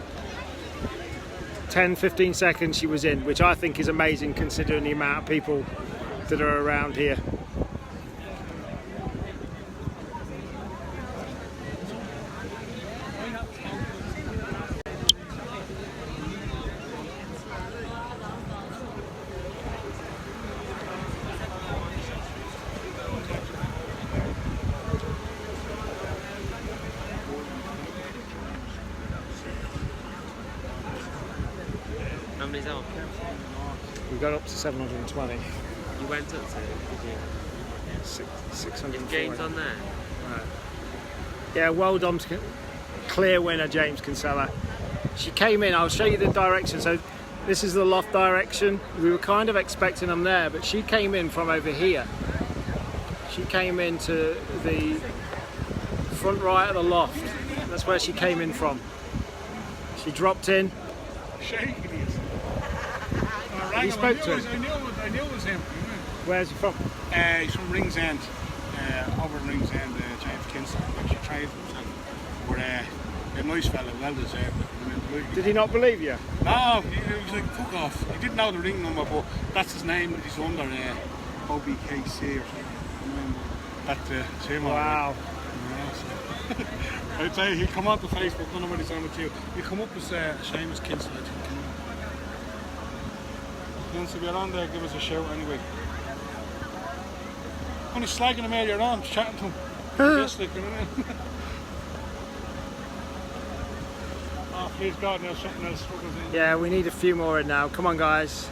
10-15 seconds she was in, which I think is amazing considering the amount of people that are around here. We got up to 720. You went up to it, did you? 600 Games on there. Right. Yeah, well done. Clear winner, James Kinsella. She came in, I'll show you the direction. So this is the loft direction. We were kind of expecting them there, but she came in from over here. She came into the front right of the loft. That's where she came in from. She dropped in. Shaking he is. You spoke to him? I knew it was him. Where's he from? He's from Ringsend. Over in Ringsend, James Kinsella. Actually tried himself. But a nice fella, well deserved. Did he not believe you? No, he was like, fuck off. He didn't know the ring number, but that's his name that he's under, OBKC or something. That's him. Wow. Yeah, so. I'd say he'll come on to Facebook, don't know what he's on with you. He'll come up as Seamus Kinsella, I think. Once if you're on there, give us a shout anyway. Only slagging him earlier on, chatting to him. Just like, you know what I mean? Oh, please God, now something else struggles in. Yeah, we need a few more in now. Come on, guys.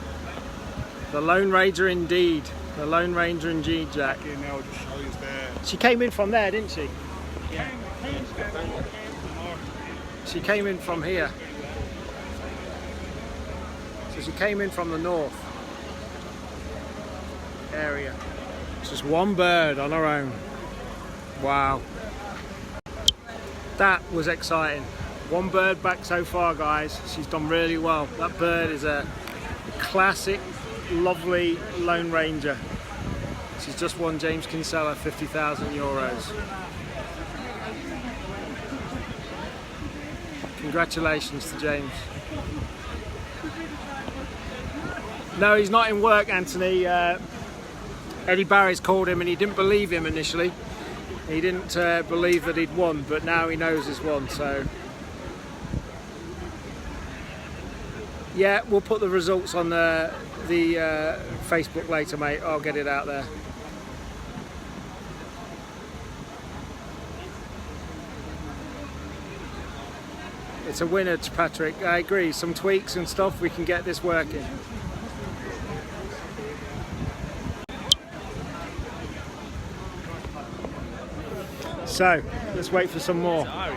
The Lone Ranger indeed. The Lone Ranger indeed, Jack. Okay, now just show you there. She came in from there, didn't she? Yeah. She came in from here. So she came in from the north area. It's just one bird on her own. Wow. That was exciting. One bird back so far, guys. She's done really well. That bird is a classic, lovely Lone Ranger. She's just won James Kinsella €50,000. Congratulations to James. No, he's not in work, Anthony. Eddie Barry's called him and he didn't believe him initially. He didn't believe that he'd won, but now he knows he's won, so. Yeah, we'll put the results on the Facebook later, mate. I'll get it out there. It's a winner, Patrick. I agree. Some tweaks and stuff, we can get this working. So, let's wait for some more. I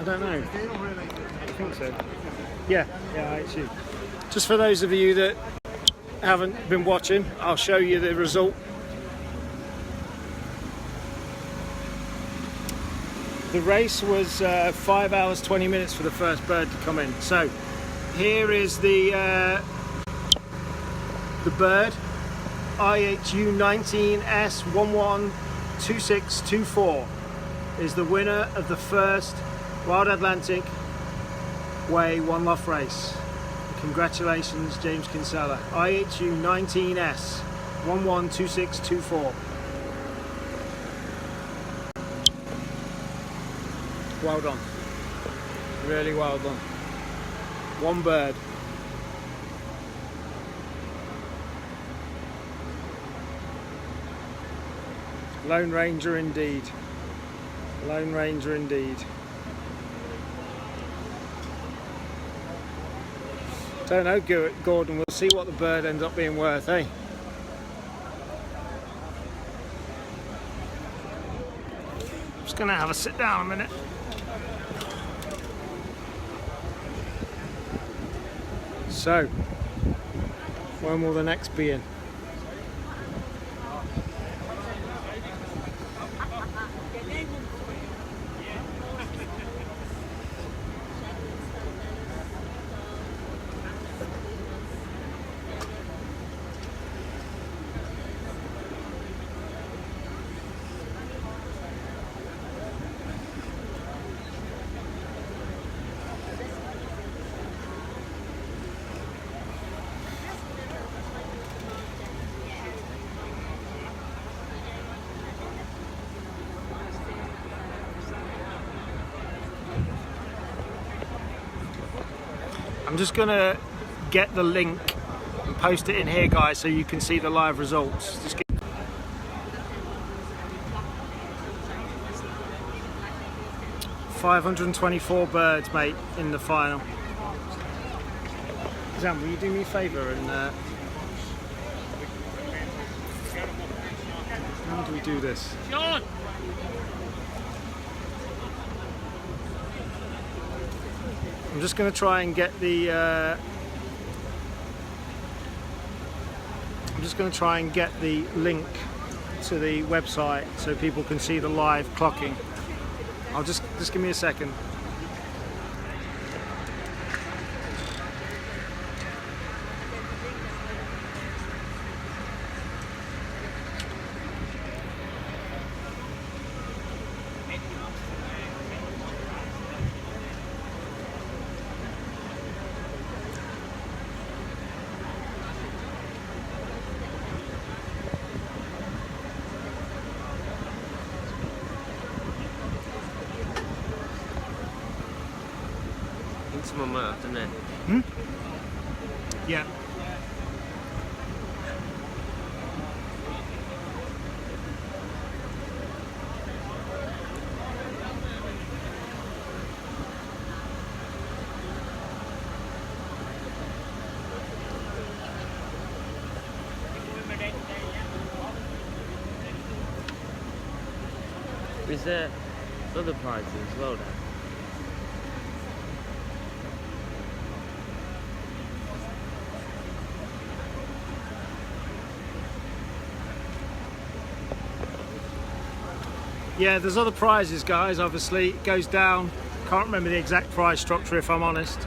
don't know. I think so. Yeah, it's you. Just for those of you that haven't been watching, I'll show you the result. The race was 5 hours 20 minutes for the first bird to come in. So here is the bird, IHU 19S112624 is the winner of the first Wild Atlantic Way One Loft race. Congratulations, James Kinsella. IHU 19S112624. Well done. Really well done. One bird. Lone Ranger indeed. Lone Ranger indeed. Don't know, Gordon. We'll see what the bird ends up being worth, eh? I'm just going to have a sit down a minute. So, when will the next be in? I'm just gonna get the link and post it in here, guys, so you can see the live results. Just get 524 birds, mate, in the final. Zam, will you do me a favour and How do we do this? John! I'm just going to try and get the link to the website so people can see the live clocking. I'll just give me a second. Someone might have done it. Yeah. Is there other prizes as well then? Yeah, there's other prizes, guys. Obviously, it goes down. Can't remember the exact prize structure, if I'm honest.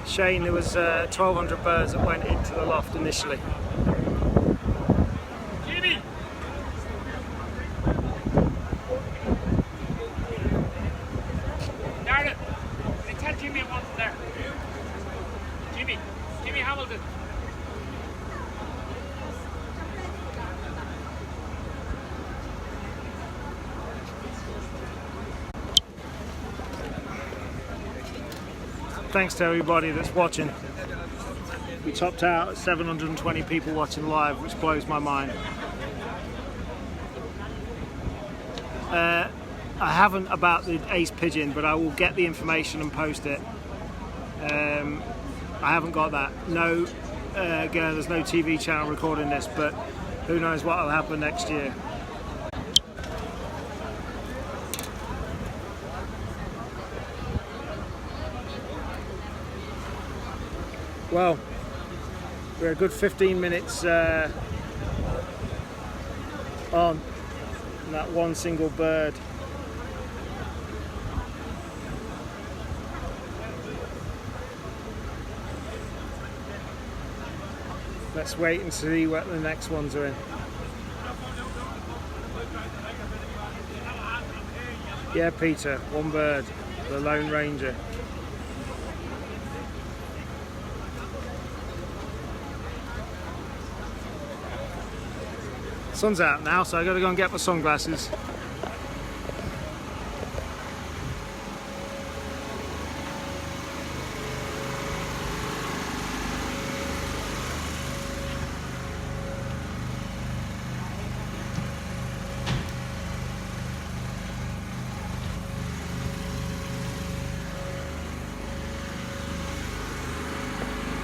Shane, there was 1,200 birds that went into the loft initially. Jimmy! Darren, tell Jimmy I want him there. Jimmy Hamilton. Thanks to everybody that's watching. We topped out at 720 people watching live, which blows my mind. I haven't about the ace pigeon, but I will get the information and post it. I haven't got that. No, again, there's no TV channel recording this, but who knows what will happen next year. Well, we're a good 15 minutes on that one single bird. Let's wait and see what the next ones are in. Yeah, Peter, one bird, the Lone Ranger. Sun's out now, so I gotta go and get my sunglasses.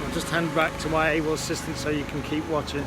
I'll just hand back to my able assistant so you can keep watching.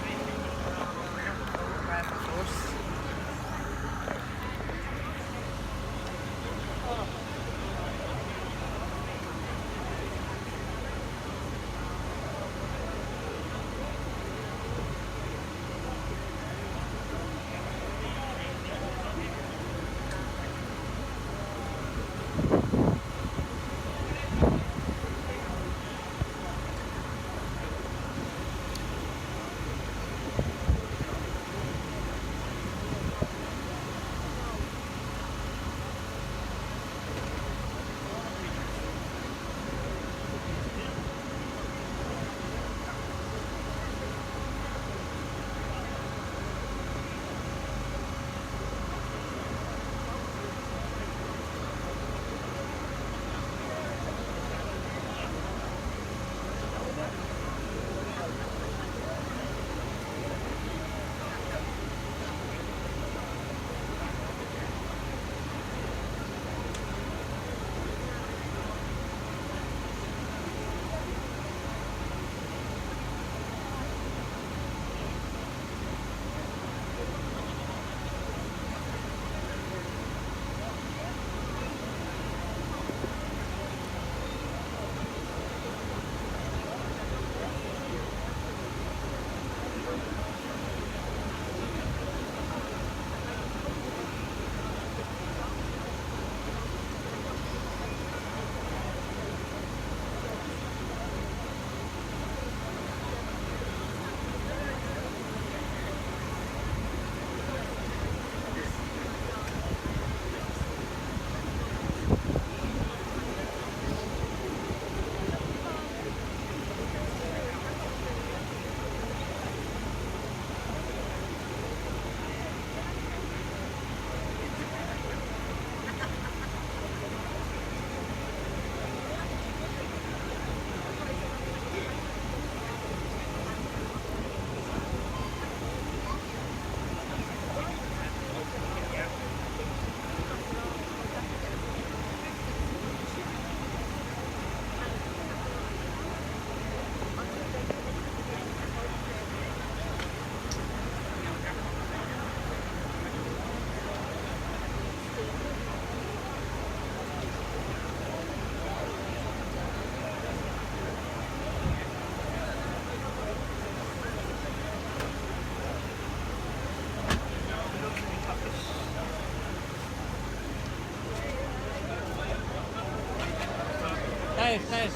Dave.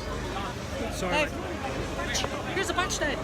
Sorry. Dave. Here's a batch, Dave.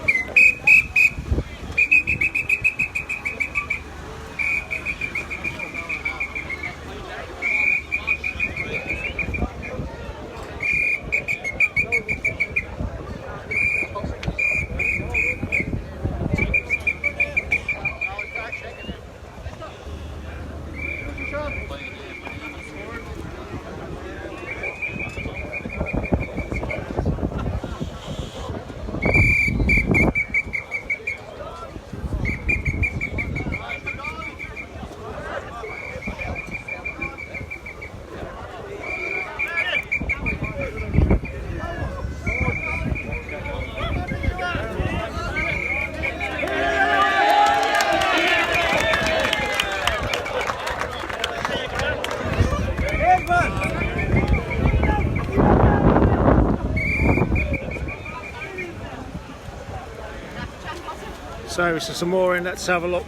So some more in. Let's have a look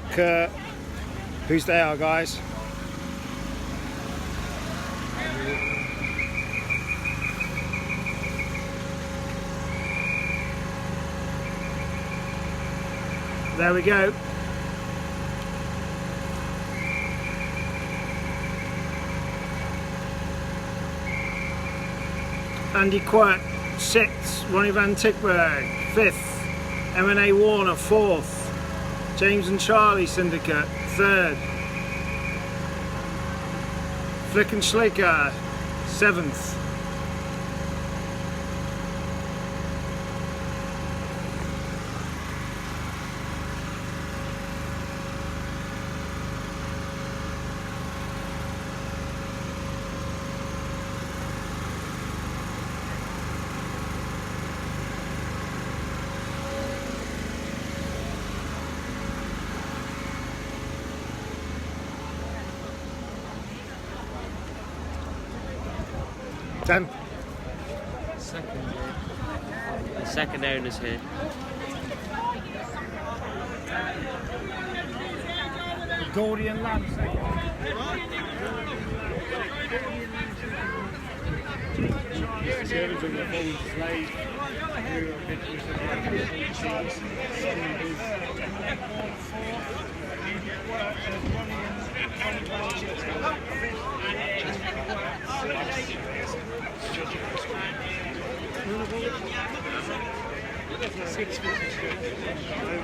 who's they are, guys. There we go. Andy Quirk, 6th. Ronnie Van Tickberg, 5th. M&A Warner, 4th. James and Charlie Syndicate, 3rd. Flick and Schlicker, 7th. Dan. The second owner's here. The Gordian Lamb.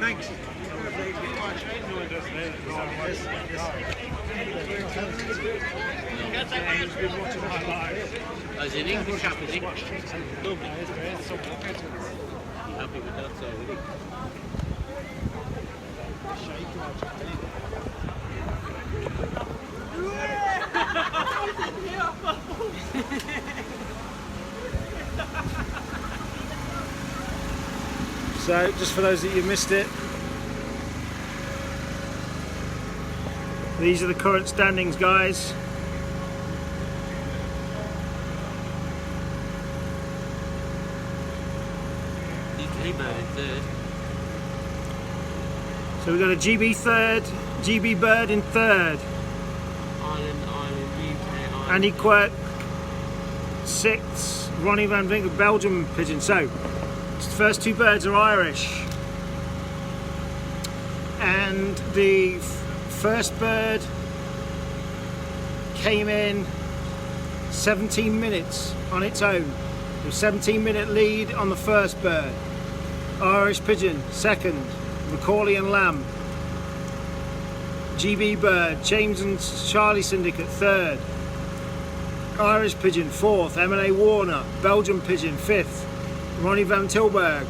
Thanks. As in English chap, is he? Lovely. Happy with that, so So, just for those that you missed it, these are the current standings, guys. UK Bird in third. So we've got a GB third, GB Bird in third. Ireland, UK, Ireland. Andy Quirk, 6th. Ronnie Van Winkle, Belgium Pigeon. So, the first two birds are Irish. And the first bird came in 17 minutes on its own. There was a 17-minute lead on the first bird. Irish Pigeon, second. Macaulay and Lamb. GB Bird, James and Charlie Syndicate, third. Irish Pigeon, fourth. M&A Warner, Belgium Pigeon, fifth. Ronnie Van Tilburg.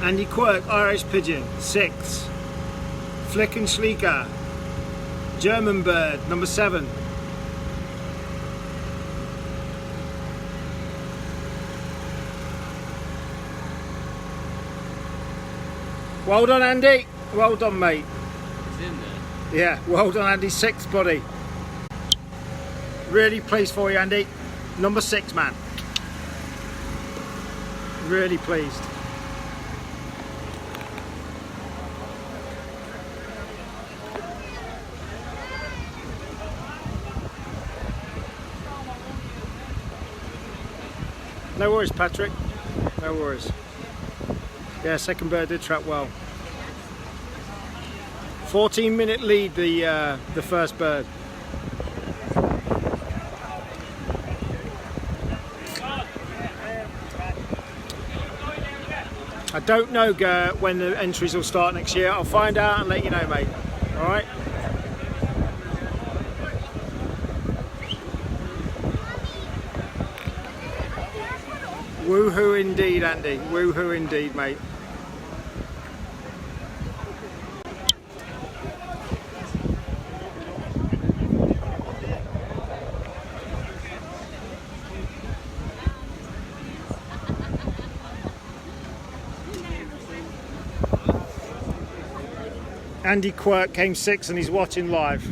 Andy Quirk, Irish Pigeon, sixth. Flick and Schlicker, German Bird, number 7. Well done, Andy. Well done, mate. It's in there. Yeah, well done, Andy. 6th, buddy. Really pleased for you, Andy. Number 6, man. Really pleased. No worries, Patrick. No worries. Yeah, second bird did trap well. 14-minute lead, the first bird. I don't know, Gert, when the entries will start next year. I'll find out and let you know, mate. All right. Woohoo indeed, Andy. Woohoo indeed, mate. Andy Quirk came 6th and he's watching live.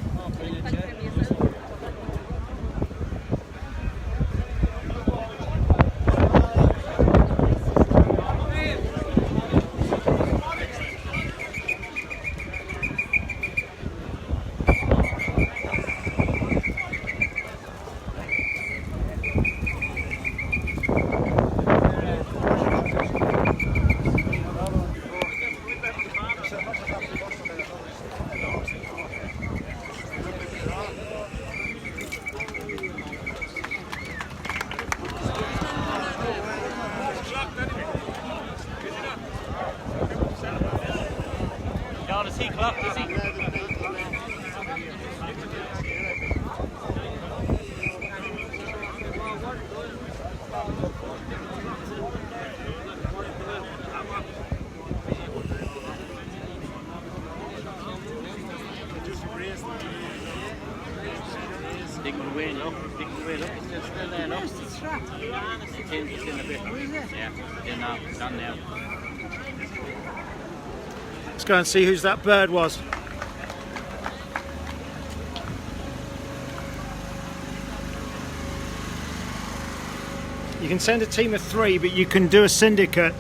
Big one way, look. Big one way, look. It's still there, look. It's in a bit. Yeah, they're now done now. Let's go and see whose that bird was. You can send a team of 3, but you can do a syndicate.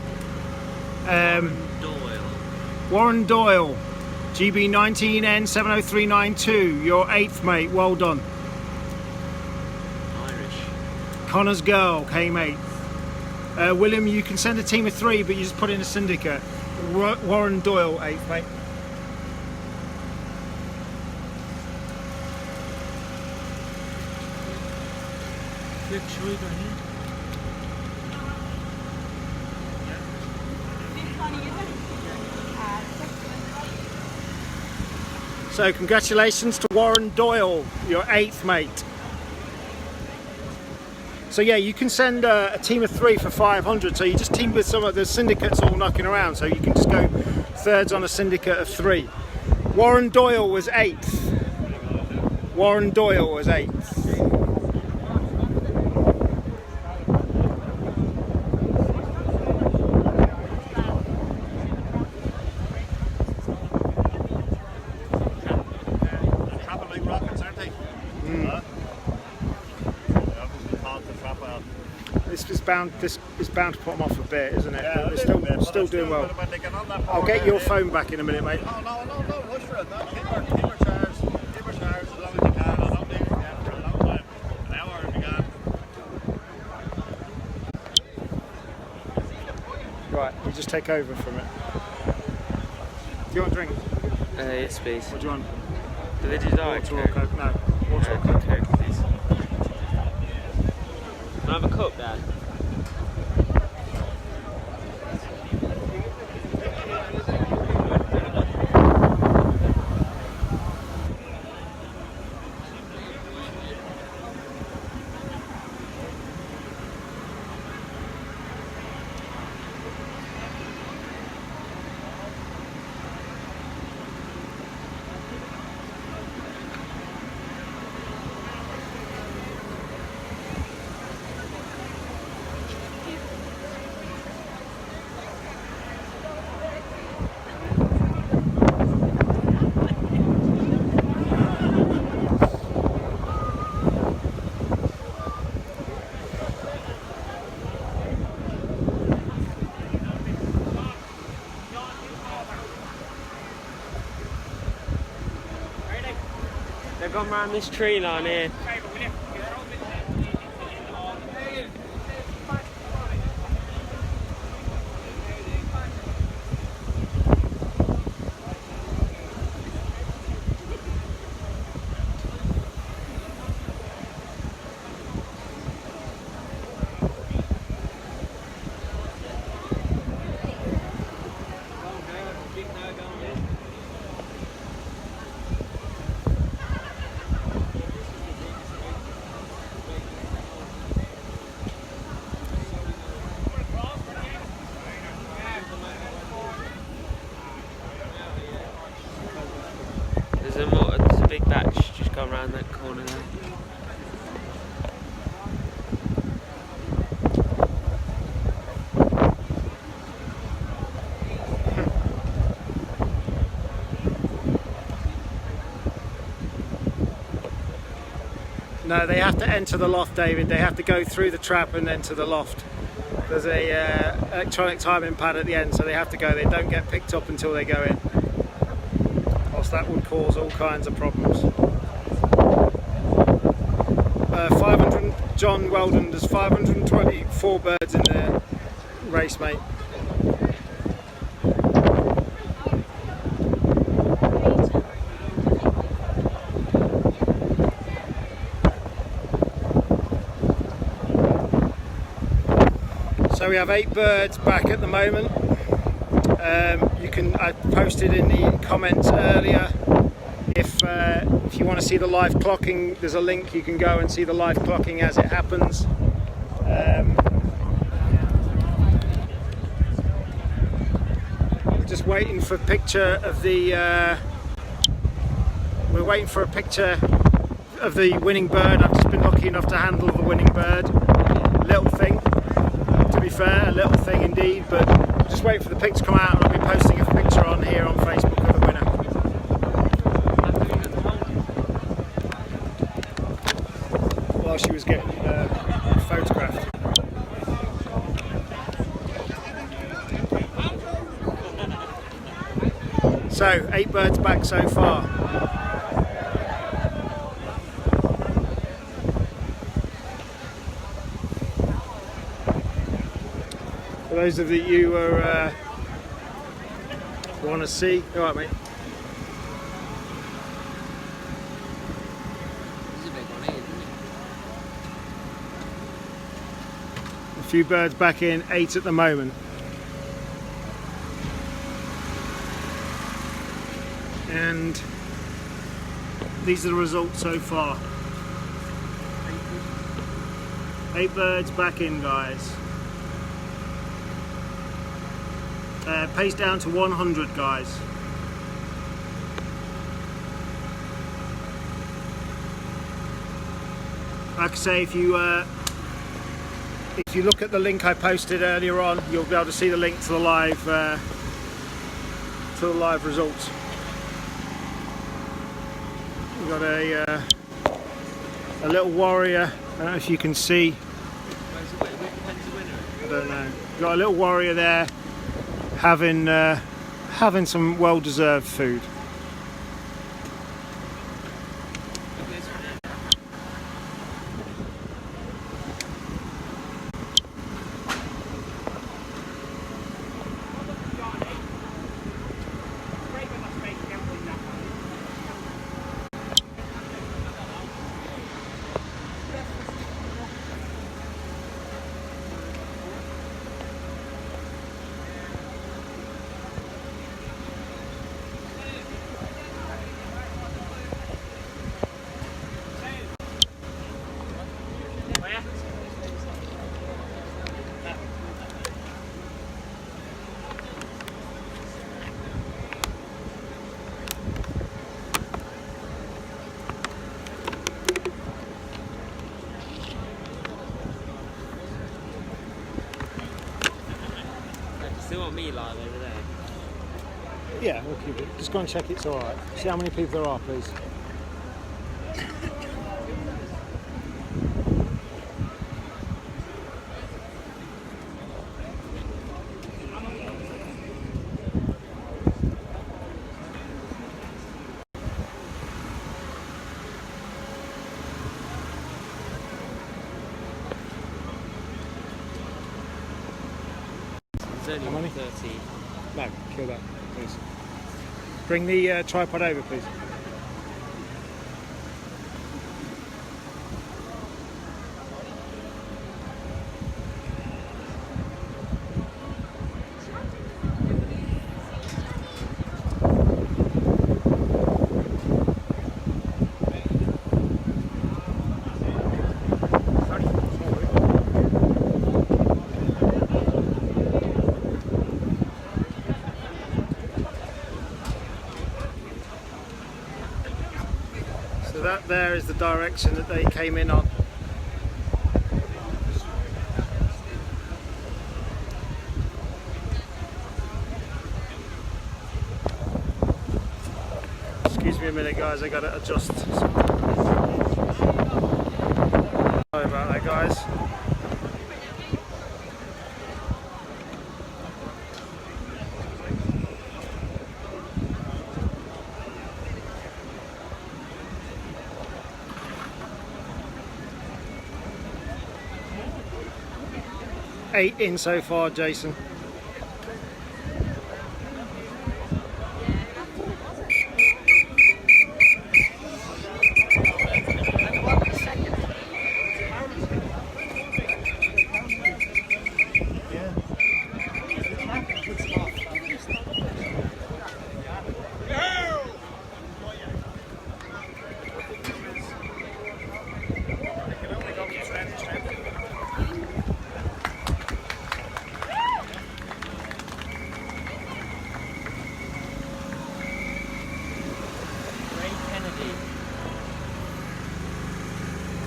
Warren Doyle, GB19N70392, your 8th mate, well done. Irish. Connor's Girl came 8th. William, you can send a team of 3, but you just put in a syndicate. Warren Doyle, 8th mate. So congratulations to Warren Doyle, your 8th mate. So yeah, you can send a team of 3 for 500. So you just team with some of the syndicates all knocking around. So you can just go thirds on a syndicate of 3. Warren Doyle was 8th. Warren Doyle was 8th. This is bound to put them off a bit, isn't it? Yeah, but they're still doing well. I'll get your phone back in a minute, mate. No, rush for it. Keep her charged. Keep her charged as long as you can. I don't leave it again for a long time. An hour if you can. Right, you just take over from it. Do you want a drink? Yes, please. What do you want? The veggies are Water or Coke? No. Water or Coke? Coke, please. Can I have a cup, Dad? They're going around this tree line here. Morning, No, they have to enter the loft, David. They have to go through the trap and enter the loft. There's a electronic timing pad at the end, so they have to go. They don't get picked up until they go in. Whilst that would cause all kinds of problems. 500, John Weldon, there's 524 birds in the race, mate. So we have 8 birds back at the moment. I posted in the comments earlier, if you want to see the live clocking, there's a link, you can go and see the live clocking as it happens. We're just waiting for a picture of the we're waiting for a picture of the winning bird. I've just been lucky enough to handle the winning bird. Little thing, to be fair, a little thing indeed, but just wait for the picture to come out and I'll be posting a picture on here on Facebook of the winner. While she was getting photographed. So, 8 birds back so far. For those of you who are, want to see, all right, mate. A few birds back in, 8 at the moment. And these are the results so far. 8 birds back in, guys. Pace down to 100, guys. Like I say, if you look at the link I posted earlier on, you'll be able to see the link to the live results. We've got a little warrior. I don't know if you can see. I don't know. We've got a little warrior there, having some well-deserved food. Me live over there. Yeah, we'll keep it. Just go and check it's alright. See how many people there are, please. It's only 30. No, kill that, please. Bring the tripod over, please. is the direction that they came in on. Excuse me a minute guys, I gotta adjust. Sorry about that guys. Eight in so far, Jason.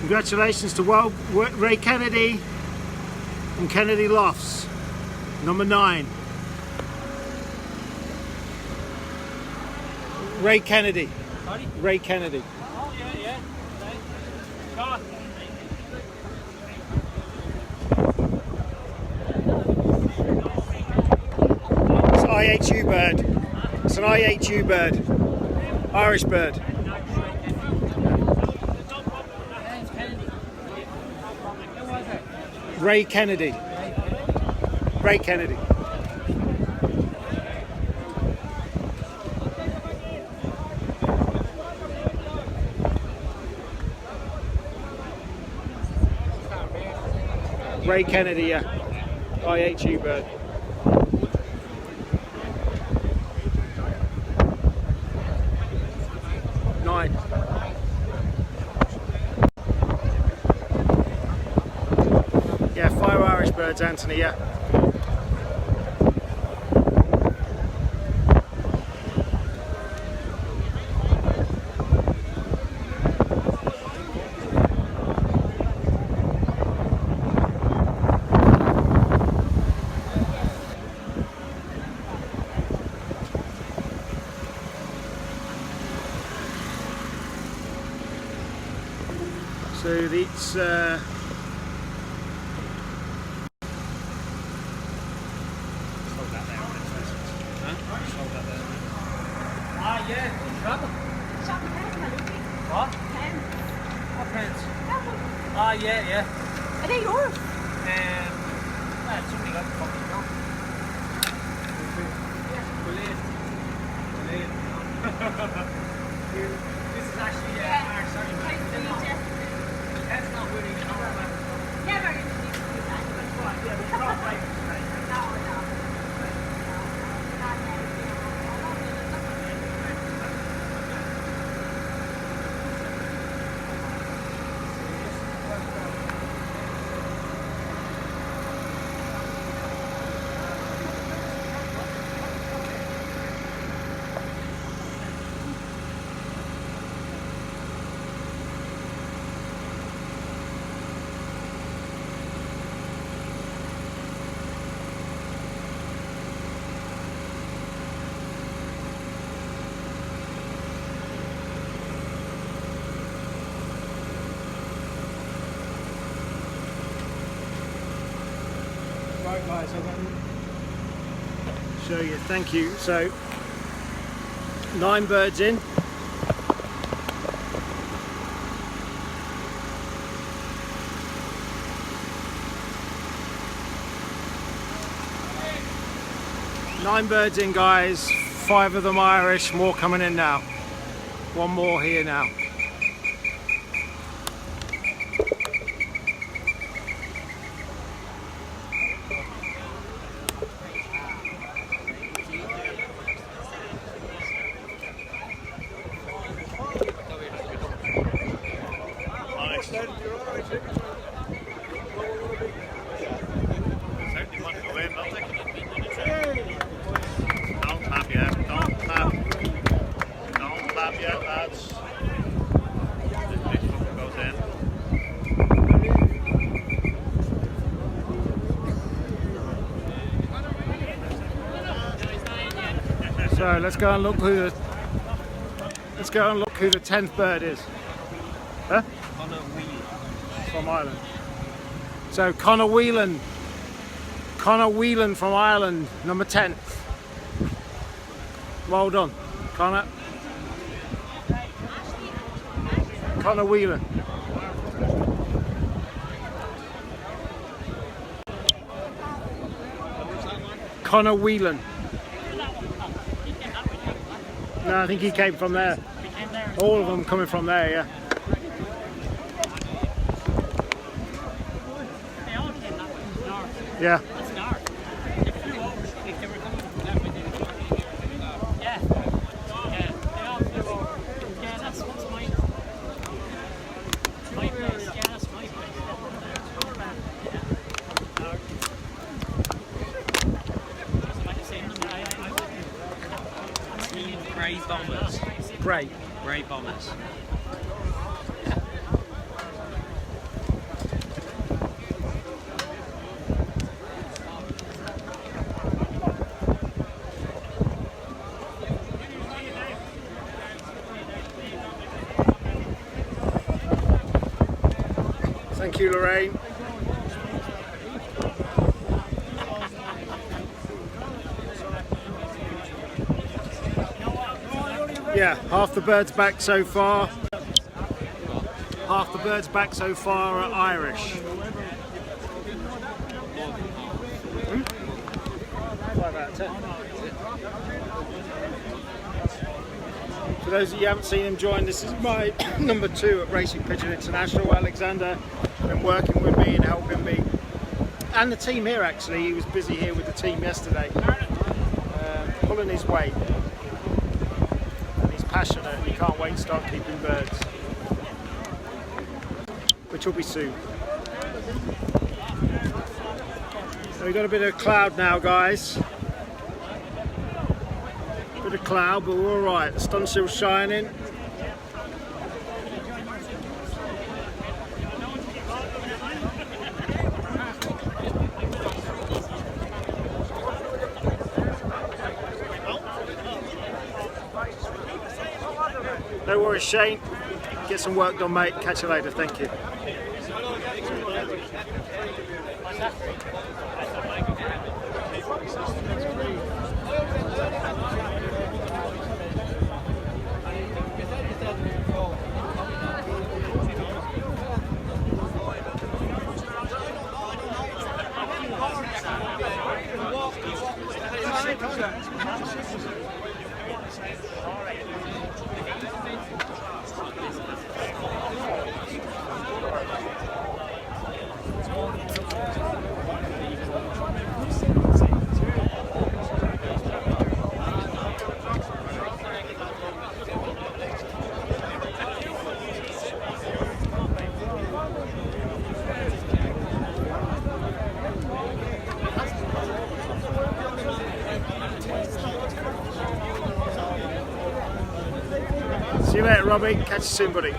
Congratulations to Ray Kennedy from Kennedy Lofts, number 9. Ray Kennedy. Sorry? Ray Kennedy. Oh, yeah. Right. It's an IHU bird. It's an IHU bird. Irish bird. Ray Kennedy. Ray Kennedy. Ray Kennedy, yeah. IHU bird. Nine. Yeah, 5 Irish birds, Anthony, yeah. So it's Yeah, grab them. What? What pens? Yeah. Are they yours? Somebody got the fucking dog. This is actually, sorry, that's not really, Never introduced you to that. yeah, but not right. Right guys, I'm going to show you, thank you. So 9 birds in. Nine birds in guys, 5 of them Irish, more coming in now. 1 more here now. Don't clap yet, lads. So let's go and look who the 10th bird is. Huh? From Ireland. So Conor Whelan from Ireland, number 10th. Well done, Conor. Conor Whelan. Conor Whelan. No, I think he came from there. All of them coming from there, yeah. Yeah. Grey bombers. Grey bombers. Thank you, Lorraine. Yeah, half the birds back so far. Half the birds back so far are Irish. Hmm? 5 out of 10. For those of you who haven't seen him join, this is my number 2 at Racing Pigeon International. Alexander been working with me and helping me, and the team here actually. He was busy here with the team yesterday, pulling his weight. And he's passionate and he can't wait to start keeping birds, which will be soon. So we've got a bit of cloud now, guys. Bit of cloud, but we're all right. The sun's still shining. No worries, Shane. Get some work done, mate. Catch you later. Thank you. See you later, Robbie. Catch you soon, buddy.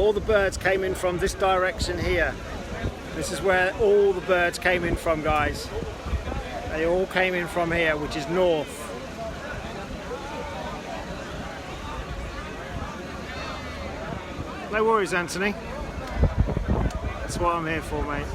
all the birds came in from this direction here. This is where all the birds came in from, guys. They all came in from here, which is north. No worries, Anthony. That's what I'm here for, mate.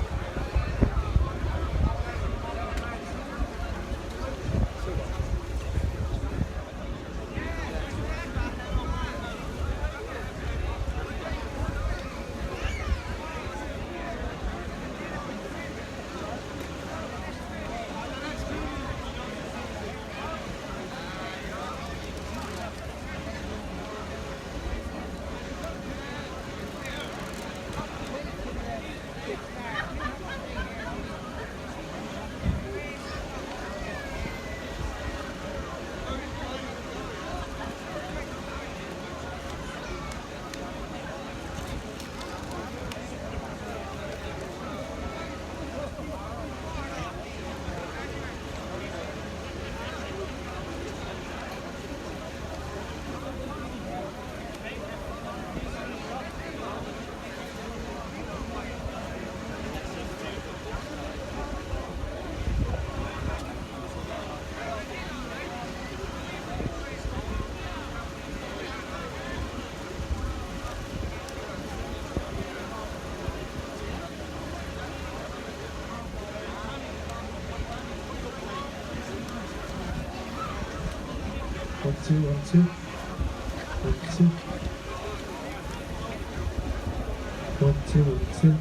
One, two.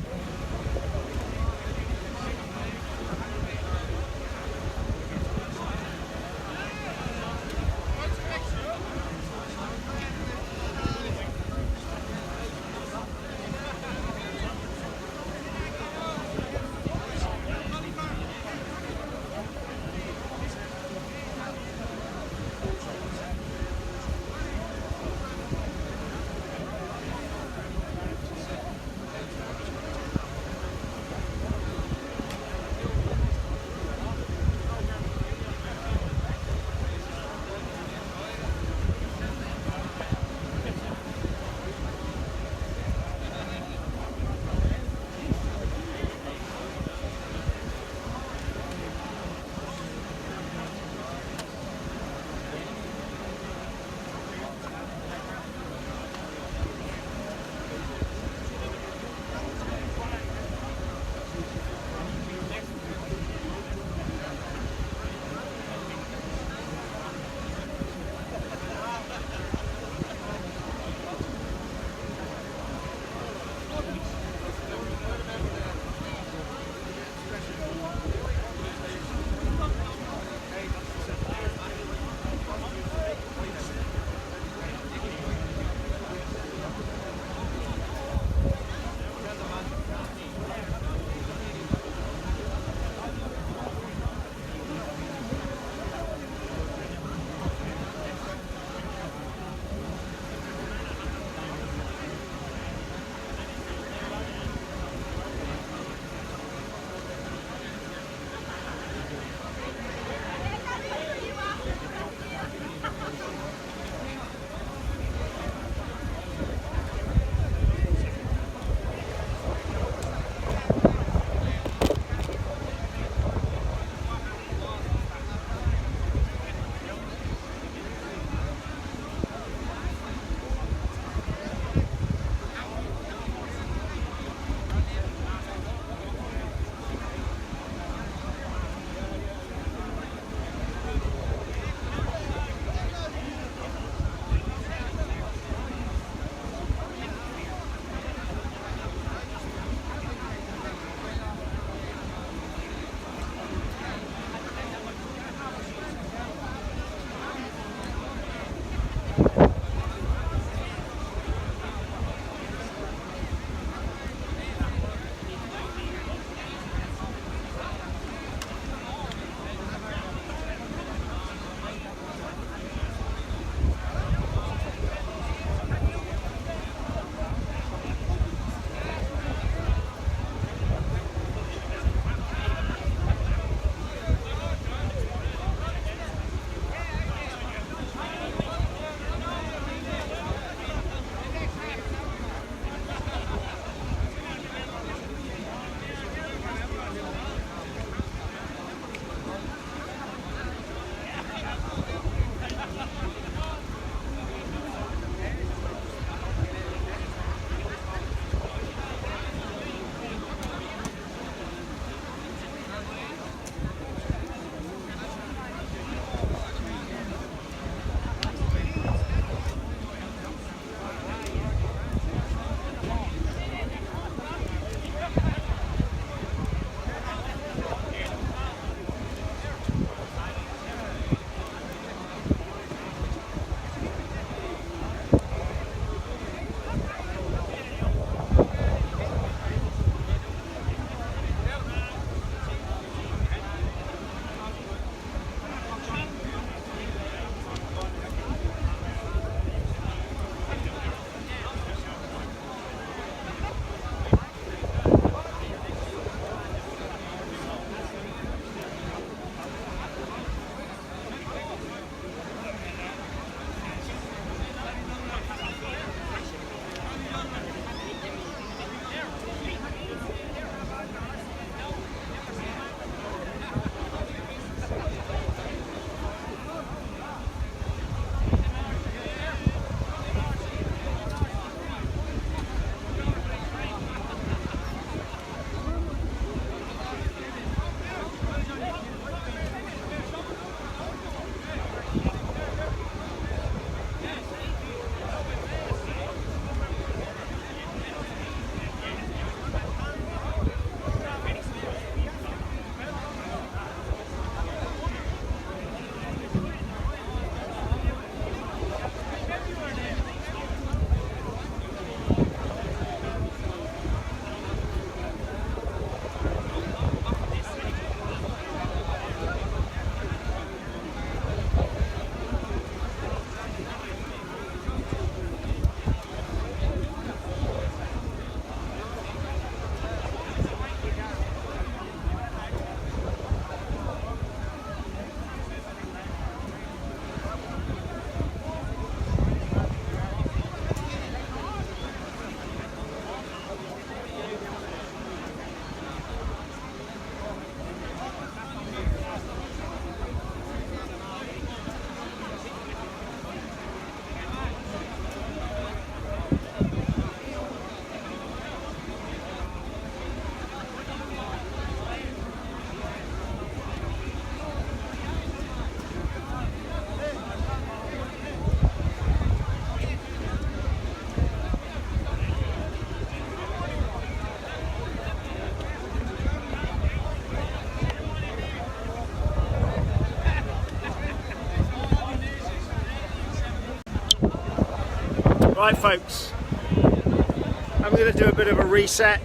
Right folks, I'm going to do a bit of a reset.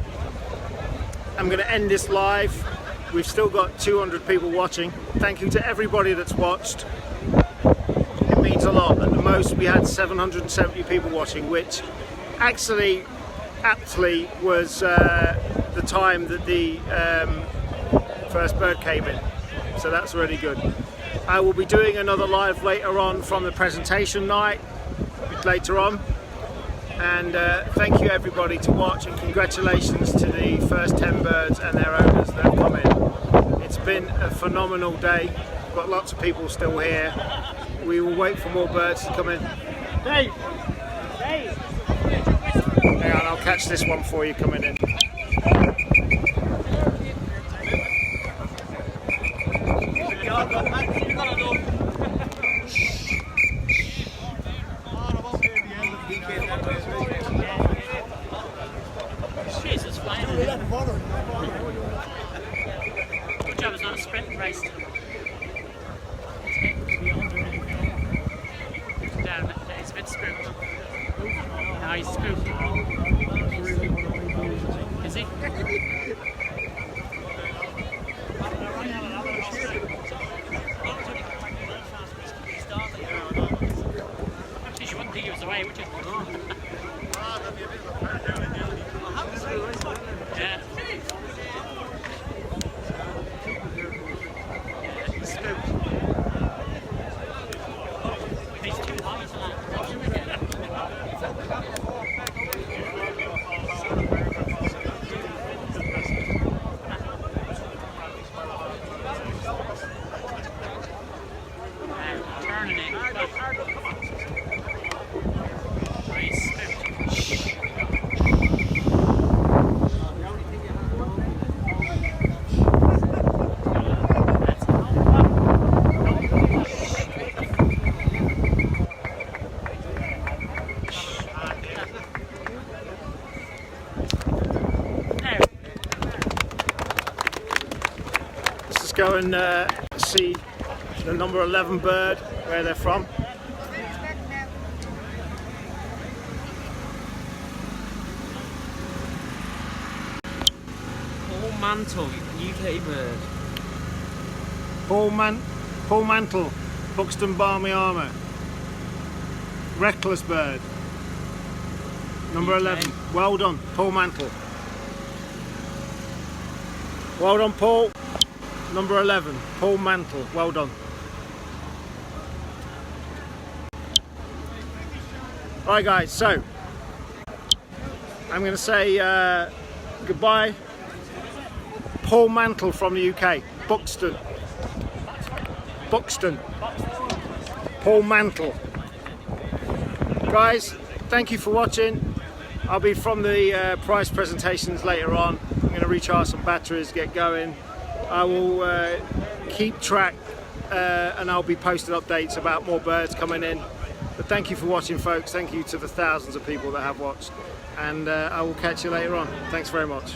I'm going to end this live. We've still got 200 people watching. Thank you to everybody that's watched. It means a lot. At the most we had 770 people watching, which actually aptly was the time that the first bird came in. So that's really good. I will be doing another live later on from the presentation night later on. And thank you everybody to watch, and congratulations to the first 10 birds and their owners that have come in. It's been a phenomenal day. We've got lots of people still here. We will wait for more birds to come in. Dave! Dave! Hang on, I'll catch this one for you coming in. Jesus, flying. Good job, it's not a sprint race. Down, it's a bit spooked. No, he's spooked. Is he? Geez, you wouldn't think he was away, would you? Yeah. He's spooked. He's too high for that. Turning it. He's spooked. Let's go and see the number 11 bird, where they're from. Paul Mantle, UK bird. Paul Mantle, Buxton Barmy Armour. Reckless bird. Number 11. Well done, Paul Mantle. Well done, Paul. Number 11, Paul Mantle. Well done. Alright guys, so I'm going to say goodbye. Paul Mantle from the UK, Buxton. Buxton. Paul Mantle. Guys, thank you for watching. I'll be from the prize presentations later on. I'm going to recharge some batteries, get going. I will keep track and I'll be posting updates about more birds coming in. But thank you for watching folks, thank you to the thousands of people that have watched, and I will catch you later on. Thanks very much.